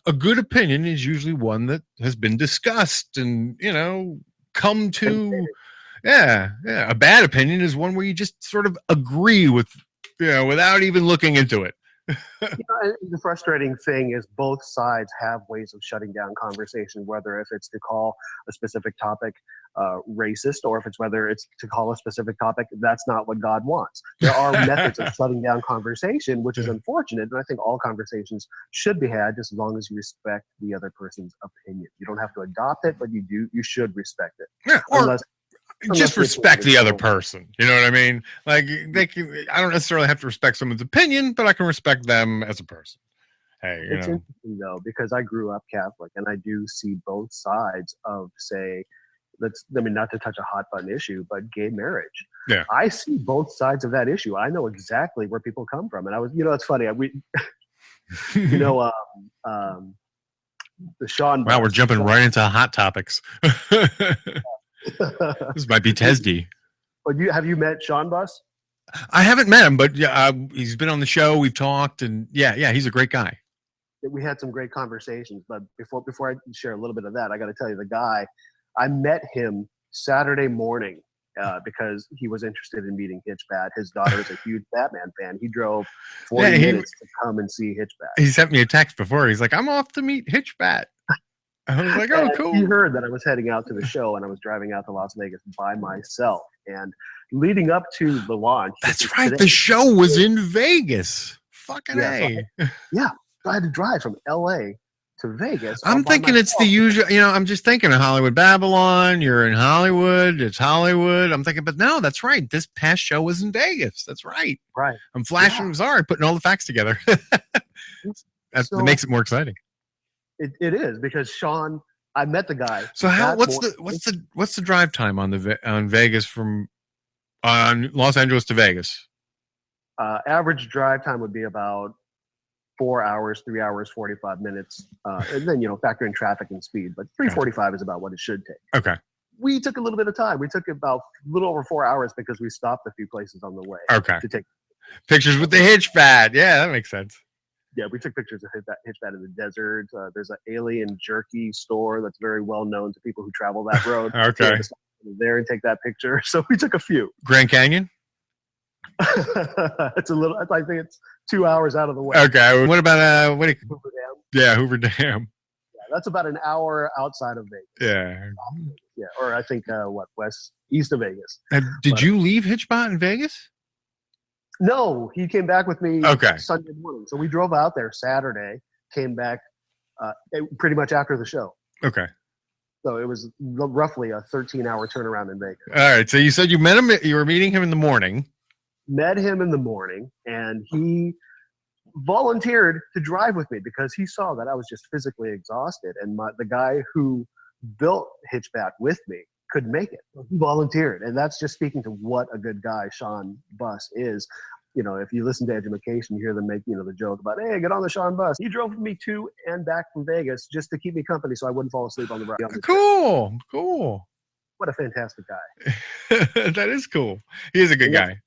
a good opinion is usually one that has been discussed and come to. Yeah. A bad opinion is one where you just sort of agree with, without even looking into it. The frustrating thing is both sides have ways of shutting down conversation, whether if it's to call a specific topic racist, or if it's whether it's to call a specific topic that's not what God wants. There are methods of shutting down conversation, which is unfortunate, and I think all conversations should be had just as long as you respect the other person's opinion. You don't have to adopt it, but you should respect it. Yeah, or unless just respect the other person. You know what I mean? Like I don't necessarily have to respect someone's opinion, but I can respect them as a person. Hey, it's interesting though, because I grew up Catholic and I do see both sides of, say, not to touch a hot button issue, but gay marriage. Yeah. I see both sides of that issue. I know exactly where people come from. And it's funny. The Sean. Wow, we're jumping right into hot topics. This might be TESD. But have you met Sean Buss? I haven't met him, but he's been on the show. We've talked, and he's a great guy. We had some great conversations. But before I share a little bit of that, I got to tell you, the guy, I met him Saturday morning because he was interested in meeting Hitchbat. His daughter is a huge FatMan fan. He drove 40 minutes to come and see Hitchbat. He sent me a text before. He's like, "I'm off to meet Hitchbat." I was like, "Oh, cool." He heard that I was heading out to the show, and I was driving out to Las Vegas by myself. And leading up to the launch, that's right. The show was in Vegas. Fucking A. So I had to drive from LA to Vegas. I'm thinking it's the usual. I'm just thinking of Hollywood Babylon. You're in Hollywood. It's Hollywood. I'm thinking, but no, that's right. This past show was in Vegas. That's right. Right. I'm flashing. Yeah. Sorry, putting all the facts together. That makes it more exciting. It is, because Sean, I met the guy. So what's the drive time on Vegas from Los Angeles to Vegas? Average drive time would be about 4 hours, 3 hours, 45 minutes, and then factor in traffic and speed. But 3:45 is about what it should take. Okay. We took a little bit of time. We took about a little over 4 hours because we stopped a few places on the way. Okay. To take pictures with the Hitchbat. Yeah, that makes sense. Yeah, we took pictures of Hitchbat in the desert. There's an alien jerky store that's very well known to people who travel that road. Okay. So there and take that picture. So we took a few. Grand Canyon? It's a little. I think it's 2 hours out of the way. Okay. What about Hoover Dam? Yeah, Hoover Dam. Yeah, that's about an hour outside of Vegas. Yeah. Yeah, or I think east of Vegas. Did you leave Hitchbot in Vegas? No, he came back with me Okay. Sunday morning. So we drove out there Saturday, came back pretty much after the show. Okay. So it was roughly a 13-hour turnaround in Vegas. All right. So you said you met him. You were meeting him in the morning. Met him in the morning, and he volunteered to drive with me because he saw that I was just physically exhausted, and the guy who built Hitchbat with me couldn't make it. He volunteered, and that's just speaking to what a good guy Sean Buss is. If you listen to Education, you hear them make the joke about, "Hey, get on the Sean Buss." He drove me to and back from Vegas just to keep me company, so I wouldn't fall asleep on the ride. Cool. What a fantastic guy. That is cool. He is a good guy.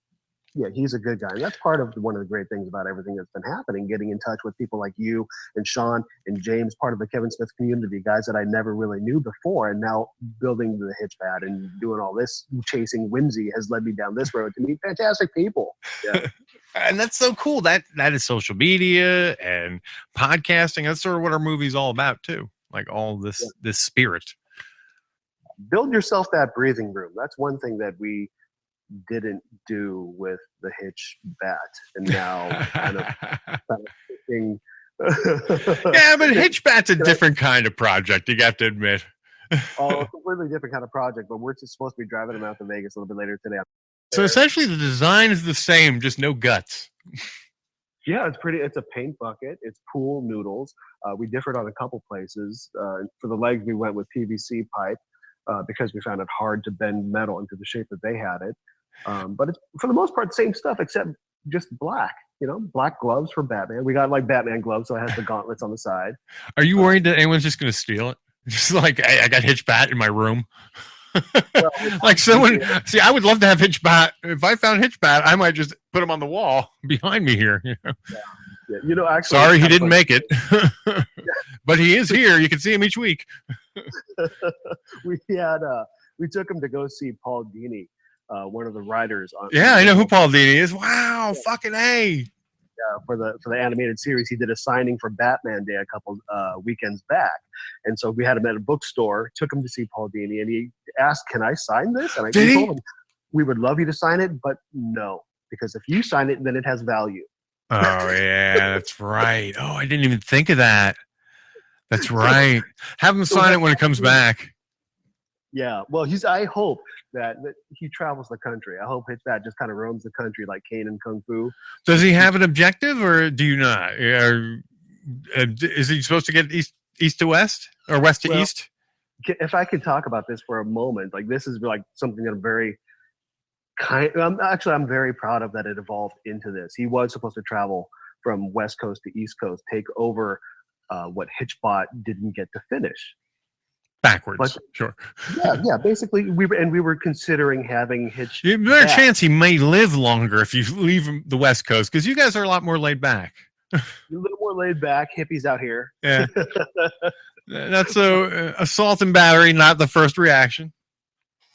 Yeah, he's a good guy. And that's part of one of the great things about everything that's been happening, getting in touch with people like you and Sean and James, part of the Kevin Smith community, guys that I never really knew before. And now building the Hitchbat and doing all this, chasing whimsy, has led me down this road to meet fantastic people. Yeah. And that's so cool. That is social media and podcasting. That's sort of what our movie's all about too. Like all this spirit. Build yourself that breathing room. That's one thing that we didn't do with the Hitchbat, and now kind of thinking, yeah, but Hitchbat's a different kind of project, you have to admit. A completely different kind of project, but we're just supposed to be driving them out to Vegas a little bit later today. So essentially the design is the same, just no guts. Yeah, it's a paint bucket. It's pool noodles. We differed on a couple places. For the legs, we went with PVC pipe because we found it hard to bend metal into the shape that they had it. But it's, for the most part, the same stuff except just black. black gloves for Batman. We got like Batman gloves, so it has the gauntlets on the side. Are you worried that anyone's just going to steal it? Just like, hey, I got Hitch Bat in my room. Like someone, see, I would love to have Hitch Bat. If I found Hitch Bat, I might just put him on the wall behind me here. Yeah, actually, sorry he didn't make it, but he is here. You can see him each week. we took him to go see Paul Dini, one of the writers on. Yeah, I know who Paul Dini is. Wow, fucking A. For the animated series, he did a signing for Batman Day a couple weekends back, and so we had him at a bookstore. Took him to see Paul Dini, and he asked, "Can I sign this?" And I told him, "We would love you to sign it, but no, because if you sign it, then it has value." Oh yeah, that's right. Oh, I didn't even think of that. That's right. Have him sign it when it comes back. Yeah, well, I hope that he travels the country. I hope that just kind of roams the country like Kane and Kung Fu. Does he have an objective, or do you not? Is he supposed to get east to west or west to east? If I could talk about this for a moment, like this is like something that I'm very proud of that it evolved into this. He was supposed to travel from West Coast to East Coast, take over what Hitchbot didn't get to finish. Backwards, but, sure. Yeah. Basically, we were considering having Hitch. There's a better chance he may live longer if you leave the West Coast, because you guys are a lot more laid back. A little more laid back, hippies out here. Yeah. Not so assault and battery, not the first reaction.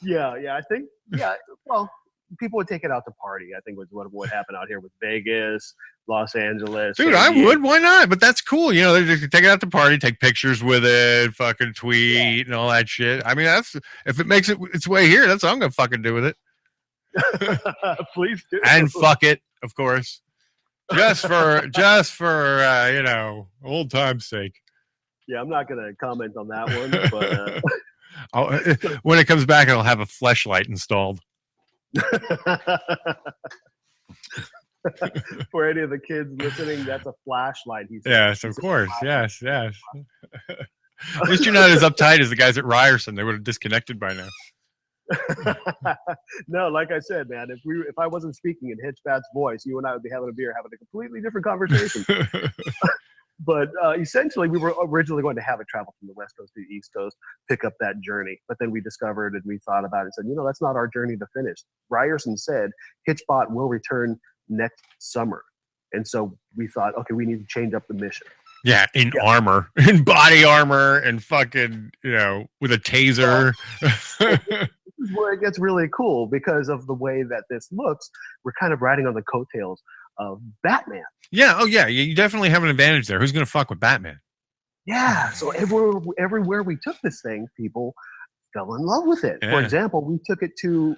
Yeah. I think. Yeah. Well, people would take it out to party. I think was what happened out here with Vegas, Los Angeles. Dude, I would. Why not? But that's cool. You know, they just take it out to party, take pictures with it, fucking tweet and all that shit. I mean, if it makes its way here, that's what I'm gonna fucking do with it. Please do. And fuck it, of course. Just for old time's sake. Yeah, I'm not gonna comment on that one, but when it comes back, I'll have a fleshlight installed. For any of the kids listening, that's a flashlight. Yes, of course. Yes. At least you're not as uptight as the guys at Ryerson. They would have disconnected by now. No, like I said, man, if I wasn't speaking in Hitchbat's voice, you and I would be having a beer, having a completely different conversation. But essentially, we were originally going to have it travel from the West Coast to the East Coast, pick up that journey. But then we discovered and we thought about it and said, that's not our journey to finish. Ryerson said Hitchbot will return next summer. And so we thought, okay, we need to change up the mission. Yeah, in armor, in body armor, and fucking, with a taser. This is where it gets really cool because of the way that this looks. We're kind of riding on the coattails of Batman. Yeah. Oh, yeah. You definitely have an advantage there. Who's going to fuck with Batman? Yeah. So everywhere we took this thing, people fell in love with it. Yeah. For example, we took it to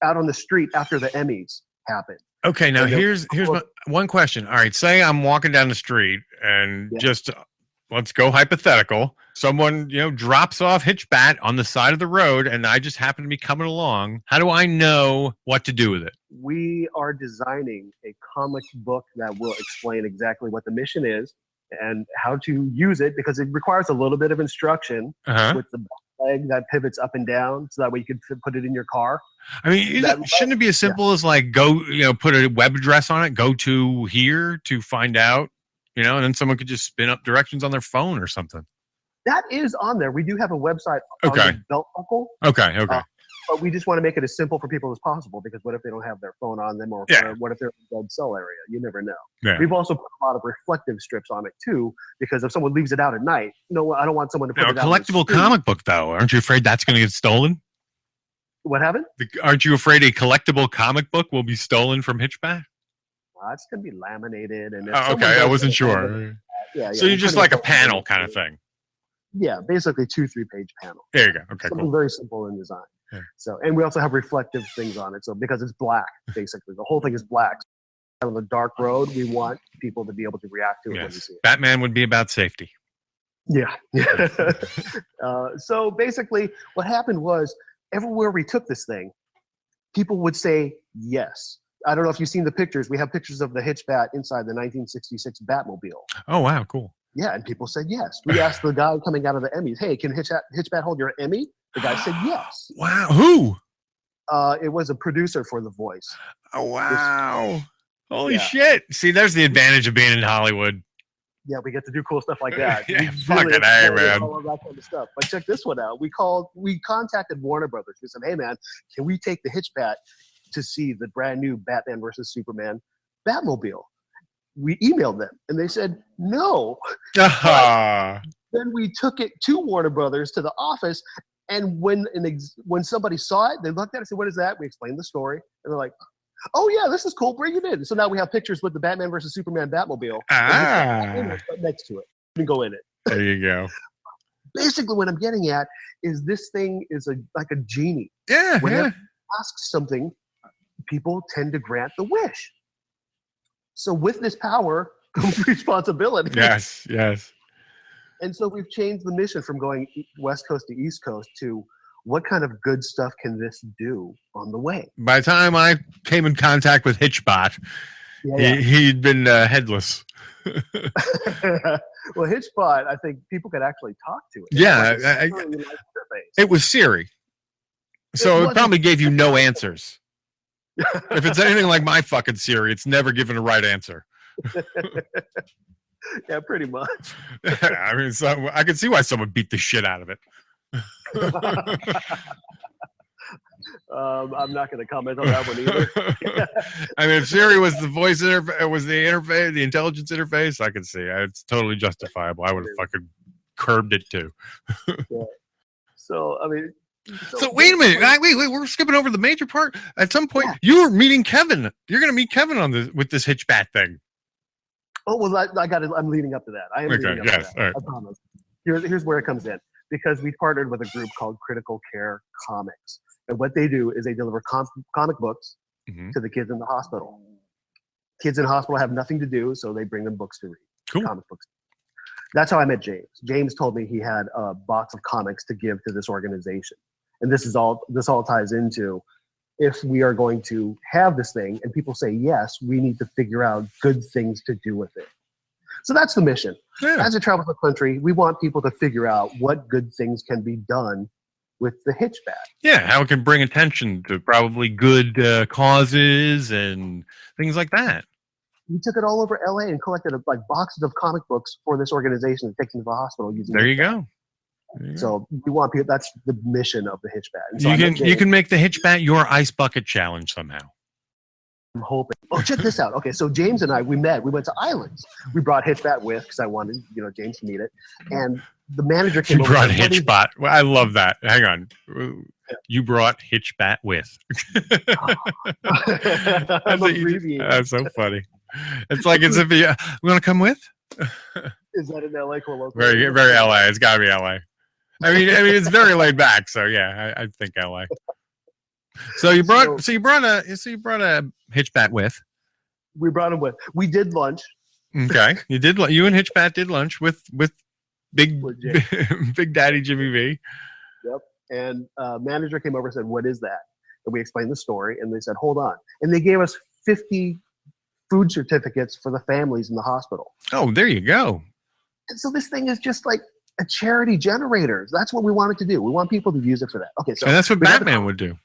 out on the street after the Emmys happened. Okay. Now here's one question. All right. Say I'm walking down the street and just let's go hypothetical. Someone, drops off Hitchbat on the side of the road and I just happen to be coming along. How do I know what to do with it? We are designing a comic book that will explain exactly what the mission is and how to use it, because it requires a little bit of instruction with the leg that pivots up and down so that way you can put it in your car. I mean, shouldn't it be as simple as like go, put a web address on it, go to here to find out, and then someone could just spin up directions on their phone or something. That is on there. We do have a website on the belt buckle. Okay. But we just want to make it as simple for people as possible, because what if they don't have their phone on them, or what if they're in a dead cell area? You never know. Yeah. We've also put a lot of reflective strips on it too, because if someone leaves it out at night, I don't want someone to put it out. A collectible comic book, though. Aren't you afraid that's going to get stolen? What happened? Aren't you afraid a collectible comic book will be stolen from Hitchbat? It's going to be laminated. And okay, I wasn't sure. So you're just like a panel kind of thing. Yeah, basically 2-3 page panel. There you go. Okay, something very simple in design. Yeah. So, and we also have reflective things on it. So because it's black, basically the whole thing is black. On the dark road, we want people to be able to react to it when they see it. Batman would be about safety. Yeah. So basically, what happened was everywhere we took this thing, people would say yes. I don't know if you've seen the pictures. We have pictures of the Hitchbat inside the 1966 Batmobile. Oh wow, cool. Yeah, and people said yes. We asked the guy coming out of the Emmys, "Hey, can Hitchbat hold your Emmy?" The guy said yes. Wow, who? It was a producer for The Voice. Oh wow! Holy shit! See, there's the advantage of being in Hollywood. Yeah, we get to do cool stuff like that. Yeah, We fucking really A, exploded man. all of that kind of stuff. But check this one out. We contacted Warner Brothers. We said, "Hey, man, can we take the Hitchbat to see the brand new Batman versus Superman Batmobile?" We emailed them, and they said no. Then we took it to Warner Brothers to the office, and when somebody saw it, they looked at it and said, "What is that?" We explained the story, and they're like, "Oh yeah, this is cool. Bring it in." So now we have pictures with the Batman versus Superman Batmobile next to it. You can go in it. There you go. Basically, what I'm getting at is this thing is like a genie. Yeah. Whenever you ask something, people tend to grant the wish. So with this power comes responsibility. Yes. And so we've changed the mission from going West Coast to East Coast to what kind of good stuff can this do on the way? By the time I came in contact with Hitchbot, he'd been headless. Well, Hitchbot, I think people could actually talk to it. Yeah, it was Siri, so it probably gave you no answers. If it's anything like my fucking Siri, it's never given a right answer. Yeah, pretty much. I mean, so I can see why someone beat the shit out of it. I'm not going to comment on that one either. I mean, if Siri was the voice interface, was the interface, the intelligence interface, I can see it's totally justifiable. I would have fucking curbed it too. So, I mean, so wait a minute. Wait, we're skipping over the major part. At some point, you were meeting Kevin. You're going to meet Kevin with this Hitchbat thing. Oh well, I got it. I'm leading up to that. I am leading up to that. All right. I promise. Here's where it comes in, because we partnered with a group called Critical Care Comics, and what they do is they deliver comic books to the kids in the hospital. Kids in the hospital have nothing to do, so they bring them books to read. Cool. Comic books. That's how I met James. James told me he had a box of comics to give to this organization, and this all ties into, if we are going to have this thing and people say yes, we need to figure out good things to do with it. So that's the mission. Yeah. As we travel the country, we want people to figure out what good things can be done with the Hitchbat. Yeah, how it can bring attention to probably good causes and things like that. We took it all over LA and collected like boxes of comic books for this organization to take them to the hospital using. There you go. So we want people. That's the mission of the Hitchbat. And so you can make the Hitchbat your ice bucket challenge somehow. I'm hoping. Oh, check this out. Okay, so James and I, we met. We went to Islands. We brought Hitchbat with because I wanted, James to meet it. And the manager came over. You brought Hitchbat. Well, I love that. Hang on. You brought Hitchbat with. That's so funny. It's like as if you want to come with. Is that an LA colloquial? Very, very LA. It's got to be LA. I mean, it's very laid back. So yeah, I think LA. So you brought a Hitchbat with. We brought him with. We did lunch. Okay, you did. You and Hitchbat did lunch with Big Daddy Jimmy V. Yep. And manager came over and said, "What is that?" And we explained the story, and they said, "Hold on." And they gave us 50 food certificates for the families in the hospital. Oh, there you go. And so this thing is just like a charity generator. That's what we wanted to do. We want people to use it for that. Okay, so and that's what Batman would do.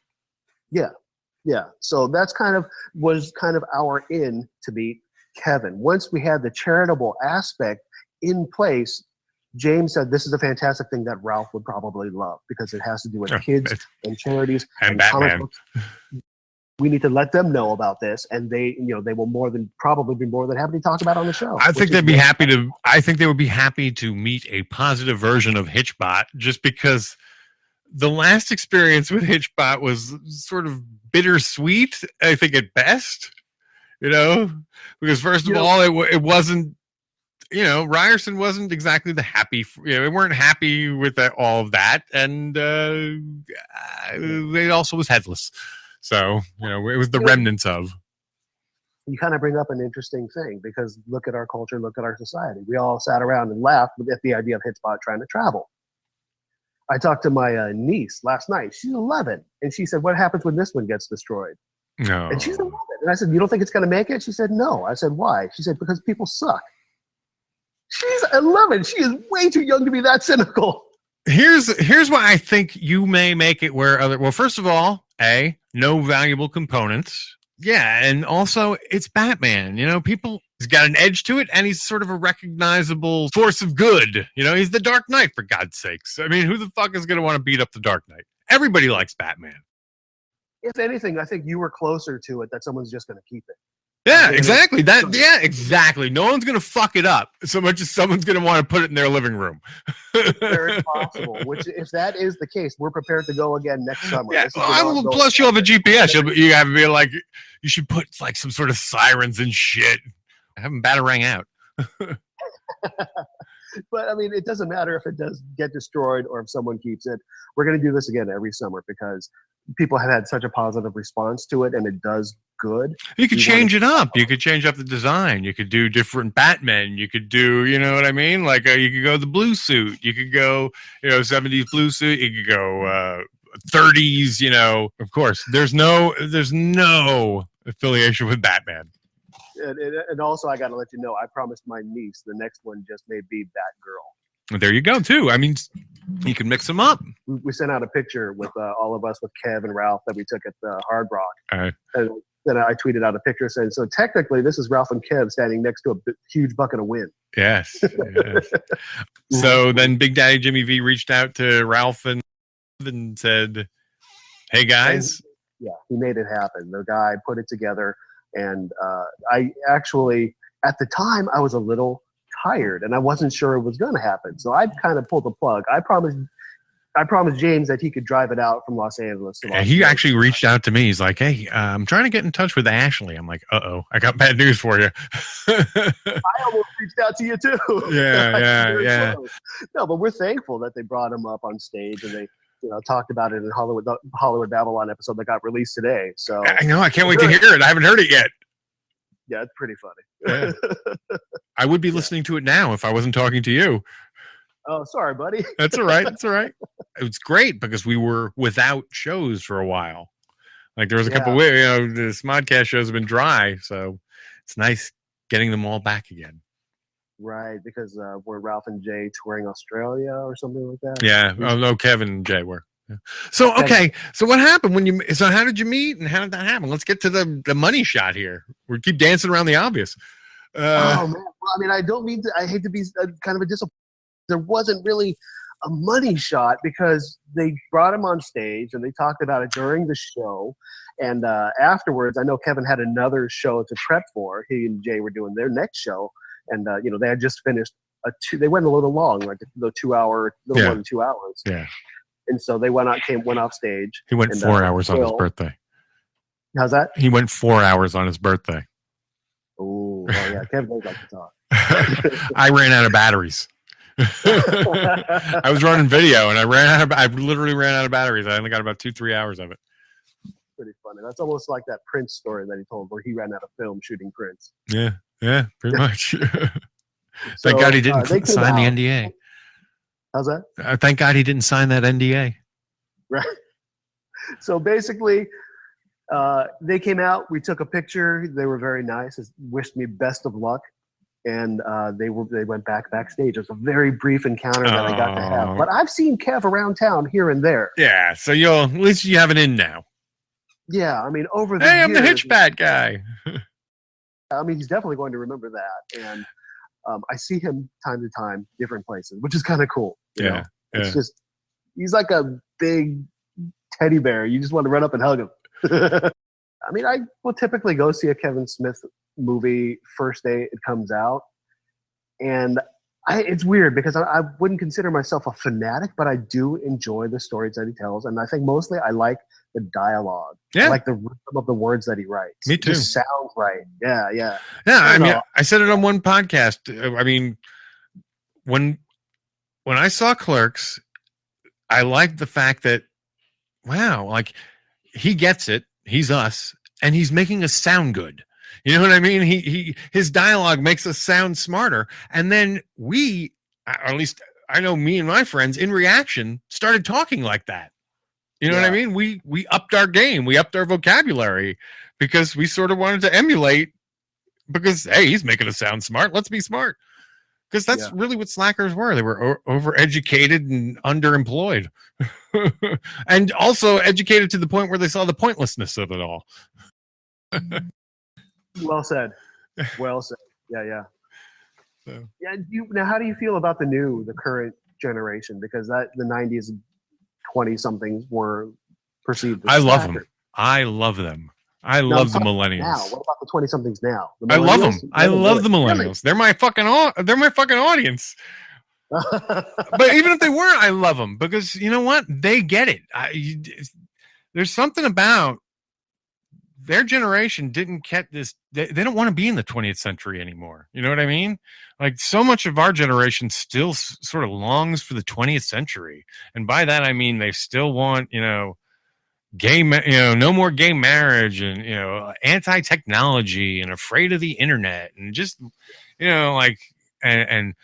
Yeah. So that's was our in to meet Kevin. Once we had the charitable aspect in place, James said this is a fantastic thing that Ralph would probably love because it has to do with kids and charities and Batman. We need to let them know about this, and they will probably be more than happy to talk about it on the show. I think they'd be happy to. I think they would be happy to meet a positive version of Hitchbot, just because the last experience with Hitchbot was sort of bittersweet. I think at best, because first of all, it wasn't. Ryerson wasn't exactly the happy. We weren't happy with all of that, and it also was headless. So, it was the remnants of. You kind of bring up an interesting thing because look at our culture, look at our society. We all sat around and laughed at the idea of Hitchbot trying to travel. I talked to my niece last night. She's 11. And she said, "What happens when this one gets destroyed?" No. And she's 11. And I said, "You don't think it's going to make it?" She said, "No." I said, "Why?" She said, "Because people suck." She's 11. She is way too young to be that cynical. Here's why I think you may make it where first of all, no valuable components Yeah, and also it's Batman. You know, he's got an edge to it, and he's sort of a recognizable force of good. You know, he's the Dark Knight, for God's sakes. I mean, who the fuck is going to want to beat up the Dark Knight? Everybody likes Batman. If anything, I think you were closer to it that someone's just going to keep it. Yeah, exactly. Exactly. No one's going to fuck it up so much as someone's going to want to put it in their living room. Very possible. Which, if that is the case, we're prepared to go again next summer. Yeah. Plus, you'll have a GPS. You have to be like, you should put like some sort of sirens and shit. Have them batarang out. But I mean, it doesn't matter if it does get destroyed or if someone keeps it. We're going to do this again every summer because people have had such a positive response to it, and it does good. You could change it up. You could change up the design. You could do different Batmen. You could do, you know what I mean? Like you could go the blue suit. You could go, 70s blue suit. You could go 30s. Of course, there's no affiliation with Batman. And also, I got to let you know, I promised my niece the next one just may be Batgirl. There you go, too. I mean, you can mix them up. We sent out a picture with all of us with Kev and Ralph that we took at the Hard Rock. And then I tweeted out a picture saying, so technically this is Ralph and Kev standing next to a huge bucket of wind. Yes. So then Big Daddy Jimmy V reached out to Ralph and said, hey, guys. Yeah, he made it happen. The guy put it together. And I actually, at the time, I was a little tired and I wasn't sure it was going to happen. So I kind of pulled the plug. I promised James that he could drive it out from Los Angeles. And he actually reached out to me. He's like, hey, I'm trying to get in touch with Ashley. I'm like, uh-oh, I got bad news for you. I almost reached out to you too. Yeah. No, but we're thankful that they brought him up on stage and they talked about it in Hollywood Babylon episode that got released today. So I know, I can't wait to hear it. I haven't heard it yet. Yeah, it's pretty funny. Yeah. I would be listening to it now if I wasn't talking to you. Oh, sorry, buddy. That's all right. That's all right. It was great because we were without shows for a while. Like there was a couple of weeks, the Smodcast shows have been dry, so it's nice getting them all back again. Right, because were Ralph and Jay touring Australia or something like that? Yeah. Oh no, Kevin and Jay were. Yeah. So okay. So what happened so how did you meet and how did that happen? Let's get to the money shot here. We keep dancing around the obvious. Oh man. Well, I mean, I hate to be kind of a disappointment. There wasn't really a money shot because they brought him on stage and they talked about it during the show. And afterwards, I know Kevin had another show to prep for. He and Jay were doing their next show. And, they had just finished they went a little long, like the 2 hour, little more than 2 hours. Yeah. And so they went off stage. He went 4 hours on his birthday. How's that? He went 4 hours on his birthday. Oh, yeah. Kevin does like to talk. I ran out of batteries. I was running video and I literally ran out of batteries. I only got about 2-3 hours of it. Pretty funny. That's almost like that Prince story that he told where he ran out of film shooting Prince. Yeah, pretty much. Thank God he didn't sign the NDA. How's that? Thank God he didn't sign that NDA. Right. So basically, they came out. We took a picture. They were very nice. Wished me best of luck. And they went backstage. It was a very brief encounter that I got to have. But I've seen Kev around town here and there. Yeah, so at least you have it in now. Yeah, I mean, over the years, I'm the Hitchbat guy. I mean, he's definitely going to remember that. And I see him time to time, different places, which is kind of cool. You know? It's just, he's like a big teddy bear. You just want to run up and hug him. I mean, I will typically go see a Kevin Smith movie first day it comes out. And it's weird because I wouldn't consider myself a fanatic, but I do enjoy the stories that he tells. And I think mostly I like the dialogue. Yeah. I like the rhythm of the words that he writes. Me too. It just sounds right. Yeah. I mean, I said it on one podcast. I mean, when I saw Clerks, I liked the fact that, wow, like he gets it. He's us. And he's making us sound good. You know what I mean? His dialogue makes us sound smarter. And then we, or at least I know me and my friends, in reaction, started talking like that. You know what I mean? We upped our game. We upped our vocabulary because we sort of wanted to emulate because, hey, he's making us sound smart. Let's be smart. Because that's really what slackers were. They were overeducated and underemployed. And also educated to the point where they saw the pointlessness of it all. Well said. Well said. Yeah. So. Yeah. Now, how do you feel about the current generation? Because the 90s 20-somethings were perceived as I love slackers. them. I love them. I Now, love the now, millennials. what about the 20-somethings now? The I love them. millennials? I love the Really? millennials. They're my fucking audience. But even if they weren't, I love them because you know what? They get it. There's something about their generation didn't get this. They don't want to be in the 20th century anymore. You know what I mean? Like so much of our generation still sort of longs for the 20th century. And by that, I mean, they still want, no more gay marriage and, anti-technology and afraid of the internet and just, and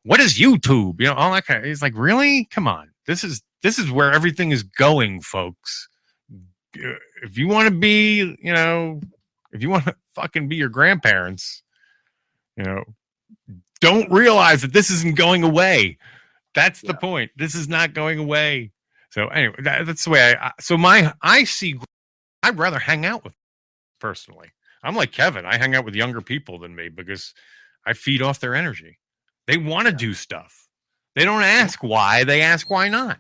what is YouTube? All that kind of, it's like, really? Come on. This is where everything is going, folks. If you want to be, if you want to fucking be your grandparents, don't realize that this isn't going away. That's the point. This is not going away. So anyway, that's the way I'd rather hang out with personally. I'm like Kevin. I hang out with younger people than me because I feed off their energy. They want to do stuff. They don't ask why. They ask why not.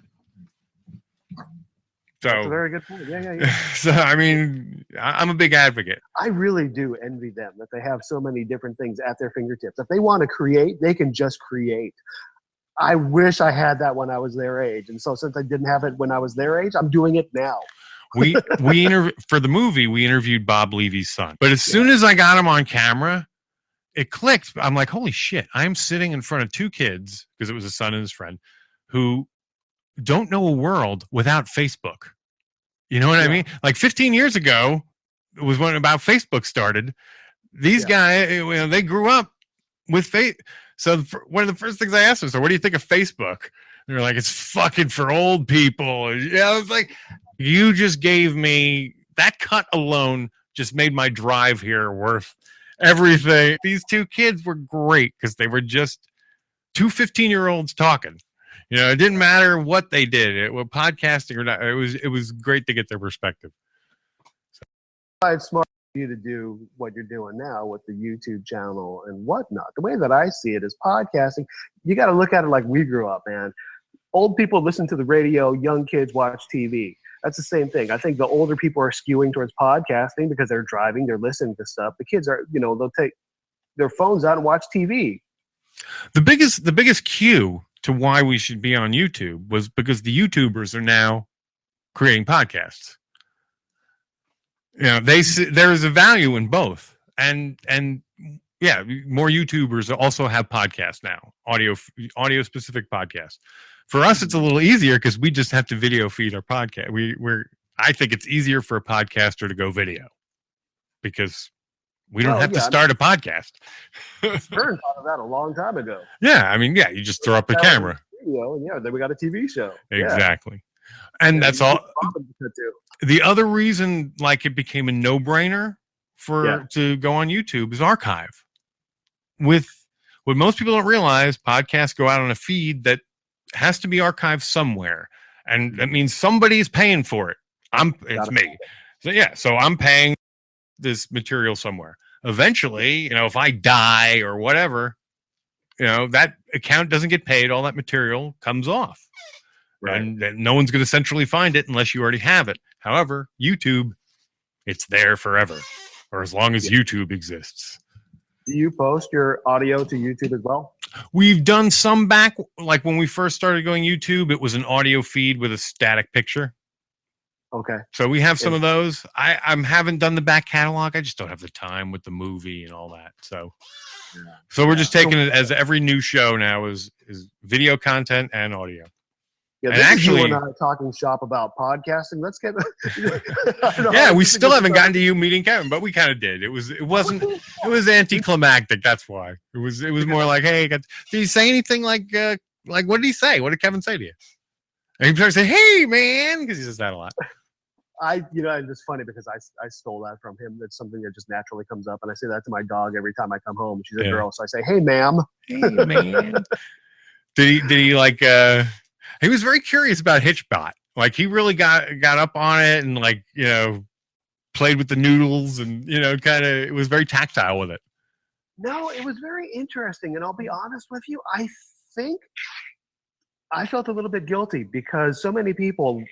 So, that's a very good point. Yeah. So, I mean, I'm a big advocate. I really do envy them that they have so many different things at their fingertips. If they want to create, they can just create. I wish I had that when I was their age. And so since I didn't have it when I was their age, I'm doing it now. For the movie, we interviewed Bob Levy's son. But as soon as I got him on camera, it clicked. I'm like, holy shit, I'm sitting in front of two kids, because it was a son and his friend, who don't know a world without Facebook. You know what I mean? Like 15 years ago, it was when about Facebook started. These guys, they grew up with Facebook. So one of the first things I asked them, so what do you think of Facebook? They're like, it's fucking for old people. I was like, you just gave me, that cut alone just made my drive here worth everything. These two kids were great because they were just two 15-year-olds talking. It didn't matter what they did, podcasting or not. It was great to get their perspective. It's smart for you to do what you're doing now with the YouTube channel and whatnot. The way that I see it is podcasting. You got to look at it like we grew up, man. Old people listen to the radio, young kids watch TV. That's the same thing. I think the older people are skewing towards podcasting because they're driving, they're listening to stuff. The kids are, they'll take their phones out and watch TV. The biggest cue to why we should be on YouTube was because the YouTubers are now creating podcasts. There is a value in both, and more YouTubers also have podcasts now, audio specific podcasts. For us, it's a little easier because we just have to video feed our podcast. I think it's easier for a podcaster to go video because we don't have to start a podcast. Stern thought of that a long time ago. Yeah, you just throw up a camera. Video, and then we got a TV show. Exactly. And that's all. The other reason, it became a no-brainer to go on YouTube is archive. With what most people don't realize, podcasts go out on a feed that has to be archived somewhere, and that means somebody's paying for it. It's me. So I'm paying this material somewhere. Eventually, if I die or whatever, that account doesn't get paid. All that material comes off. Right. And no one's going to centrally find it unless you already have it. However, YouTube, it's there forever, or as long as YouTube exists. Do you post your audio to YouTube as well? We've done some back, like when we first started going YouTube, it was an audio feed with a static picture. Okay. So we have some of those. I haven't done the back catalog. I just don't have the time with the movie and all that. So we're just taking it as every new show now is video content and audio. Yeah, and actually, you and I talking shop about podcasting. Let's get. We still haven't gotten to you meeting Kevin, but we kind of did. It was anticlimactic. That's why it was more like, hey, did he say anything like what did he say? What did Kevin say to you? And he started saying, hey, man, because he says that a lot. And it's funny because I stole that from him. It's something that just naturally comes up, and I say that to my dog every time I come home. She's a girl, so I say, "Hey, ma'am." Hey, man. Did he he was very curious about Hitchbot. Like he really got up on it, and played with the noodles and, kind of, it was very tactile with it. No, it was very interesting. And I'll be honest with you, I think I felt a little bit guilty because so many people,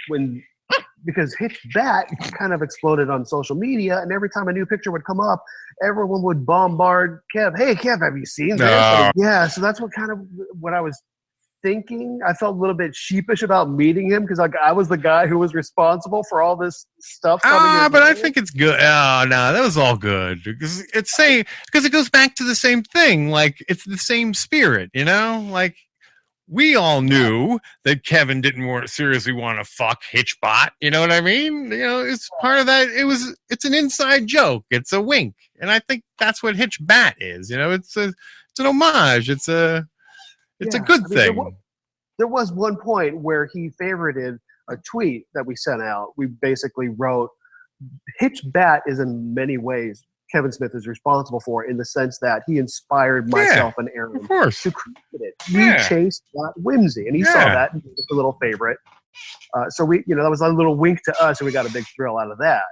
because Hitch Bat kind of exploded on social media, and every time a new picture would come up, everyone would bombard Kev. Hey, Kev, have you seen this? Yeah, so that's what I was thinking. I felt a little bit sheepish about meeting him because I was the guy who was responsible for all this stuff. But I think it's good. Oh no, that was all good because because it goes back to the same thing. Like it's the same spirit, like. We all knew that Kevin didn't seriously want to fuck Hitchbot. You know what I mean? It's part of that. It's an inside joke. It's a wink. And I think that's what Hitchbat is. It's an homage. It's a good thing. There was one point where he favorited a tweet that we sent out. We basically wrote, Hitchbat is in many ways Kevin Smith is responsible for, in the sense that he inspired myself and Aaron to create it. We chased that whimsy, and he saw that and gave us a little favorite. So we, that was a little wink to us, and we got a big thrill out of that.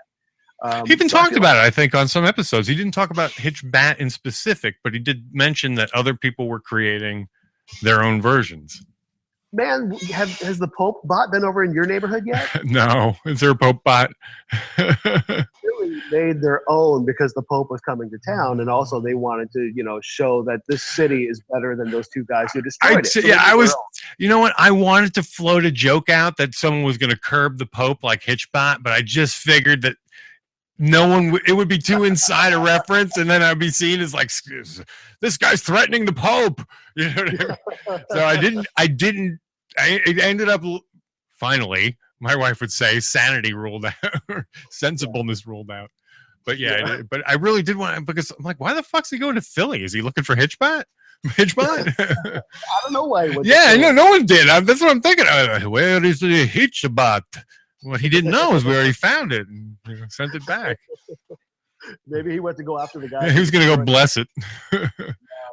He even talked about it, I think, on some episodes. He didn't talk about Hitchbat in specific, but he did mention that other people were creating their own versions. Man, has the Pope bot been over in your neighborhood yet? No. Is there a Pope bot? Really made their own because the Pope was coming to town, and also they wanted to, show that this city is better than those two guys who destroyed it. So I was, you know what? I wanted to float a joke out that someone was going to curb the Pope like Hitchbot, but I just figured that it would be too inside a reference, and then I'd be seen as like, this guy's threatening the Pope. You know what I mean? So it ended up, finally, my wife would say, sanity ruled out, sensibleness ruled out. But but I really did want, because I'm like, why the fuck's he going to Philly? Is he looking for Hitchbot? Hitchbot? I don't know why. No one did. That's what I'm thinking. Where is the Hitchbot? What he didn't know is we already found it and sent it back. Maybe he went to go after the guy. He was going to go bless it.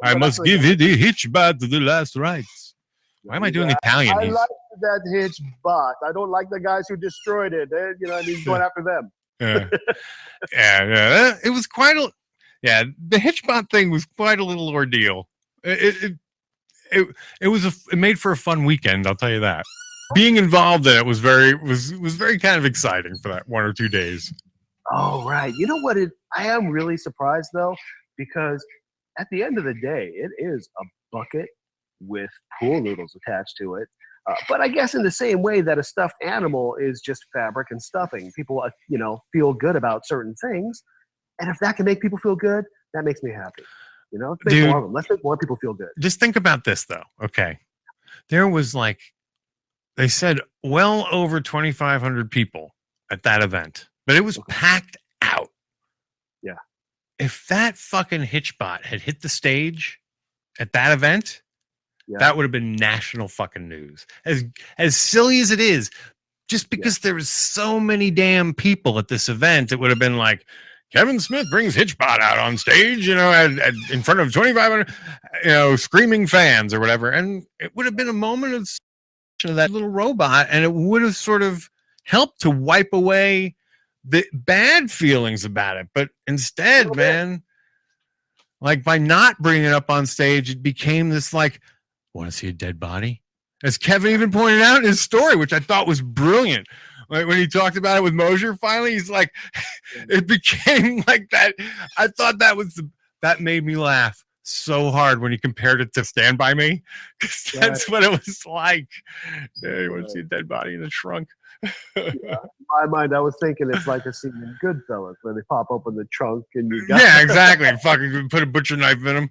I must give it the Hitchbot to the last rites. Why am I doing Italian? I like that Hitchbot. I don't like the guys who destroyed it. He's going after them. Yeah. It was quite a. Yeah, the Hitchbot thing was quite a little ordeal. It made for a fun weekend. I'll tell you that. Being involved in it was very kind of exciting for that 1 or 2 days. Oh, right. You know what? I am really surprised though, because at the end of the day, it is a bucket with pool noodles attached to it. But I guess in the same way that a stuffed animal is just fabric and stuffing, people, feel good about certain things. And if that can make people feel good, that makes me happy. Let's make more of them. Let's make more people feel good. Just think about this though. Okay. There was they said well over 2,500 people at that event, but it was packed out. Yeah. If that fucking Hitchbot had hit the stage at that event, that would have been national fucking news. As silly as it is, just because there was so many damn people at this event, it would have been like, Kevin Smith brings Hitchbot out on stage, in front of 2,500, screaming fans or whatever. And it would have been a moment of that little robot, and it would have sort of helped to wipe away the bad feelings about it. But instead, man, by not bringing it up on stage, it became this want to see a dead body? As Kevin even pointed out in his story, which I thought was brilliant. When he talked about it with Mosier, finally, he's like, it became like that. I thought that made me laugh so hard when he compared it to Stand By Me, because that's what it was like. You want to see a dead body in the trunk? In my mind, I was thinking it's like a scene in Goodfellas where they pop open the trunk and you got exactly. Fucking put a butcher knife in him.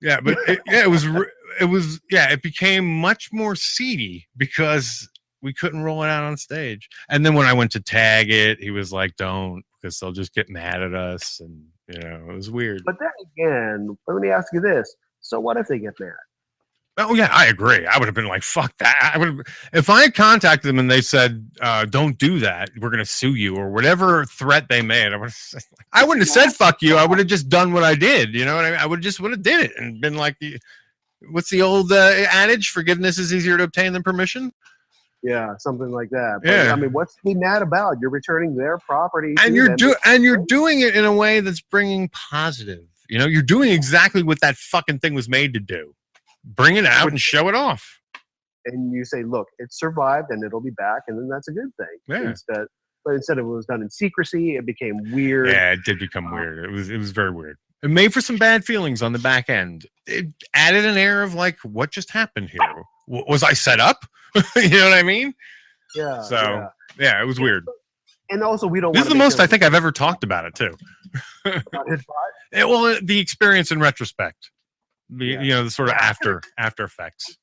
Yeah, but it became much more seedy because we couldn't roll it out on stage. And then when I went to tag it, he was like, don't, because they'll just get mad at us. And, it was weird. But then again, let me ask you this. So what if they get mad? Oh, yeah, I agree. I would have been like, fuck that. If I had contacted them and they said, don't do that, we're going to sue you, or whatever threat they made, I wouldn't have said fuck you. I would have just done what I did. You know what I mean? I would have did it and been like, what's the old adage? Forgiveness is easier to obtain than permission. Yeah, something like that. But, Yeah. I mean, what's to be mad about? You're returning their property, And to you're them. doing it in a way that's bringing positive. You know, you're doing exactly what that fucking thing was made to do. Bring it out and show it off. And you say, look, it survived and it'll be back, and then that's a good thing. Yeah. Instead it was done in secrecy, it became weird. Yeah, it did become weird. It was very weird. It made for some bad feelings on the back end. It added an air of like, what just happened here? Was I set up? You know what I mean? Yeah. So yeah, it was weird. And also, we don't. This is the most I think I've ever talked about it too. About his Well, the experience in retrospect, you know, the sort of after effects.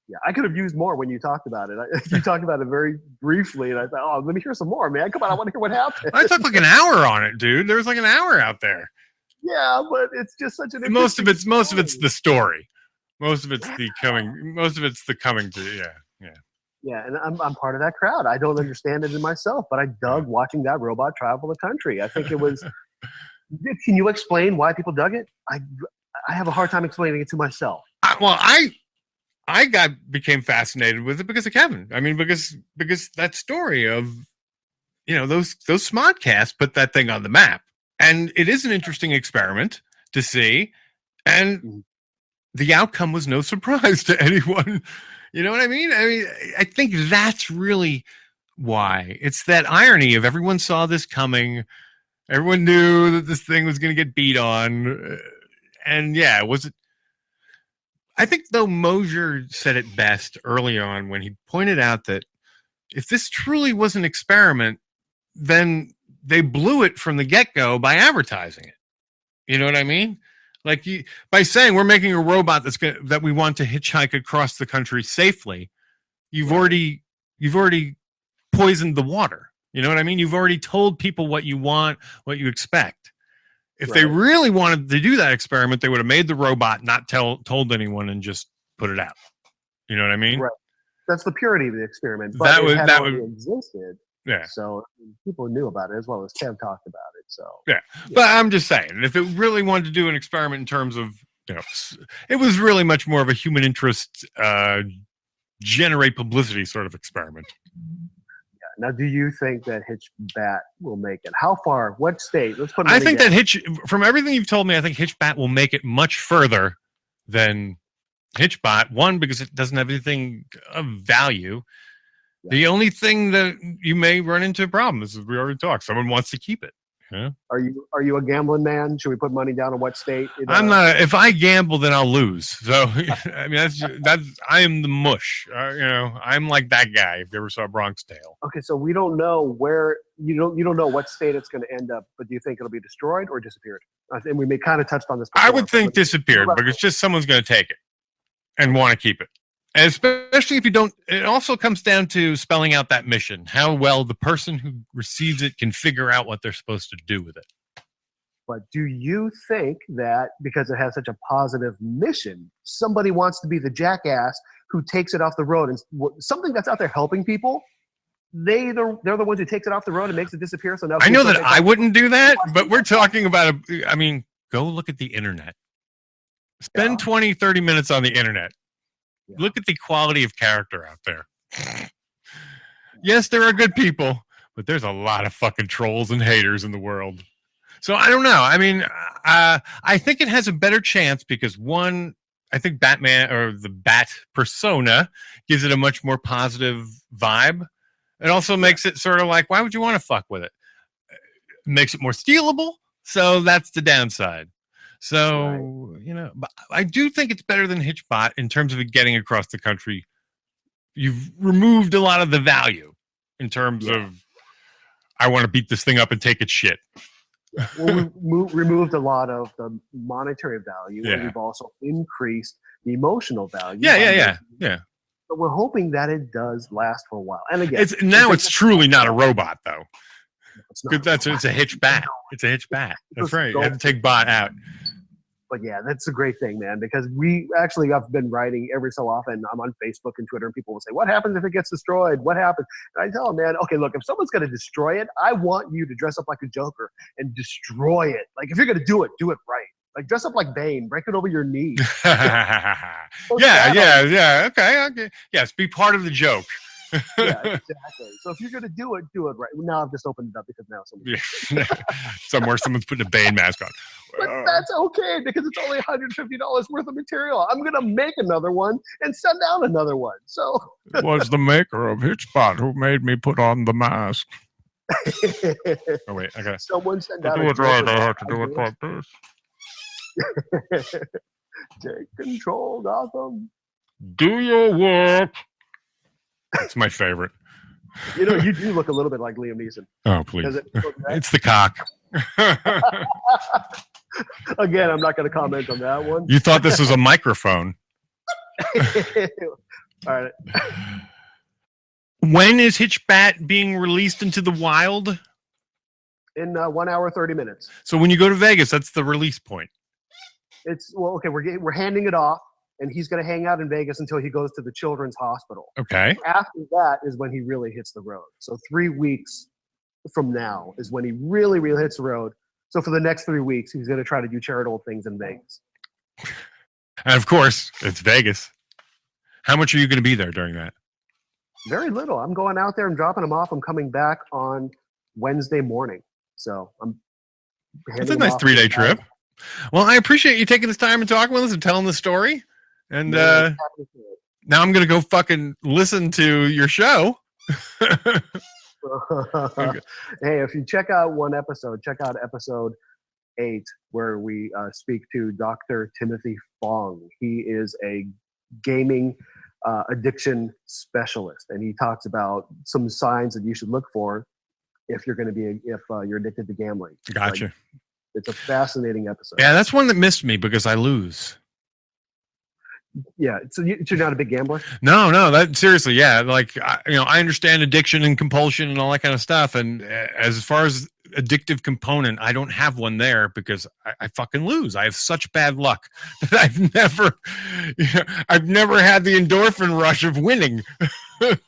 Yeah, I could have used more when you talked about it. You talked about it very briefly, and I thought, oh, let me hear some more, man. Come on, I want to hear what happened. I took like an hour on it, dude. There was like an hour out there. Yeah, but it's just such an most of it's the story. Most of it's the coming to yeah. Yeah, and I'm part of that crowd. I don't understand it in myself, but I dug watching that robot travel the country. I think it was. Can you explain why people dug it? I have a hard time explaining it to myself. I became fascinated with it because of Kevin. I mean, because that story of, you know, those Smodcasts put that thing on the map, and it is an interesting experiment to see, and the outcome was no surprise to anyone. You know what I mean? I mean, I think that's really why. It's that irony of everyone saw this coming. Everyone knew that this thing was going to get beat on. And yeah, I think, though, Mosier said it best early on when he pointed out that if this truly was an experiment, then they blew it from the get-go by advertising it. You know what I mean? Like, by saying we're making a robot that we want to hitchhike across the country safely, you've already poisoned the water. You know what I mean? You've already told people what you want, what you expect. If they really wanted to do that experiment, they would have made the robot, not told anyone, and just put it out. You know what I mean? Right. That's the purity of the experiment. But it had already existed. Yeah. So people knew about it as well as Kev talked about it. So yeah. But I'm just saying, if it really wanted to do an experiment in terms of, you know, it was really much more of a human interest, generate publicity sort of experiment. Now, do you think that Hitchbat will make it? How far? What state? Let's put. I think that from everything you've told me, I think Hitchbat will make it much further than Hitchbot. One, because it doesn't have anything of value. Yeah. The only thing that you may run into a problem is, as we already talked, someone wants to keep it. Yeah. Are you a gambling man? Should we put money down on what state? I'm not. If I gamble, then I'll lose. So I mean, that's I am the mush. You know, I'm like that guy. If you ever saw Bronx Tale. Okay, so we don't know where you don't know what state it's going to end up. But do you think it'll be destroyed or disappeared? And we kind of touched on this before. I would think disappeared because just someone's going to take it and want to keep it. And especially if you don't, it also comes down to spelling out that mission, how well the person who receives it can figure out what they're supposed to do with it. But do you think that because it has such a positive mission, somebody wants to be the jackass who takes it off the road and something that's out there helping people? They're the ones who takes it off the road and makes it disappear. So now I know that I wouldn't do that, but we're talking about I mean, go look at the internet. Spend 20, 30 minutes on the internet. Yeah. Look at the quality of character out there. Yes, there are good people, but there's a lot of fucking trolls and haters in the world. So I don't know. I mean, I think it has a better chance because one, I think Batman or the Bat persona gives it a much more positive vibe. It also makes it sort of like, why would you want to fuck with it? It makes it more stealable. So that's the downside. So, you know, but I do think it's better than Hitchbot in terms of it getting across the country. You've removed a lot of the value in terms of, I want to beat this thing up and take its shit. Well, we removed a lot of the monetary value, and we've also increased the emotional value. Yeah. But we're hoping that it does last for a while. And again, it's truly not a robot, though. It's a Hitchbat. It's a Hitchbat. That's right. You have to take bot out. But yeah, that's a great thing, man, because I've been writing every so often. I'm on Facebook and Twitter, and people will say, what happens if it gets destroyed? What happens? And I tell them, man, okay, look, if someone's going to destroy it, I want you to dress up like a Joker and destroy it. Like, if you're going to do it right. Like, dress up like Bane, break it over your knees. Yeah. Okay. Yes, be part of the joke. Yeah, exactly. So if you're gonna do it right. Now I've just opened it up because now someone. Somewhere someone's putting a Bane mask on. But that's okay because it's only $150 worth of material. I'm gonna make another one and send out another one. So It was the maker of Hitchbot who made me put on the mask. Oh wait, I got someone send To out do a it right, drip I of have to do it ideas. like this. Take control, Gotham. Do your work. It's my favorite. You know, you do look a little bit like Liam Neeson. Oh please, Does it look right? it's the cock. Again, I'm not going to comment on that one. You thought this was a microphone. All right. When is Hitchbat being released into the wild? In 1 hour 30 minutes. So when you go to Vegas, that's the release point. It's well, okay. We're handing it off, and he's going to hang out in Vegas until he goes to the Children's Hospital. Okay. After that is when he really hits the road. So 3 weeks from now is when he really hits the road. So for the next 3 weeks, he's going to try to do charitable things in Vegas. And of course, it's Vegas. How much are you going to be there during that? Very little. I'm going out there and dropping him off. I'm coming back on Wednesday morning. So I'm. It's a nice 3-day trip. Well, I appreciate you taking this time and talking with us and telling the story. And now I'm going to go fucking listen to your show. Hey, if you check out one episode, check out episode 8, where we speak to Dr. Timothy Fong. He is a gaming addiction specialist, and he talks about some signs that you should look for if you're going to be if you're addicted to gambling. Gotcha. Like, it's a fascinating episode. Yeah, that's one that missed me because I lose. Yeah, so you're not a big gambler? No, that seriously, yeah. Like, I understand addiction and compulsion and all that kind of stuff. And as far as addictive component, I don't have one there because I fucking lose. I have such bad luck that I've never had the endorphin rush of winning. Right.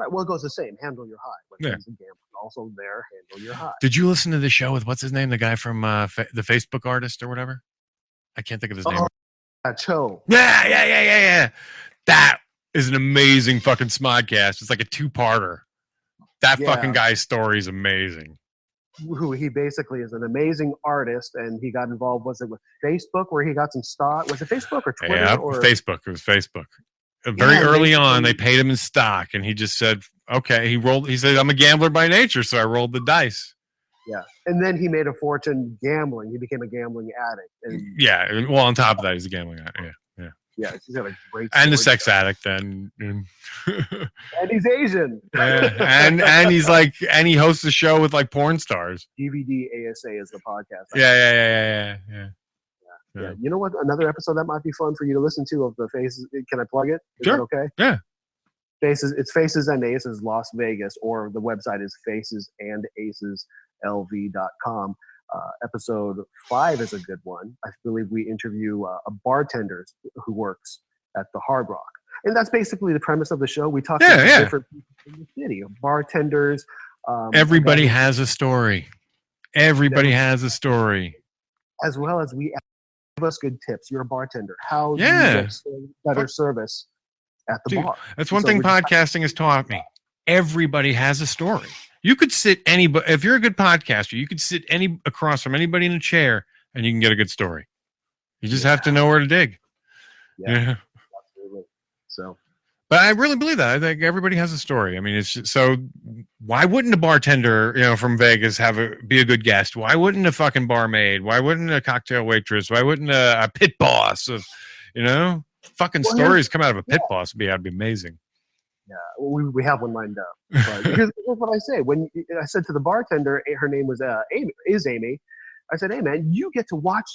Well, it goes the same. Handle your high. When Yeah. he's a gambler, also there, handle your high. Did you listen to the show with what's his name? The guy from the Facebook artist or whatever? I can't think of his name. Cho. Yeah. That is an amazing fucking Smodcast. It's like a 2-parter. That fucking guy's story is amazing. Who he basically is an amazing artist, and he got involved. Was it with Facebook where he got some stock? Was it Facebook or Twitter? Yeah, or Facebook. It was Facebook. Very early on, they paid him in stock, and he just said, "Okay." He said, "I'm a gambler by nature, so I rolled the dice." Yeah, and then he made a fortune gambling. He became a gambling addict. And Yeah. Well, on top of that, he's a gambling addict. Yeah. He's got a great. And a story. sex addict, and And he's Asian. and he's like, and he hosts a show with like porn stars. DVD ASA is the podcast. Yeah. Yeah. You know what? Another episode that might be fun for you to listen to of the Faces. Can I plug it? Is Sure. that okay? Yeah. It's Faces and Aces Las Vegas, or the website is facesandaceslv.com. Episode 5 is a good one. I believe we interview a bartender who works at the Hard Rock. And that's basically the premise of the show. We talk to different people in the city, bartenders. Everybody has a story. Everybody has a story. As well as we give us good tips. You're a bartender. How do you get better service at the bar? That's one thing podcasting has taught me. Everybody has a story. You could sit if you're a good podcaster, you could sit across from anybody in a chair and you can get a good story. You just have to know where to dig. Yeah. Absolutely. So, but I really believe that. I think everybody has a story. I mean, it's just, so why wouldn't a bartender, from Vegas be a good guest? Why wouldn't a fucking barmaid? Why wouldn't a cocktail waitress? Why wouldn't a pit boss fucking stories come out of a pit boss? It'd be amazing. Yeah, we have one lined up. But here's what I say. When I said to the bartender, her name was Amy. I said, "Hey man, you get to watch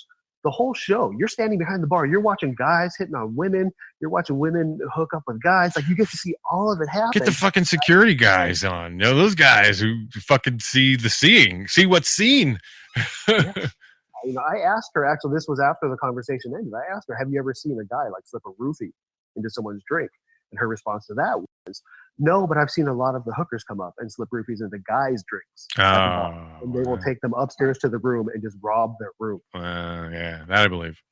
the whole show. You're standing behind the bar. You're watching guys hitting on women. You're watching women hook up with guys. Like you get to see all of it happen. Get the fucking security guys on. Those guys who fucking see what's seen." Yeah. I asked her. Actually, this was after the conversation ended. I asked her, "Have you ever seen a guy like slip a roofie into someone's drink?" And her response to that was, "No, but I've seen a lot of the hookers come up and slip roofies into guys' drinks. And they will take them upstairs to the room and just rob their room." Yeah, that I believe.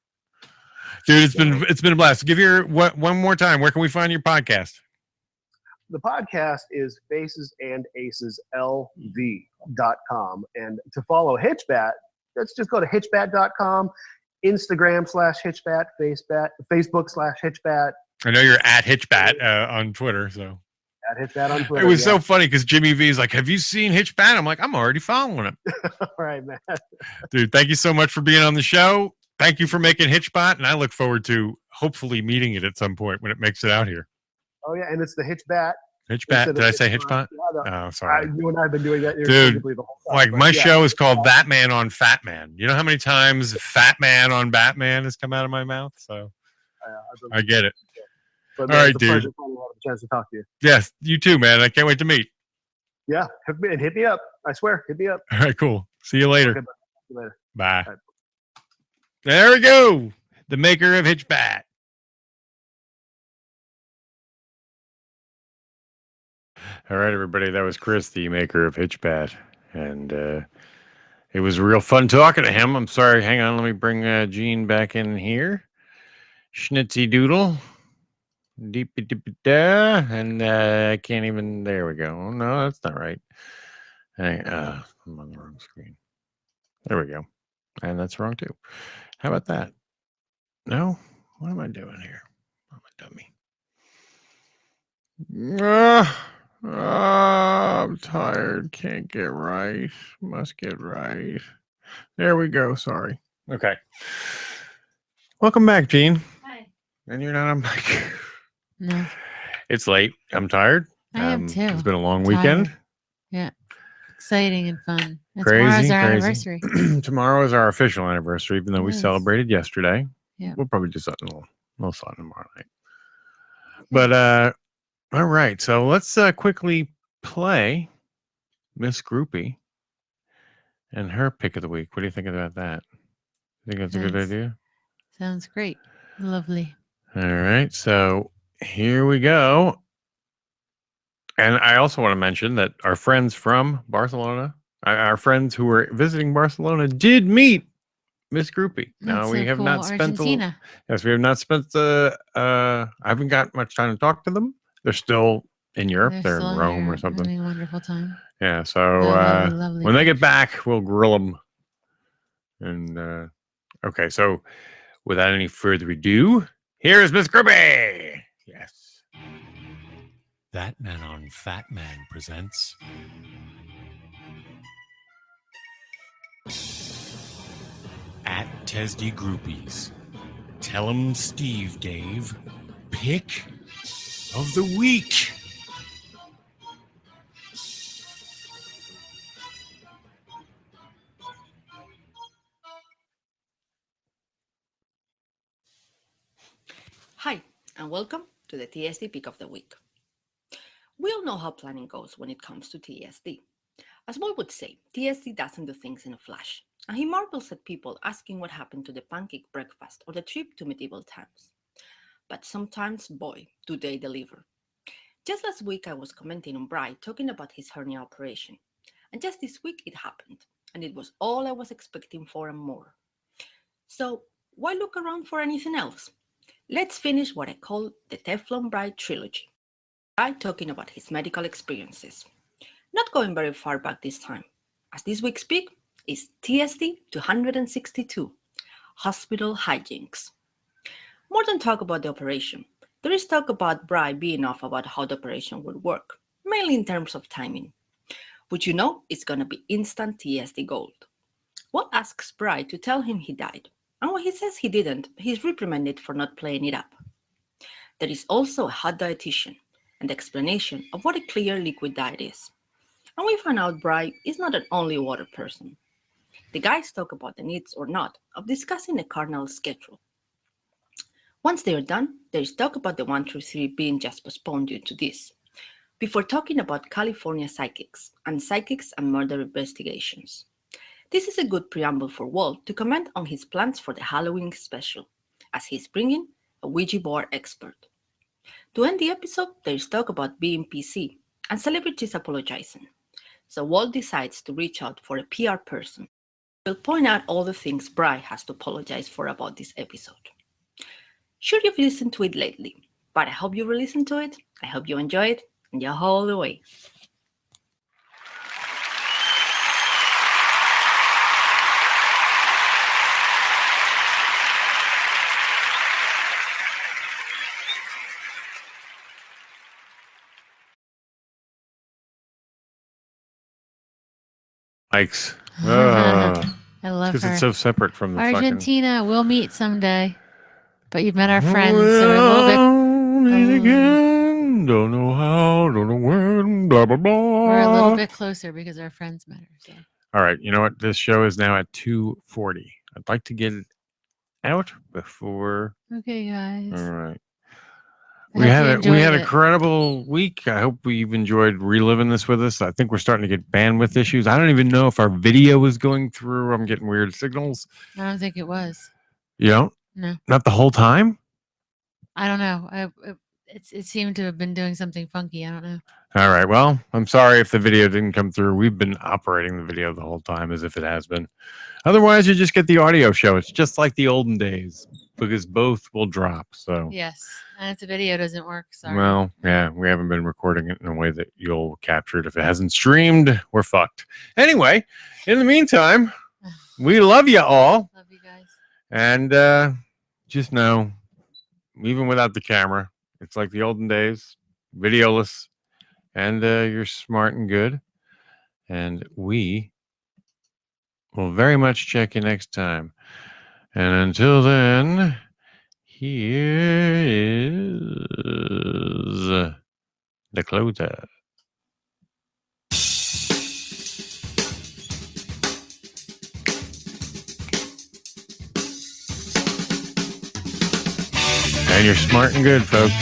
Dude, it's been a blast. Give one more time. Where can we find your podcast? The podcast is facesandaceslv.com. And to follow Hitchbat, let's just go to hitchbat.com, Instagram /Hitchbat, Facebook /Hitchbat. I know you're at Hitchbat on Twitter, so. At Hitchbat on Twitter. It was so funny because Jimmy V's like, "Have you seen Hitchbat?" I'm like, "I'm already following him." All right, man. Dude, thank you so much for being on the show. Thank you for making Hitchbot, and I look forward to hopefully meeting it at some point when it makes it out here. Oh, yeah, and it's the Hitchbat. Hitchbat? Did I say Hitchbot? Oh, sorry. You and I have been doing that. Dude, the whole time, like my yeah. show is called ThatMan on FatMan. You know how many times FatMan on Batman has come out of my mouth? So I get it. But, all man, right, it's a pleasure dude. finally having a chance to talk to you. Yes, you too, man. I can't wait to meet. Yeah, hit me up. I swear, hit me up. All right, cool. See you later. Okay, bye. See you later. Bye. All right. There we go. The maker of Hitchbat. All right, everybody. That was Chris, the maker of Hitchbat. And it was real fun talking to him. I'm sorry. Hang on. Let me bring Gene back in here. Schnitzy doodle. Deep da. And I can't even. There we go. Oh, no, that's not right. I'm on the wrong screen. There we go. And that's wrong too. How about that? No? What am I doing here? I'm a dummy. I'm tired. Can't get right. Must get right. There we go. Sorry. Okay. Welcome back, Gene. Hi. And you're not on mic. No. It's late. I'm tired. I am too. It's been a long weekend. Yeah. Exciting and fun. And Crazy, tomorrow's our crazy. anniversary. Tomorrow is our official anniversary, even though we Yes. celebrated yesterday. Yeah. We'll probably do something a little fun tomorrow night. But all right, so let's quickly play Miss Groupie and her pick of the week. What do you think about that? Think that's a good Thanks. idea? Sounds great. Lovely. All right, so here we go. And I also want to mention that our friends from Barcelona, our friends who were visiting Barcelona, did meet Miss Groupie. Now That's we so have cool. not spent Argentina. yes, we have not spent the. I haven't got much time to talk to them. They're still in Europe. They're still in Rome here or something. Having a wonderful time. Yeah. So Lovely, lovely when they get bunch. back, we'll grill them. And okay, so without any further ado, here is Miss Groupie. Yes. ThatMan on FatMan presents At Tesdy Groupies. Tell 'em Steve Dave. Pick of the week. Hi, and welcome to the TSD Pick of the Week. We all know how planning goes when it comes to TSD. As Boy would say, TSD doesn't do things in a flash, and he marvels at people asking what happened to the pancake breakfast or the trip to medieval times. But sometimes, boy, do they deliver. Just last week, I was commenting on Bry talking about his hernia operation, and just this week it happened, and it was all I was expecting for and more. So, why look around for anything else? Let's finish what I call the Teflon Bry trilogy. Bry talking about his medical experiences. Not going very far back this time, as this week's pick is TSD 262, Hospital Hijinks. More than talk about the operation, there is talk about Bry being off about how the operation would work, mainly in terms of timing. Which you know is going to be instant TSD gold. What asks Bry to tell him he died, and when he says he didn't, he's reprimanded for not playing it up. There is also a hot dietitian and the explanation of what a clear liquid diet is. And we find out Bry is not an only water person. The guys talk about the needs or not of discussing a cardinal schedule. Once they are done, there is talk about the 1 through 3 being just postponed due to this, before talking about California psychics and murder investigations. This is a good preamble for Walt to comment on his plans for the Halloween special, as he's bringing a Ouija board expert. To end the episode, there is talk about being PC and celebrities apologizing. So Walt decides to reach out for a PR person who will point out all the things Bry has to apologize for about this episode. Sure, you've listened to it lately, but I hope you re-listened to it, I hope you enjoy it, Yeah, all the way. Mike's. I love Because her. it's so separate from the Argentina, we'll meet someday. But you've met our friends, so we're a little bit. Don't know how, don't know when, blah, blah, blah. We're a little bit closer because our friends met her. So. All right. You know what? This show is now at 2:40. I'd like to get it out before. Okay, guys. All right. I We hope had you we enjoyed had a it. incredible week. I hope you've enjoyed reliving this with us. I think we're starting to get bandwidth issues. I don't even know if our video is going through. I'm getting weird signals. I don't think it was. You don't? No. Not the whole time? I don't know. It seemed to have been doing something funky. I don't know. All right. Well, I'm sorry if the video didn't come through. We've been operating the video the whole time as if it has been. Otherwise, you just get the audio show. It's just like the olden days because both will drop. So Yes. And if the video doesn't work, sorry. well, yeah, we haven't been recording it in a way that you'll capture it. If it hasn't streamed, we're fucked. Anyway, in the meantime, we love you all. Love you guys. And just know, even without the camera, it's like the olden days, videoless, and you're smart and good. And we will very much check you next time. And until then, here is the closer. And you're smart and good, folks.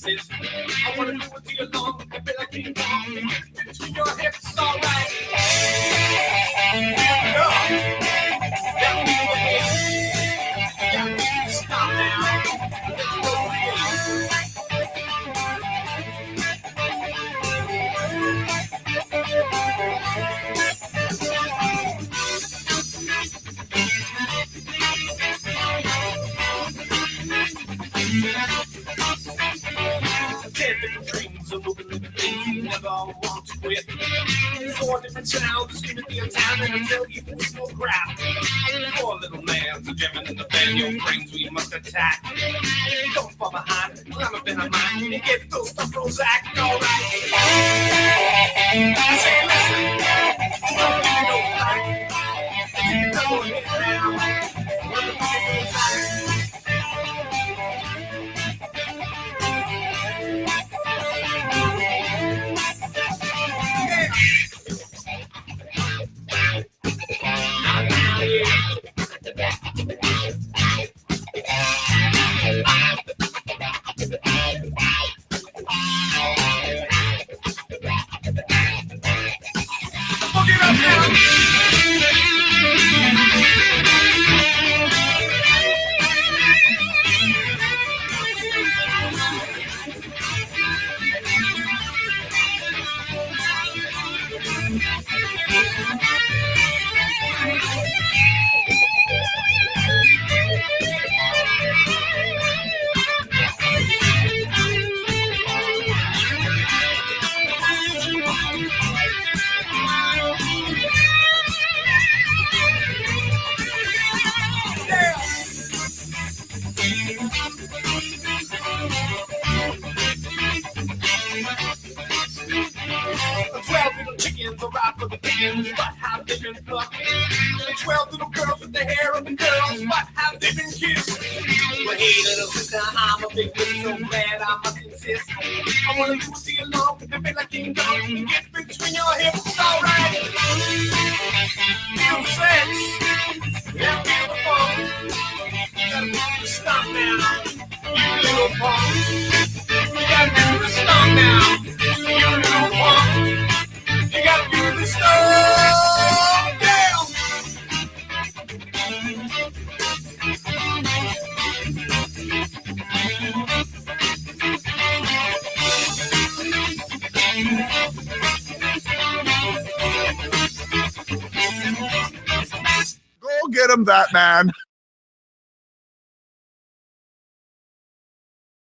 I wanna do it to your long, I feel like King Kong. Between your hips, all right. Stop now. Let's go dreams of moving little things you never want to quit. 4 different sounds, screaming the town, and I tell you it's no crap. 4 little mans are jamming in the band, your brains we must attack. Don't fall behind, climb up in a mine, and get those stuff Prozac, alright. Say listen, don't give me no fight. Take a double hit now, what the fuck is that? For the pigeons, but how they've been plucked. And 12 little girls with the hair of the girls, but how they've been kissed. Well, hey, little sister, I'm a big bitch, so bad I must insist. I wanna do it to you long, with the bit like King Kong, and get between your hips, alright. Feel the sex, yeah, feel the funk. You gotta do the stomp now, you little punk. You gotta do the stomp now, you little punk. You gotta do the stuff. get him, that man.